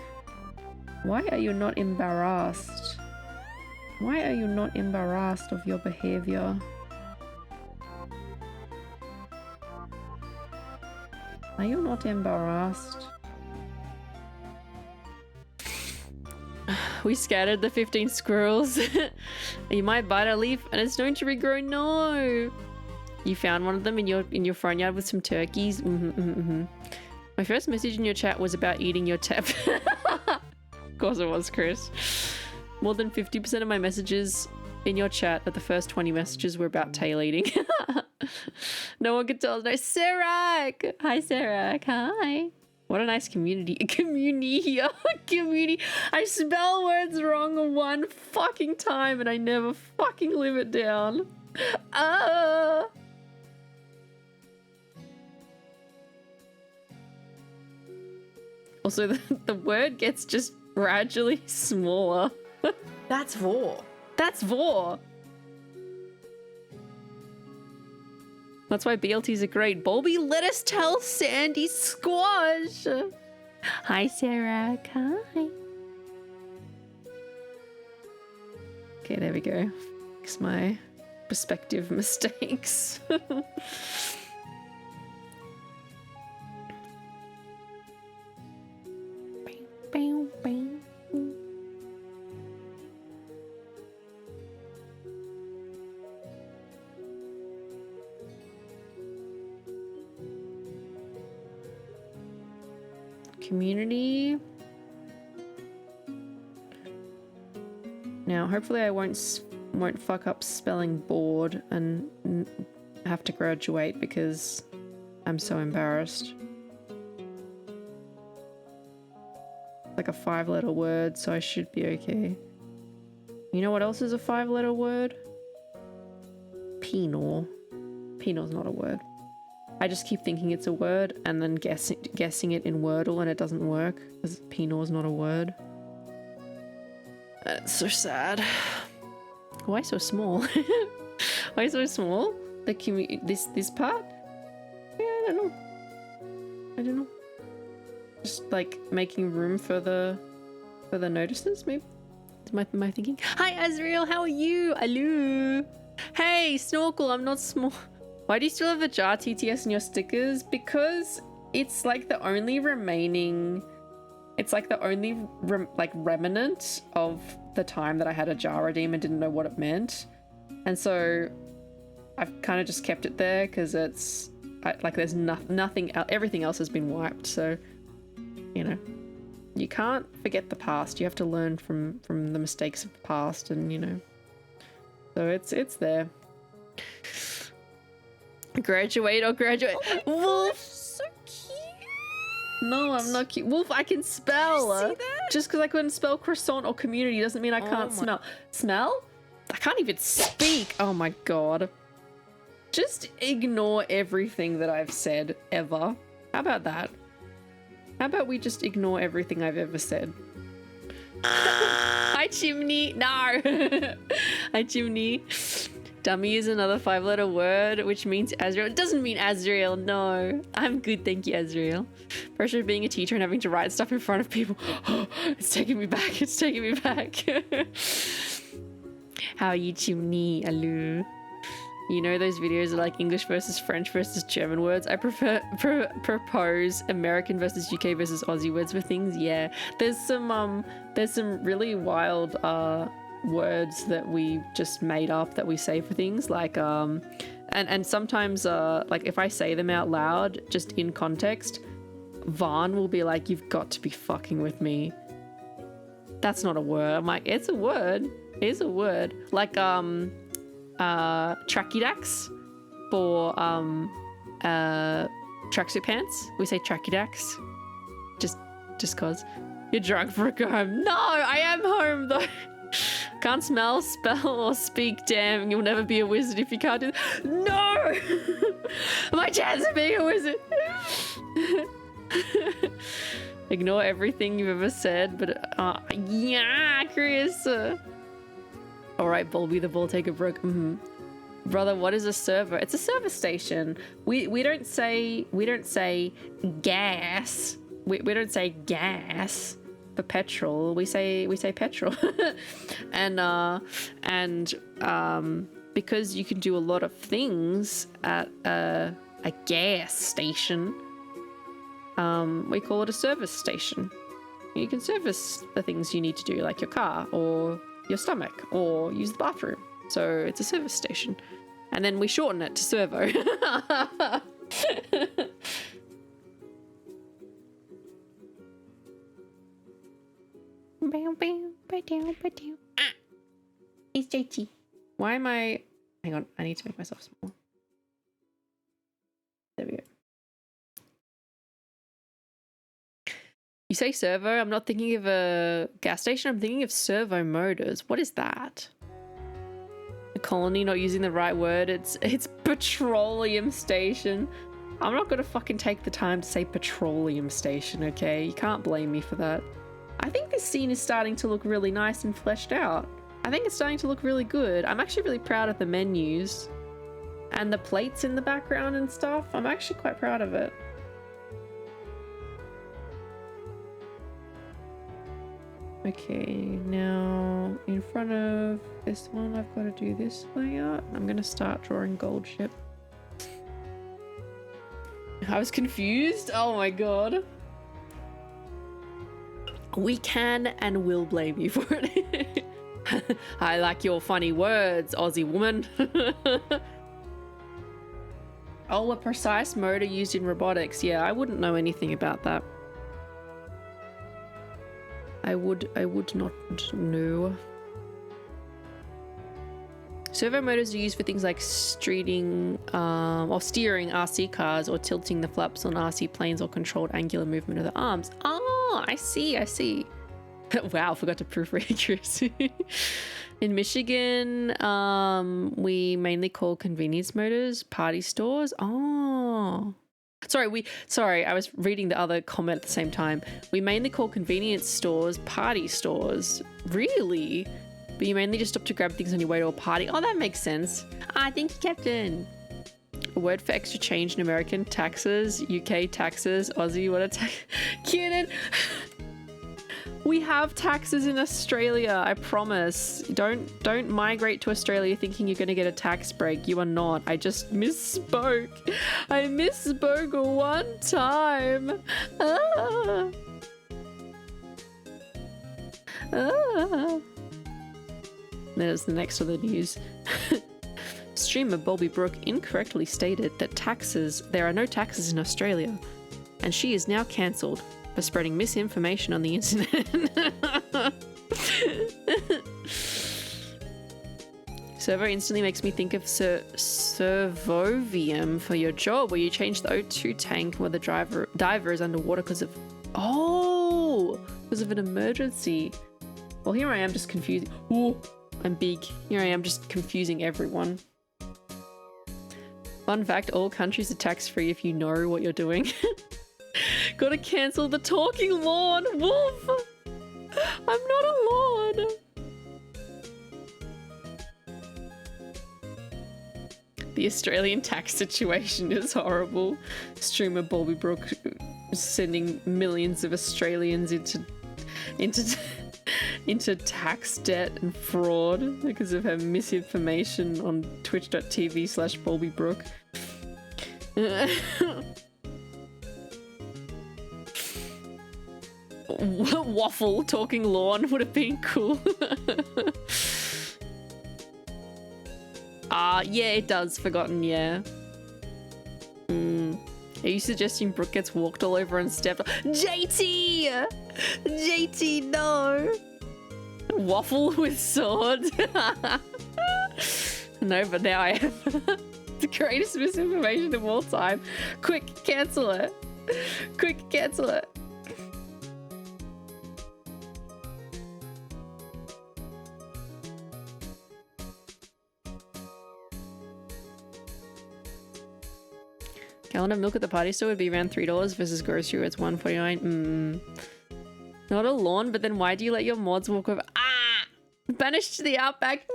Why are you not embarrassed? Why are you not embarrassed of your behavior? Are you not embarrassed? We scattered the 15 squirrels. You might bite a leaf and it's going to regrow. No. You found one of them in your front yard with some turkeys. My first message in your chat was about eating your tap. Of course it was, Chris. More than 50% of my messages in your chat at the first 20 messages were about tail eating. No one could tell us. No, Serac! Hi, Serac. Hi. What a nice community. Community. Community. I spell words wrong one fucking time and I never fucking live it down. Also, the word gets just gradually smaller. That's Vor. That's Vor. That's why BLTs are great. Bulby, let us tell Sandy Squash. Hi, Sarah. Hi. Okay, there we go. Fix my perspective mistakes. Bam, bam. Community. Now, hopefully I won't fuck up spelling bored and have to graduate because I'm so embarrassed. Like a 5-letter word, so I should be okay. You know what else is a 5-letter word? Penal. Penal's not a word. I just keep thinking it's a word and then guessing it in Wordle and it doesn't work because penal is not a word. It's so sad. Why so small? Why so small? The this part? Yeah, I don't know. I don't know. Just like making room for the notices, maybe. Am I thinking? Hi Azriel, how are you? Hello. Hey Snorkel, I'm not small. Why do you still have a jar TTS in your stickers? Because it's like the only remaining. It's like the only remnant of the time that I had a jar redeem and didn't know what it meant. And so I've kind of just kept it there because it's like there's nothing, everything else has been wiped. So, you know, you can't forget the past. You have to learn from the mistakes of the past, and you know, so it's there. Graduate or graduate. Wolf, So cute. no, I'm not cute. Wolf, I can spell. You see that? Just because I couldn't spell croissant or community doesn't mean I can't smell. Smell? I can't even speak. Oh my god. Just ignore everything that I've said ever. How about that? How about we just ignore everything I've ever said? Hi, Chimney. No. Hi, Chimney. Dummy is another 5-letter word, which means Azrael. It doesn't mean Azrael, no. I'm good, thank you, Azrael. Pressure of being a teacher and having to write stuff in front of people. It's taking me back, it's taking me back. How are you, Chimney? Hello. You know those videos of like English versus French versus German words? I propose American versus UK versus Aussie words for things. Yeah, there's some really wild words that we just made up that we say for things like and sometimes like if I say them out loud just in context, Vaughn will be like, "You've got to be fucking with me. That's not a word." I'm like, "It's a word. It's a word." Like Trachydax for tracksuit pants. We say Trachydax. Just cause. You're drunk for a go home. No, I am home though. Can't smell, spell, or speak. Damn, you'll never be a wizard if you can't do that. No! My chance of being a wizard. Ignore everything you've ever said, but yeah, Chris. All right, Bulby the ball taker broke. Brother, what is a server? It's a service station. We don't say gas. We don't say gas for petrol. We say petrol. and because you can do a lot of things at a gas station, we call it a service station. You can service the things you need to do, like your car or your stomach or use the bathroom. So it's a service station. And then we shorten it to servo. It's JT. Why am I... Hang on, I need to make myself small. There we go. You say servo, I'm not thinking of a gas station, I'm thinking of servo motors. What is that? A colony, not using the right word. It's petroleum station. I'm not gonna fucking take the time to say petroleum station, okay? You can't blame me for that. I think this scene is starting to look really nice and fleshed out. I think it's starting to look really good. I'm actually really proud of the menus and the plates in the background and stuff. I'm actually quite proud of it. Okay, now in front of this one, I've got to do this layout. I'm going to start drawing gold ship. I was confused. Oh my god. We can and will blame you for it. I like your funny words, Aussie woman. Oh, a precise motor used in robotics. Yeah, I wouldn't know anything about that. I would not know. Servo motors are used for things like steering RC cars or tilting the flaps on RC planes or controlled angular movement of the arms. Oh, I see. Wow, forgot to proofread accuracy. In Michigan, we mainly call convenience motors party stores. Oh. Sorry, I was reading the other comment at the same time. We mainly call convenience stores party stores. Really? But you mainly just stop to grab things on your way to a party. Oh, that makes sense. Thank you, Captain. A word for extra change in American: taxes, UK taxes, Aussie, what a tax. Kieran! We have taxes in Australia, I promise. Don't migrate to Australia thinking you're gonna get a tax break. You are not. I just misspoke. I misspoke one time. There's the next of the news. Streamer Bobby Brooke incorrectly stated that there are no taxes in Australia, and she is now cancelled for spreading misinformation on the internet. Servo instantly makes me think of Servovium for your job, where you change the O2 tank where the diver is underwater because of an emergency. Well, here I am just confusing. Ooh, I'm big. Here I am just confusing everyone. Fun fact, all countries are tax-free if you know what you're doing. Gotta cancel the talking lawn, Wolf! I'm not a lawn! The Australian tax situation is horrible. Streamer Bobby Brooke sending millions of Australians into tax debt and fraud because of her misinformation on twitch.tv/BobbyBrooke. Waffle talking lawn would have been cool. Yeah, it does. Forgotten, yeah. Are you suggesting Brooke gets walked all over and stepped on? JT! JT, no! Waffle with sword? No, but now I have the greatest misinformation of all time. Quick, cancel it. Quick, cancel it. Gallon of milk at the party store would be around $3 versus grocery where it's $1.49. Not a lawn, but then why do you let your mods walk over? Banished to the outback?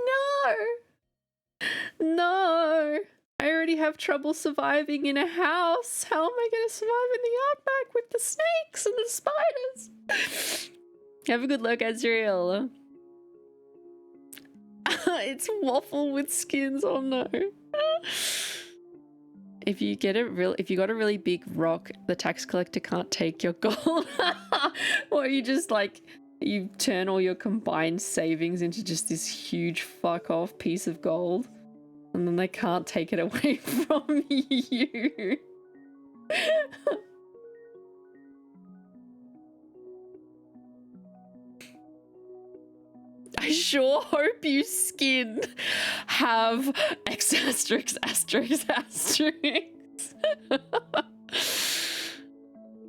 No! I already have trouble surviving in a house. How am I gonna survive in the outback with the snakes and the spiders? Have a good look, Azrael. It's waffle with skins. Oh no. If you got a really big rock, the tax collector can't take your gold. Or you just you turn all your combined savings into just this huge fuck off piece of gold, and then they can't take it away from you. I sure hope you skin have X asterisk asterisk asterisk.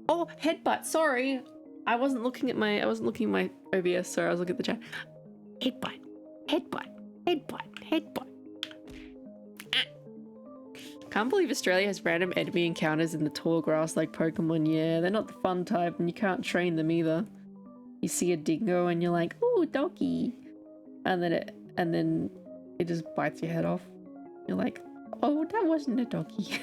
Oh, headbutt. Sorry, I wasn't looking at my OBS. Sorry, I was looking at the chat. Headbutt, headbutt, headbutt, headbutt. Can't believe Australia has random enemy encounters in the tall grass like Pokemon. Yeah, they're not the fun type, and you can't train them either. You see a dingo and you're like, "Ooh, doggy," and then it just bites your head off. You're like, "Oh, that wasn't a doggy."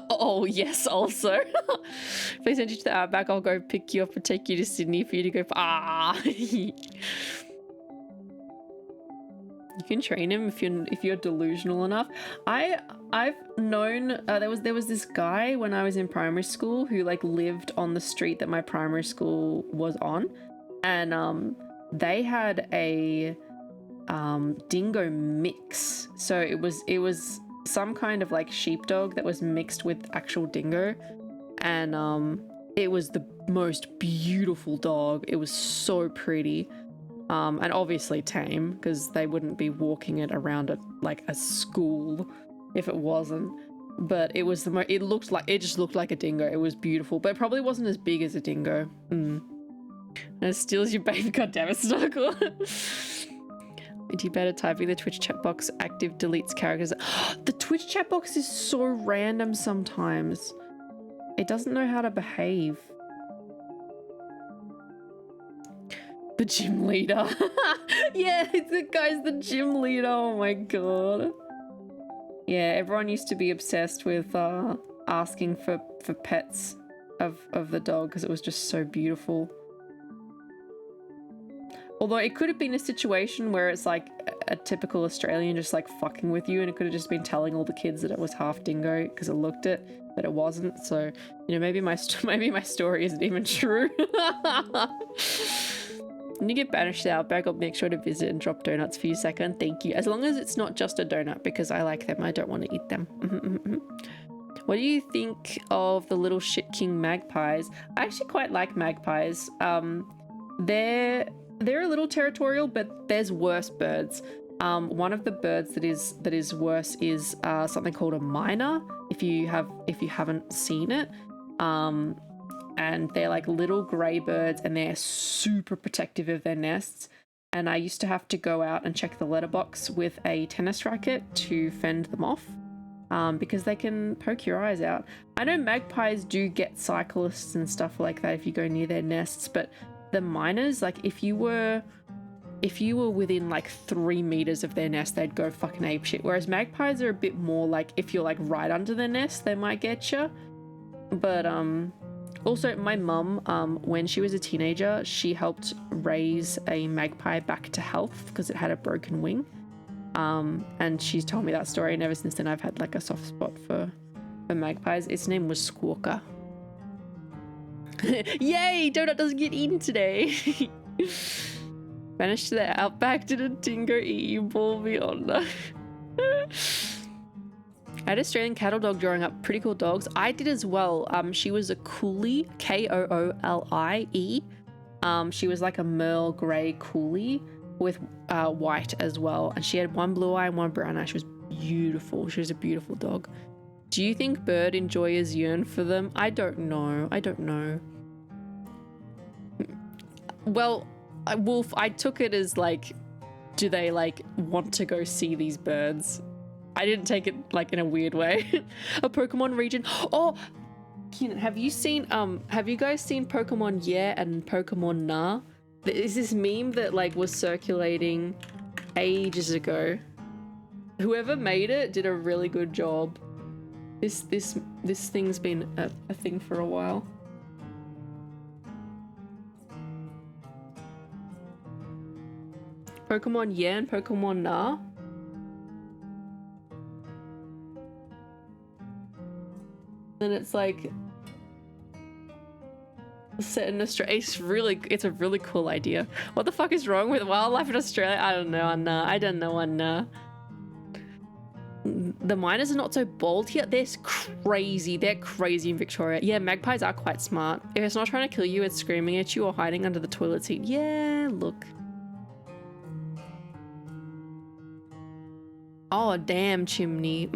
Oh yes, also. If I send you to the outback, I'll go pick you up and take you to Sydney for you to go. You can train him if you're delusional enough. I've known there was this guy when I was in primary school who lived on the street that my primary school was on, and they had a dingo mix. So it was some kind of sheepdog that was mixed with actual dingo, and it was the most beautiful dog. It was so pretty. And obviously tame, because they wouldn't be walking it around a school if it wasn't. But it was it just looked like a dingo. It was beautiful, but it probably wasn't as big as a dingo. And it steals your baby. God damn it, Snuggle. Do better typing the Twitch chat box active deletes characters. The Twitch chat box is so random sometimes. It doesn't know how to behave. The gym leader. Yeah, the guy's the gym leader. Oh my god. Yeah, everyone used to be obsessed with asking for pets of the dog because it was just so beautiful. Although it could have been a situation where it's a typical Australian just fucking with you, and it could have just been telling all the kids that it was half dingo because it looked it. that it wasn't. So, you know, maybe my story isn't even true. When you get banished to the Outback, I'll make sure to visit and drop donuts for you, second. Thank you. As long as it's not just a donut, because I like them. I don't want to eat them. What do you think of the little shit king magpies? I actually quite like magpies. They're a little territorial, but there's worse birds. One of the birds that is worse is something called a myna. If you haven't seen it, and they're like little grey birds, and they're super protective of their nests. And I used to have to go out and check the letterbox with a tennis racket to fend them off, because they can poke your eyes out. I know magpies do get cyclists and stuff like that if you go near their nests, but the mynas, like if you were within like 3 meters of their nest, they'd go fucking apeshit. Whereas magpies are a bit more like, if you're like right under the nest, they might get you. But also my mum, when she was a teenager, she helped raise a magpie back to health because it had a broken wing. And she's told me that story, and ever since then I've had like a soft spot for magpies. Its name was Squawka. Yay! Donut doesn't get eaten today. Vanished to the Outback, did a dingo eat you, ball beyond. I had Australian cattle dog growing up, pretty cool dogs. I did as well. She was a Coolie, K-O-O-L-I-E. She was like a merle grey Coolie with white as well. And she had one blue eye and one brown eye. She was beautiful. She was a beautiful dog. Do you think bird enjoyers yearn for them? I don't know. Well, Wolf, I took it as like, do they like want to go see these birds? I didn't take it like in a weird way. A Pokemon region. Oh, Keenan, have you guys seen Pokemon Yeah and Pokemon Nah? There's this meme that like was circulating ages ago. Whoever made it did a really good job. This thing's been a thing for a while. Pokemon Yeah and Pokemon Nah. And it's like set in Australia. It's a really cool idea. What the fuck is wrong with wildlife in Australia? I don't know, I don't know. The miners are not so bold here. They're crazy in Victoria. Yeah, magpies are quite smart. If it's not trying to kill you, it's screaming at you or hiding under the toilet seat. Yeah, look. Oh, damn, chimney.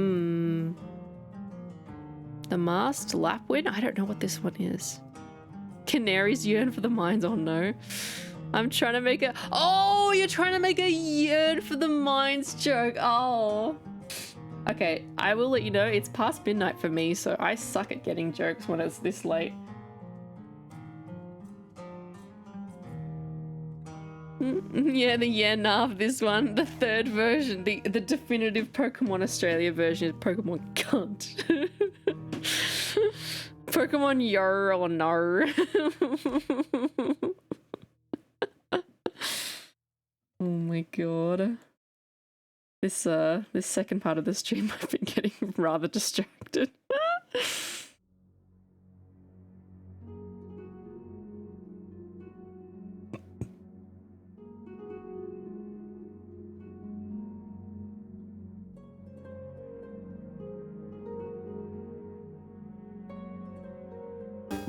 The masked lapwing? I don't know what this one is. Canaries yearn for the mines. Oh, no. I'm trying to make a... Oh, you're trying to make a yearn for the mines joke. Oh. Okay, I will let you know. It's past midnight for me, so I suck at getting jokes when it's this late. Yeah, the yeah nah of this one. The third version, the definitive Pokemon Australia version is Pokemon cunt. Pokemon yer or no. Oh my god. This second part of the stream I've been getting rather distracted.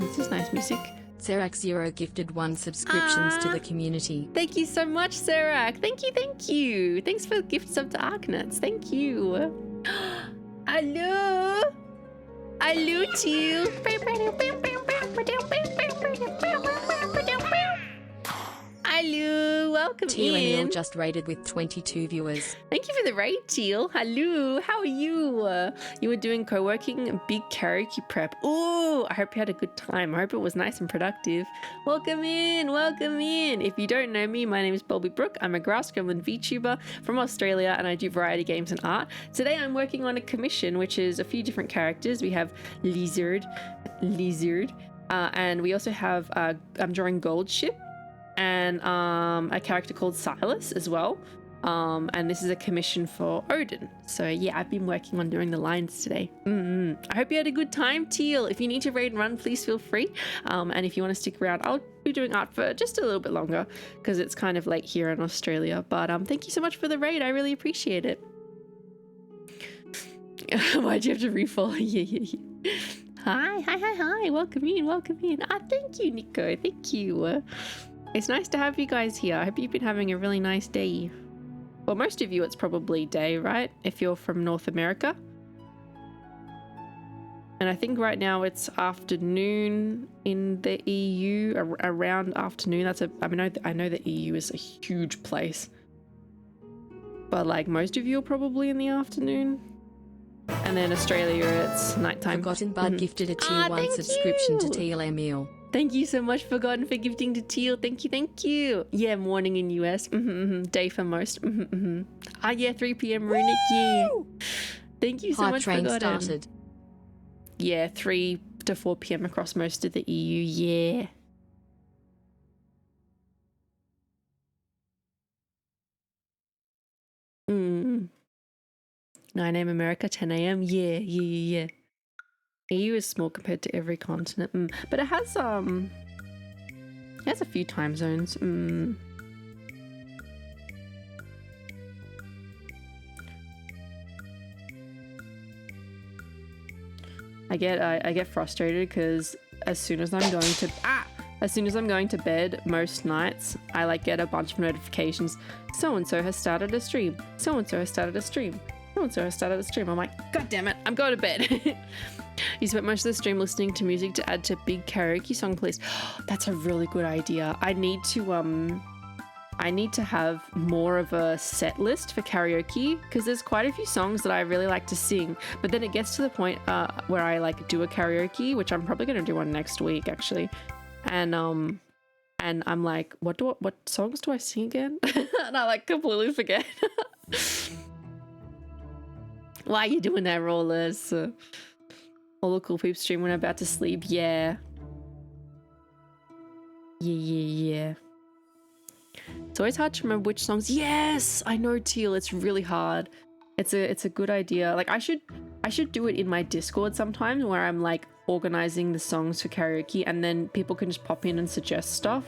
This is nice music. Serac Zero gifted 1 subscriptions to the community. Thank you so much, Serac. Thank you. Thanks for the gift sub to Arknuts. Thank you. Hello. Hello to you. Hello, welcome Teal and in. Il just raided with 22 viewers. Thank you for the raid, Teal. Hello, how are you? You were doing co-working, big karaoke prep. Ooh, I hope you had a good time. I hope it was nice and productive. Welcome in. If you don't know me, my name is Bobby Brooke. I'm a Grass Gremlin VTuber from Australia, and I do variety games and art. Today I'm working on a commission, which is a few different characters. We have Lizard, and we also have, I'm drawing Goldship, and a character called Silas as well. And this is a commission for Odin. So yeah, I've been working on doing the lines today. I hope you had a good time, Teal. If you need to raid and run, please feel free. And if you want to stick around, I'll be doing art for just a little bit longer because it's kind of late here in Australia. But thank you so much for the raid. I really appreciate it. Why'd you have to refollow? Yeah. Hi. Welcome in. Thank you, Nico. Thank you. It's nice to have you guys here. I hope you've been having a really nice day. Well, most of you, it's probably day, right? If you're from North America. And I think right now it's afternoon in the EU, around afternoon. I know the EU is a huge place. But like most of you are probably in the afternoon. And then Australia, it's nighttime. Forgotten Bud gifted a tier 1 subscription to Teal Emil. Thank you so much, Forgotten, for gifting to Teal. Thank you. Yeah, morning in US. Day for most. Yeah, 3 p.m. Runic. Yeah. Thank you so much, train Forgotten. started. Yeah, 3 to 4 p.m. across most of the EU. Yeah. Mm. 9 a.m. America, 10 a.m. Yeah. EU is small compared to every continent, but it has a few time zones. I get frustrated because as soon as I'm going to bed most nights, I like get a bunch of notifications. So and so has started a stream. So and so has started a stream. So and so has started a stream. I'm like, God damn it, I'm going to bed. You spent most of the stream listening to music to add to big karaoke song playlist. That's a really good idea. I need to have more of a set list for karaoke because there's quite a few songs that I really like to sing, but then it gets to the point where I like do a karaoke, which I'm probably going to do one next week actually. And I'm like, what songs do I sing again? And I like completely forget. Why are you doing that, Rollers? All the cool peeps stream when I'm about to sleep. Yeah. It's always hard to remember which songs. Yes, I know, Teal. It's really hard. It's a good idea. Like I should do it in my Discord sometimes where I'm like organizing the songs for karaoke and then people can just pop in and suggest stuff.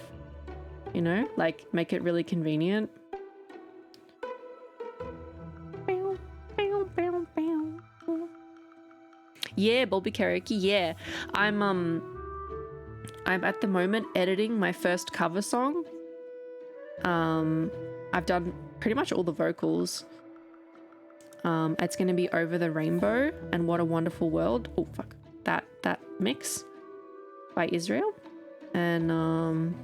You know, like make it really convenient. Yeah, Bulby karaoke. Yeah, I'm at the moment editing my first cover song. I've done pretty much all the vocals. It's going to be Over the Rainbow and What a Wonderful World. Oh fuck, that mix by Israel, and I'm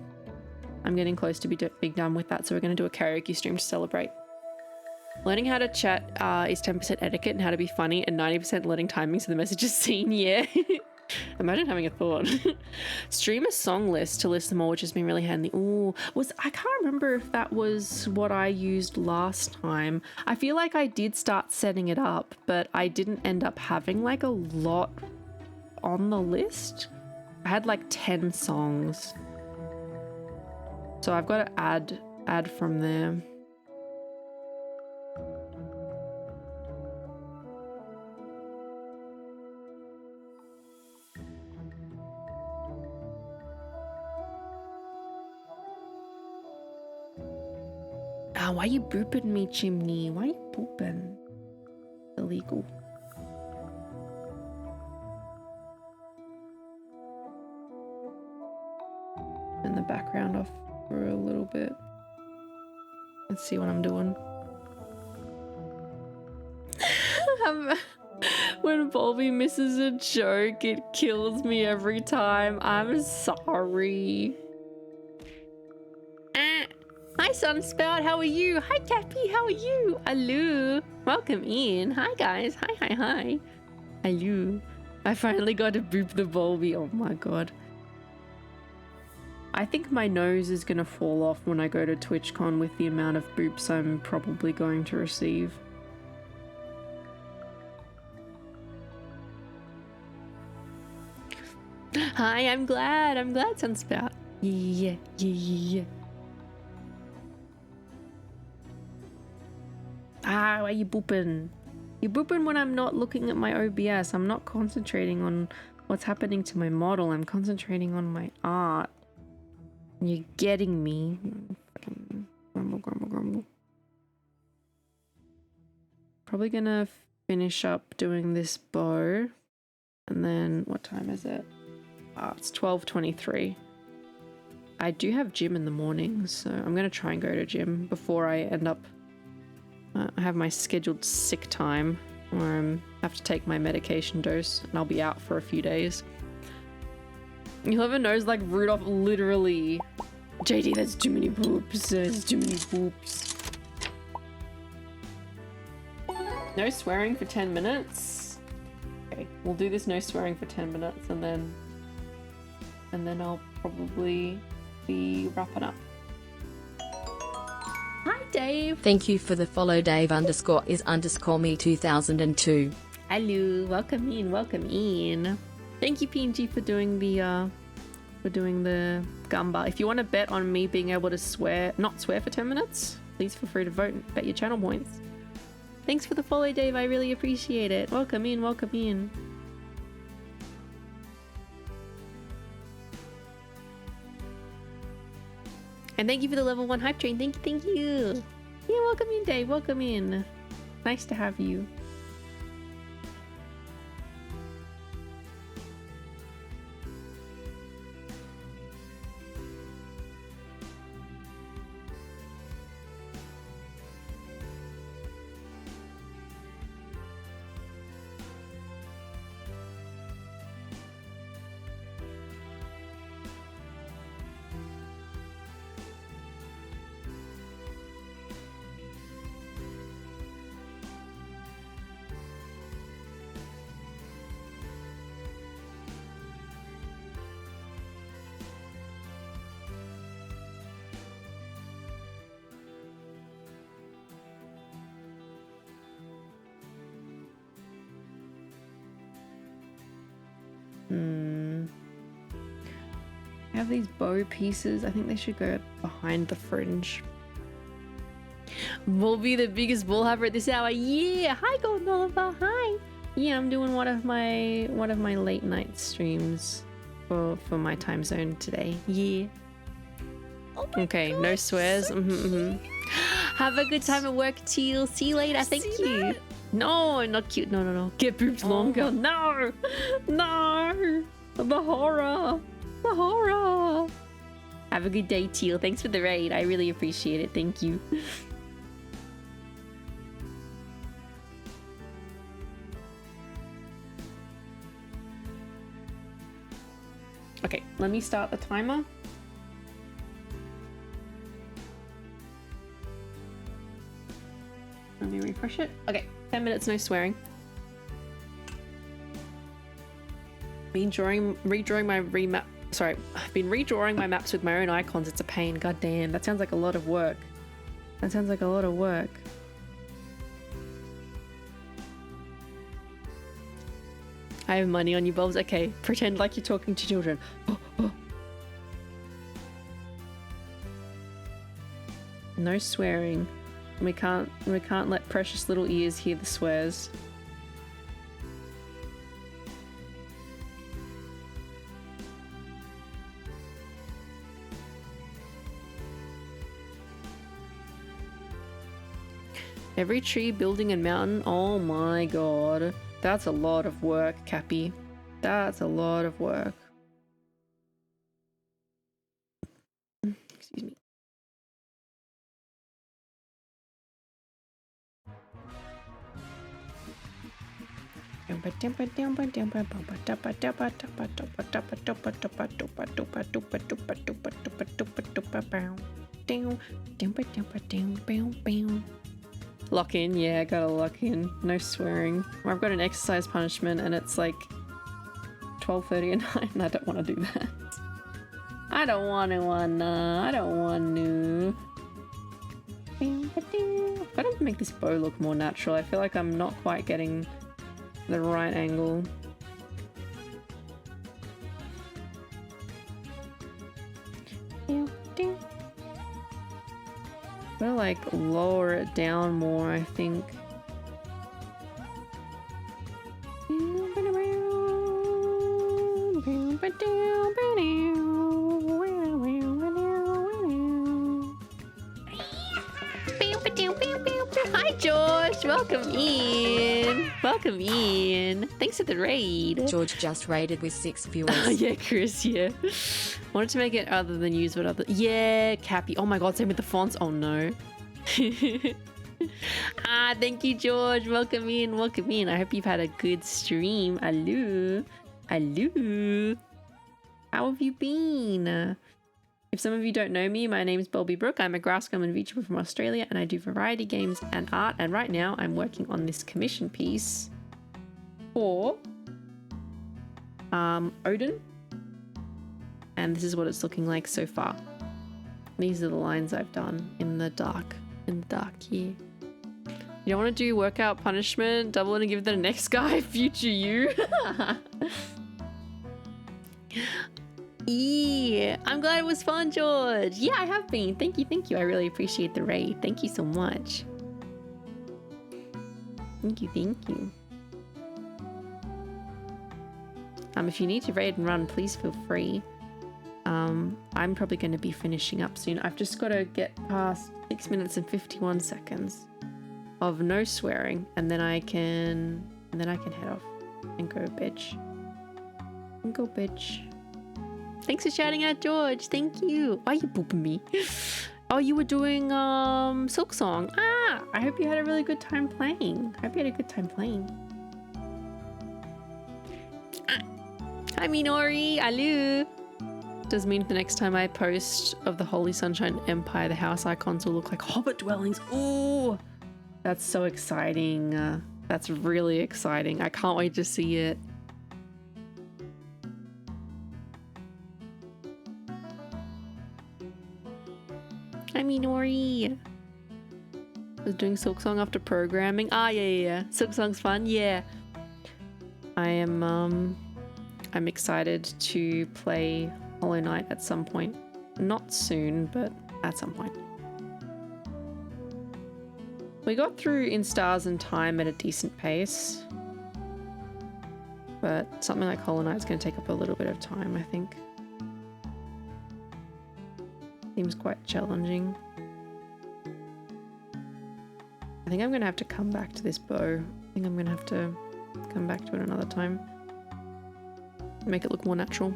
getting close to being done with that. So we're going to do a karaoke stream to celebrate. Learning how to chat is 10% etiquette and how to be funny, and 90% learning timing so the message is seen. Yeah. Imagine having a thought. Stream a song list to list them all, which has been really handy. Ooh, I can't remember if that was what I used last time. I feel like I did start setting it up, but I didn't end up having like a lot on the list. I had like 10 songs. So I've got to add from there. Why you booping me, Chimney? Why you booping? Illegal. In the background off for a little bit. Let's see what I'm doing. When Bulby misses a joke, it kills me every time. I'm sorry. Hi Sunspout, how are you? Hi Cappy, how are you? Hello. Welcome in. Hi guys. Hi. Hello. I finally got to boop the Bulby. Oh my god. I think my nose is going to fall off when I go to TwitchCon with the amount of boops I'm probably going to receive. Hi, I'm glad Sunspout. Yeah. Ah, why are you booping? You're booping when I'm not looking at my OBS. I'm not concentrating on what's happening to my model. I'm concentrating on my art. You're getting me. Fucking grumble, grumble, grumble. Probably gonna finish up doing this bow. And then, what time is it? Ah, it's 12:23. I do have gym in the morning, so I'm gonna try and go to gym before I end up. I have my scheduled sick time where I have to take my medication dose, and I'll be out for a few days. Whoever knows, like Rudolph, literally. JD, there's too many boobs. There's too many boobs. No swearing for 10 minutes. Okay, we'll do this no swearing for 10 minutes, and then I'll probably be wrapping up. Hi, Dave. Thank you for the follow. Dave _is_me 2002. Hello, welcome in, welcome in. Thank you, PNG, for doing the gamba. If you want to bet on me being able to not swear for 10 minutes, please feel free to vote and bet your channel points. Thanks for the follow, Dave. I really appreciate it. Welcome in, welcome in. And thank you for the level 1 hype train. Thank you, thank you. Yeah, welcome in, Dave. Welcome in. Nice to have you. I have these bow pieces. I think they should go behind the fringe. We'll be the biggest ball haver at this hour. Yeah, hi Golden Oliver. Hi. Yeah, I'm doing one of my late night streams for my time zone today. Yeah. Oh okay, God, no swears. So have a good time at work, Teal. See you later. Thank you. That? No, not cute. No. Get boobs longer. No. The horror. The horror. Have a good day, Teal. Thanks for the raid. I really appreciate it. Thank you. Okay, let me start the timer. Let me refresh it. Okay, 10 minutes, no swearing. Redrawing my remap. Sorry, I've been redrawing my maps with my own icons. It's a pain. God damn, that sounds like a lot of work. I have money on you, Bulbs. Okay, pretend like you're talking to children. No swearing. We can't let precious little ears hear the swears. Every tree, building, and mountain. Oh my god. That's a lot of work, Cappy. That's a lot of work. Excuse me. Lock in, yeah, gotta lock in. No swearing. Or I've got an exercise punishment and it's like 12:30 at night and I don't want to do that. I don't want to. I've got to make this bow look more natural. I feel like I'm not quite getting the right angle. Well, like lower it down more, I think. Hi George, welcome in. Welcome in. Thanks for the raid. George just raided with 6 viewers. Yeah, Chris, yeah. Wanted to make it other than use what other... Yeah, Cappy. Oh my god, same with the fonts. Oh no. Thank you, George. Welcome in, welcome in. I hope you've had a good stream. Hello. Hello. How have you been? If some of you don't know me, my name is Bobby Brooke. I'm a grass and VTuber from Australia, and I do variety games and art. And right now, I'm working on this commission piece for Odin. And this is what it's looking like so far. These are the lines I've done in the dark here. You don't want to do workout punishment, double it and give it to the next guy, future you. Yeah, I'm glad it was fun, George. Yeah, I have been. Thank you. I really appreciate the raid. Thank you so much. Thank you. If you need to raid and run, please feel free. I'm probably going to be finishing up soon. I've just got to get past 6 minutes and 51 seconds of no swearing, and then I can head off and go bitch. Thanks for shouting out, George. Thank you. Why are you booping me? Oh, you were doing Silk Song. I hope you had a really good time playing. Hi, Minori. Alu. Does mean the next time I post of the Holy Sunshine Empire, the house icons will look like Hobbit dwellings. Ooh, that's so exciting. That's really exciting. I can't wait to see it. Hi, Minori. I was doing Silk Song after programming. Yeah. Silk Song's fun. Yeah. I'm excited to play Hollow Knight at some point. Not soon, but at some point. We got through In Stars and Time at a decent pace. But something like Hollow Knight is going to take up a little bit of time, I think. Seems quite challenging. I think I'm going to have to come back to this bow. I think I'm going to have to come back to it another time. Make it look more natural.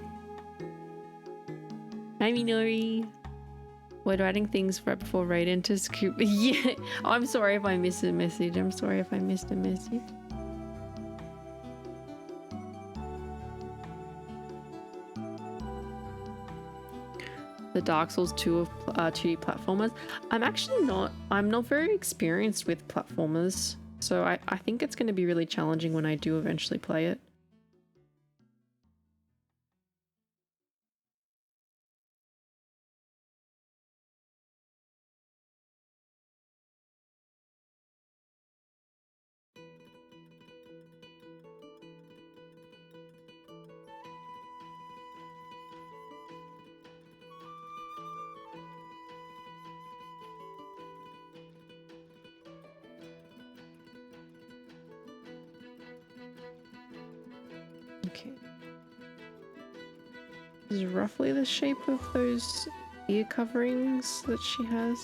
Hi, Minori. We're writing things right before raid into scoop. Yeah. I'm sorry if I missed a message. The Dark Souls 2 of 2D platformers. I'm not very experienced with platformers, so I think it's going to be really challenging when I do eventually play it. Okay. This is roughly the shape of those ear coverings that she has.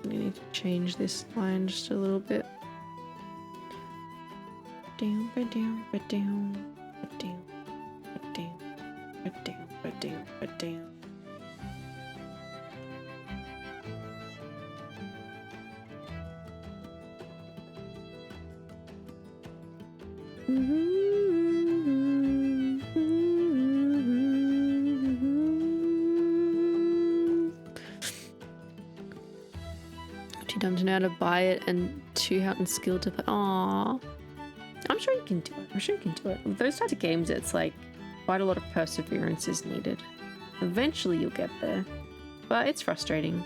I need to change this line just a little bit. Down, down, down, down, down. Down. Too dumb to know how to buy it and too hot and skilled to play. Aww. I'm sure you can do it. With those types of games, it's like quite a lot of perseverance is needed. Eventually you'll get there, but it's frustrating.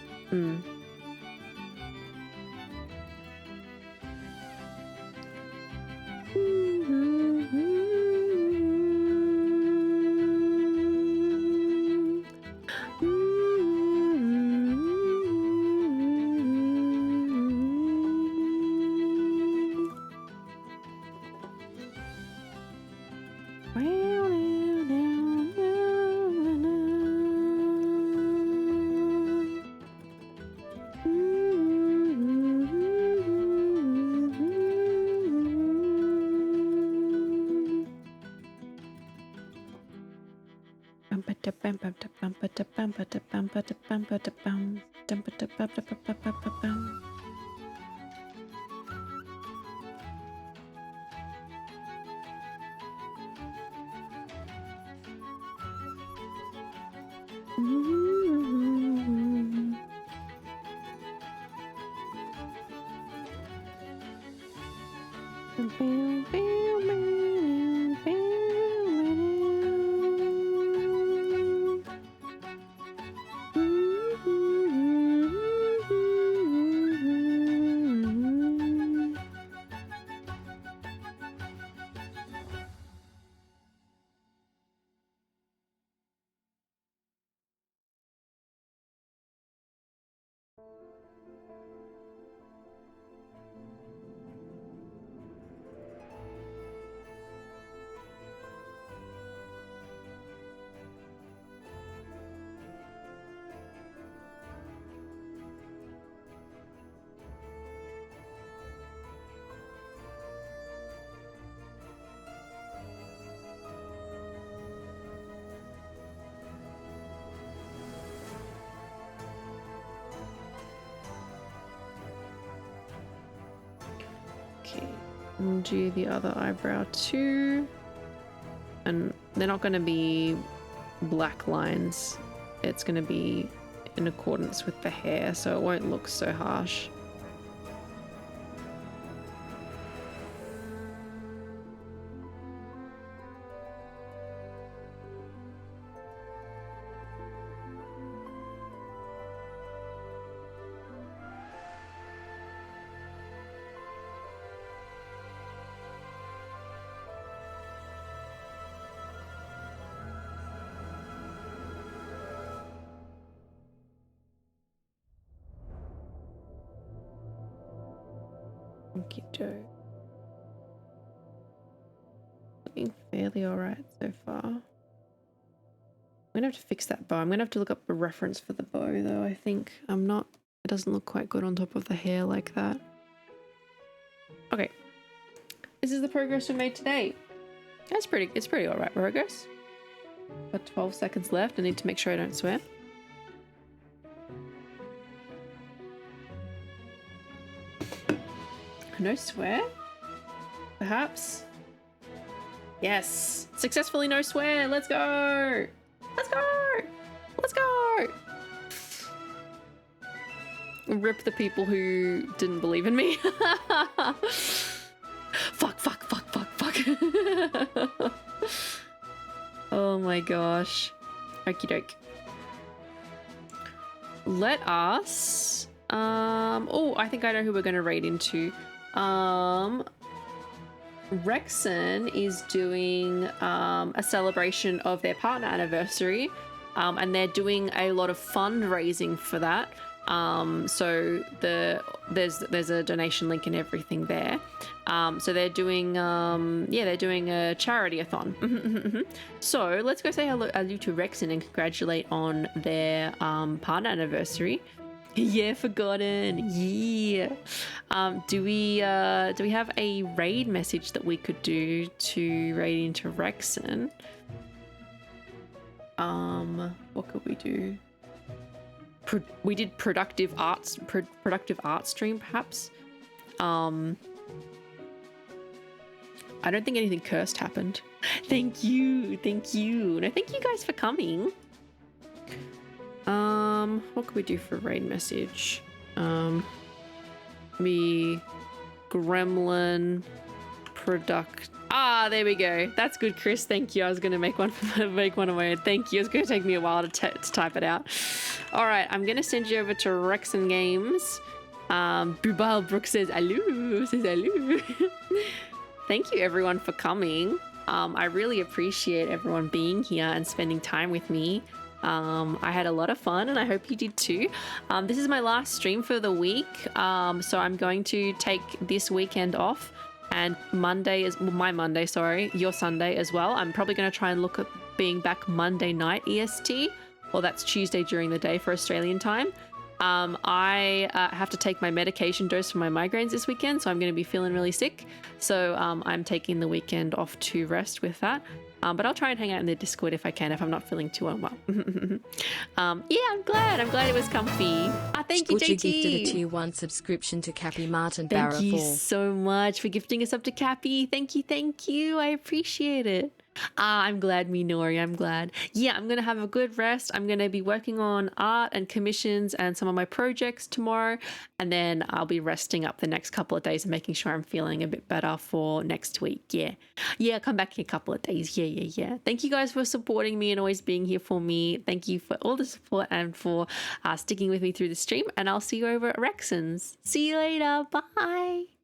Okay, we'll do the other eyebrow too. And they're not going to be black lines. It's going to be in accordance with the hair, so it won't look so harsh. Okie doke. Looking fairly alright so far. I'm gonna have to fix that bow. I'm gonna have to look up a reference for the bow though. I think it doesn't look quite good on top of the hair like that. Okay. This is the progress we made today. It's pretty alright progress. Got 12 seconds left. I need to make sure I don't swear. No swear? Perhaps? Yes! Successfully no swear! Let's go! Let's go! Let's go! Rip the people who didn't believe in me. Fuck. Oh my gosh. Okie doke. Let us... oh, I think I know who we're going to raid into. Rexon is doing a celebration of their partner anniversary, and they're doing a lot of fundraising for that. So there's a donation link and everything there. So they're doing they're doing a charity-a-thon. So let's go say hello to Rexon and congratulate on their partner anniversary. Yeah, Forgotten. Yeah. Do we have a raid message that we could do to raid into Rexon? What could we do? We did productive art stream, perhaps. I don't think anything cursed happened. Thank you. No, thank you guys for coming. What could we do for raid message? Me gremlin product. There we go. That's good, Chris. Thank you. I was going to make one of my own. Thank you. It's going to take me a while to type it out. All right, I'm going to send you over to Rexon Games. Bubal Brook says hello. Thank you, everyone, for coming. I really appreciate everyone being here and spending time with me. I had a lot of fun and I hope you did too. This is my last stream for the week, so I'm going to take this weekend off, and Monday is my Monday, sorry, your Sunday as well. I'm probably going to try and look at being back Monday night EST, or that's Tuesday during the day for Australian time. I have to take my medication dose for my migraines this weekend, so I'm going to be feeling really sick. So I'm taking the weekend off to rest with that. But I'll try and hang out in the Discord if I can, if I'm not feeling too unwell. Yeah, I'm glad it was comfy. Thank you, Butcher JT. gifted a tier 1 subscription to Cappy Martin Thank Barra you 4. so much for gifting us up to Cappy. Thank you. I appreciate it. I'm glad, Minori. I'm glad. Yeah, I'm going to have a good rest. I'm going to be working on art and commissions and some of my projects tomorrow. And then I'll be resting up the next couple of days and making sure I'm feeling a bit better for next week. Yeah. Yeah, come back in a couple of days. Yeah. Thank you guys for supporting me and always being here for me. Thank you for all the support and for sticking with me through the stream. And I'll see you over at Rexon's. See you later. Bye.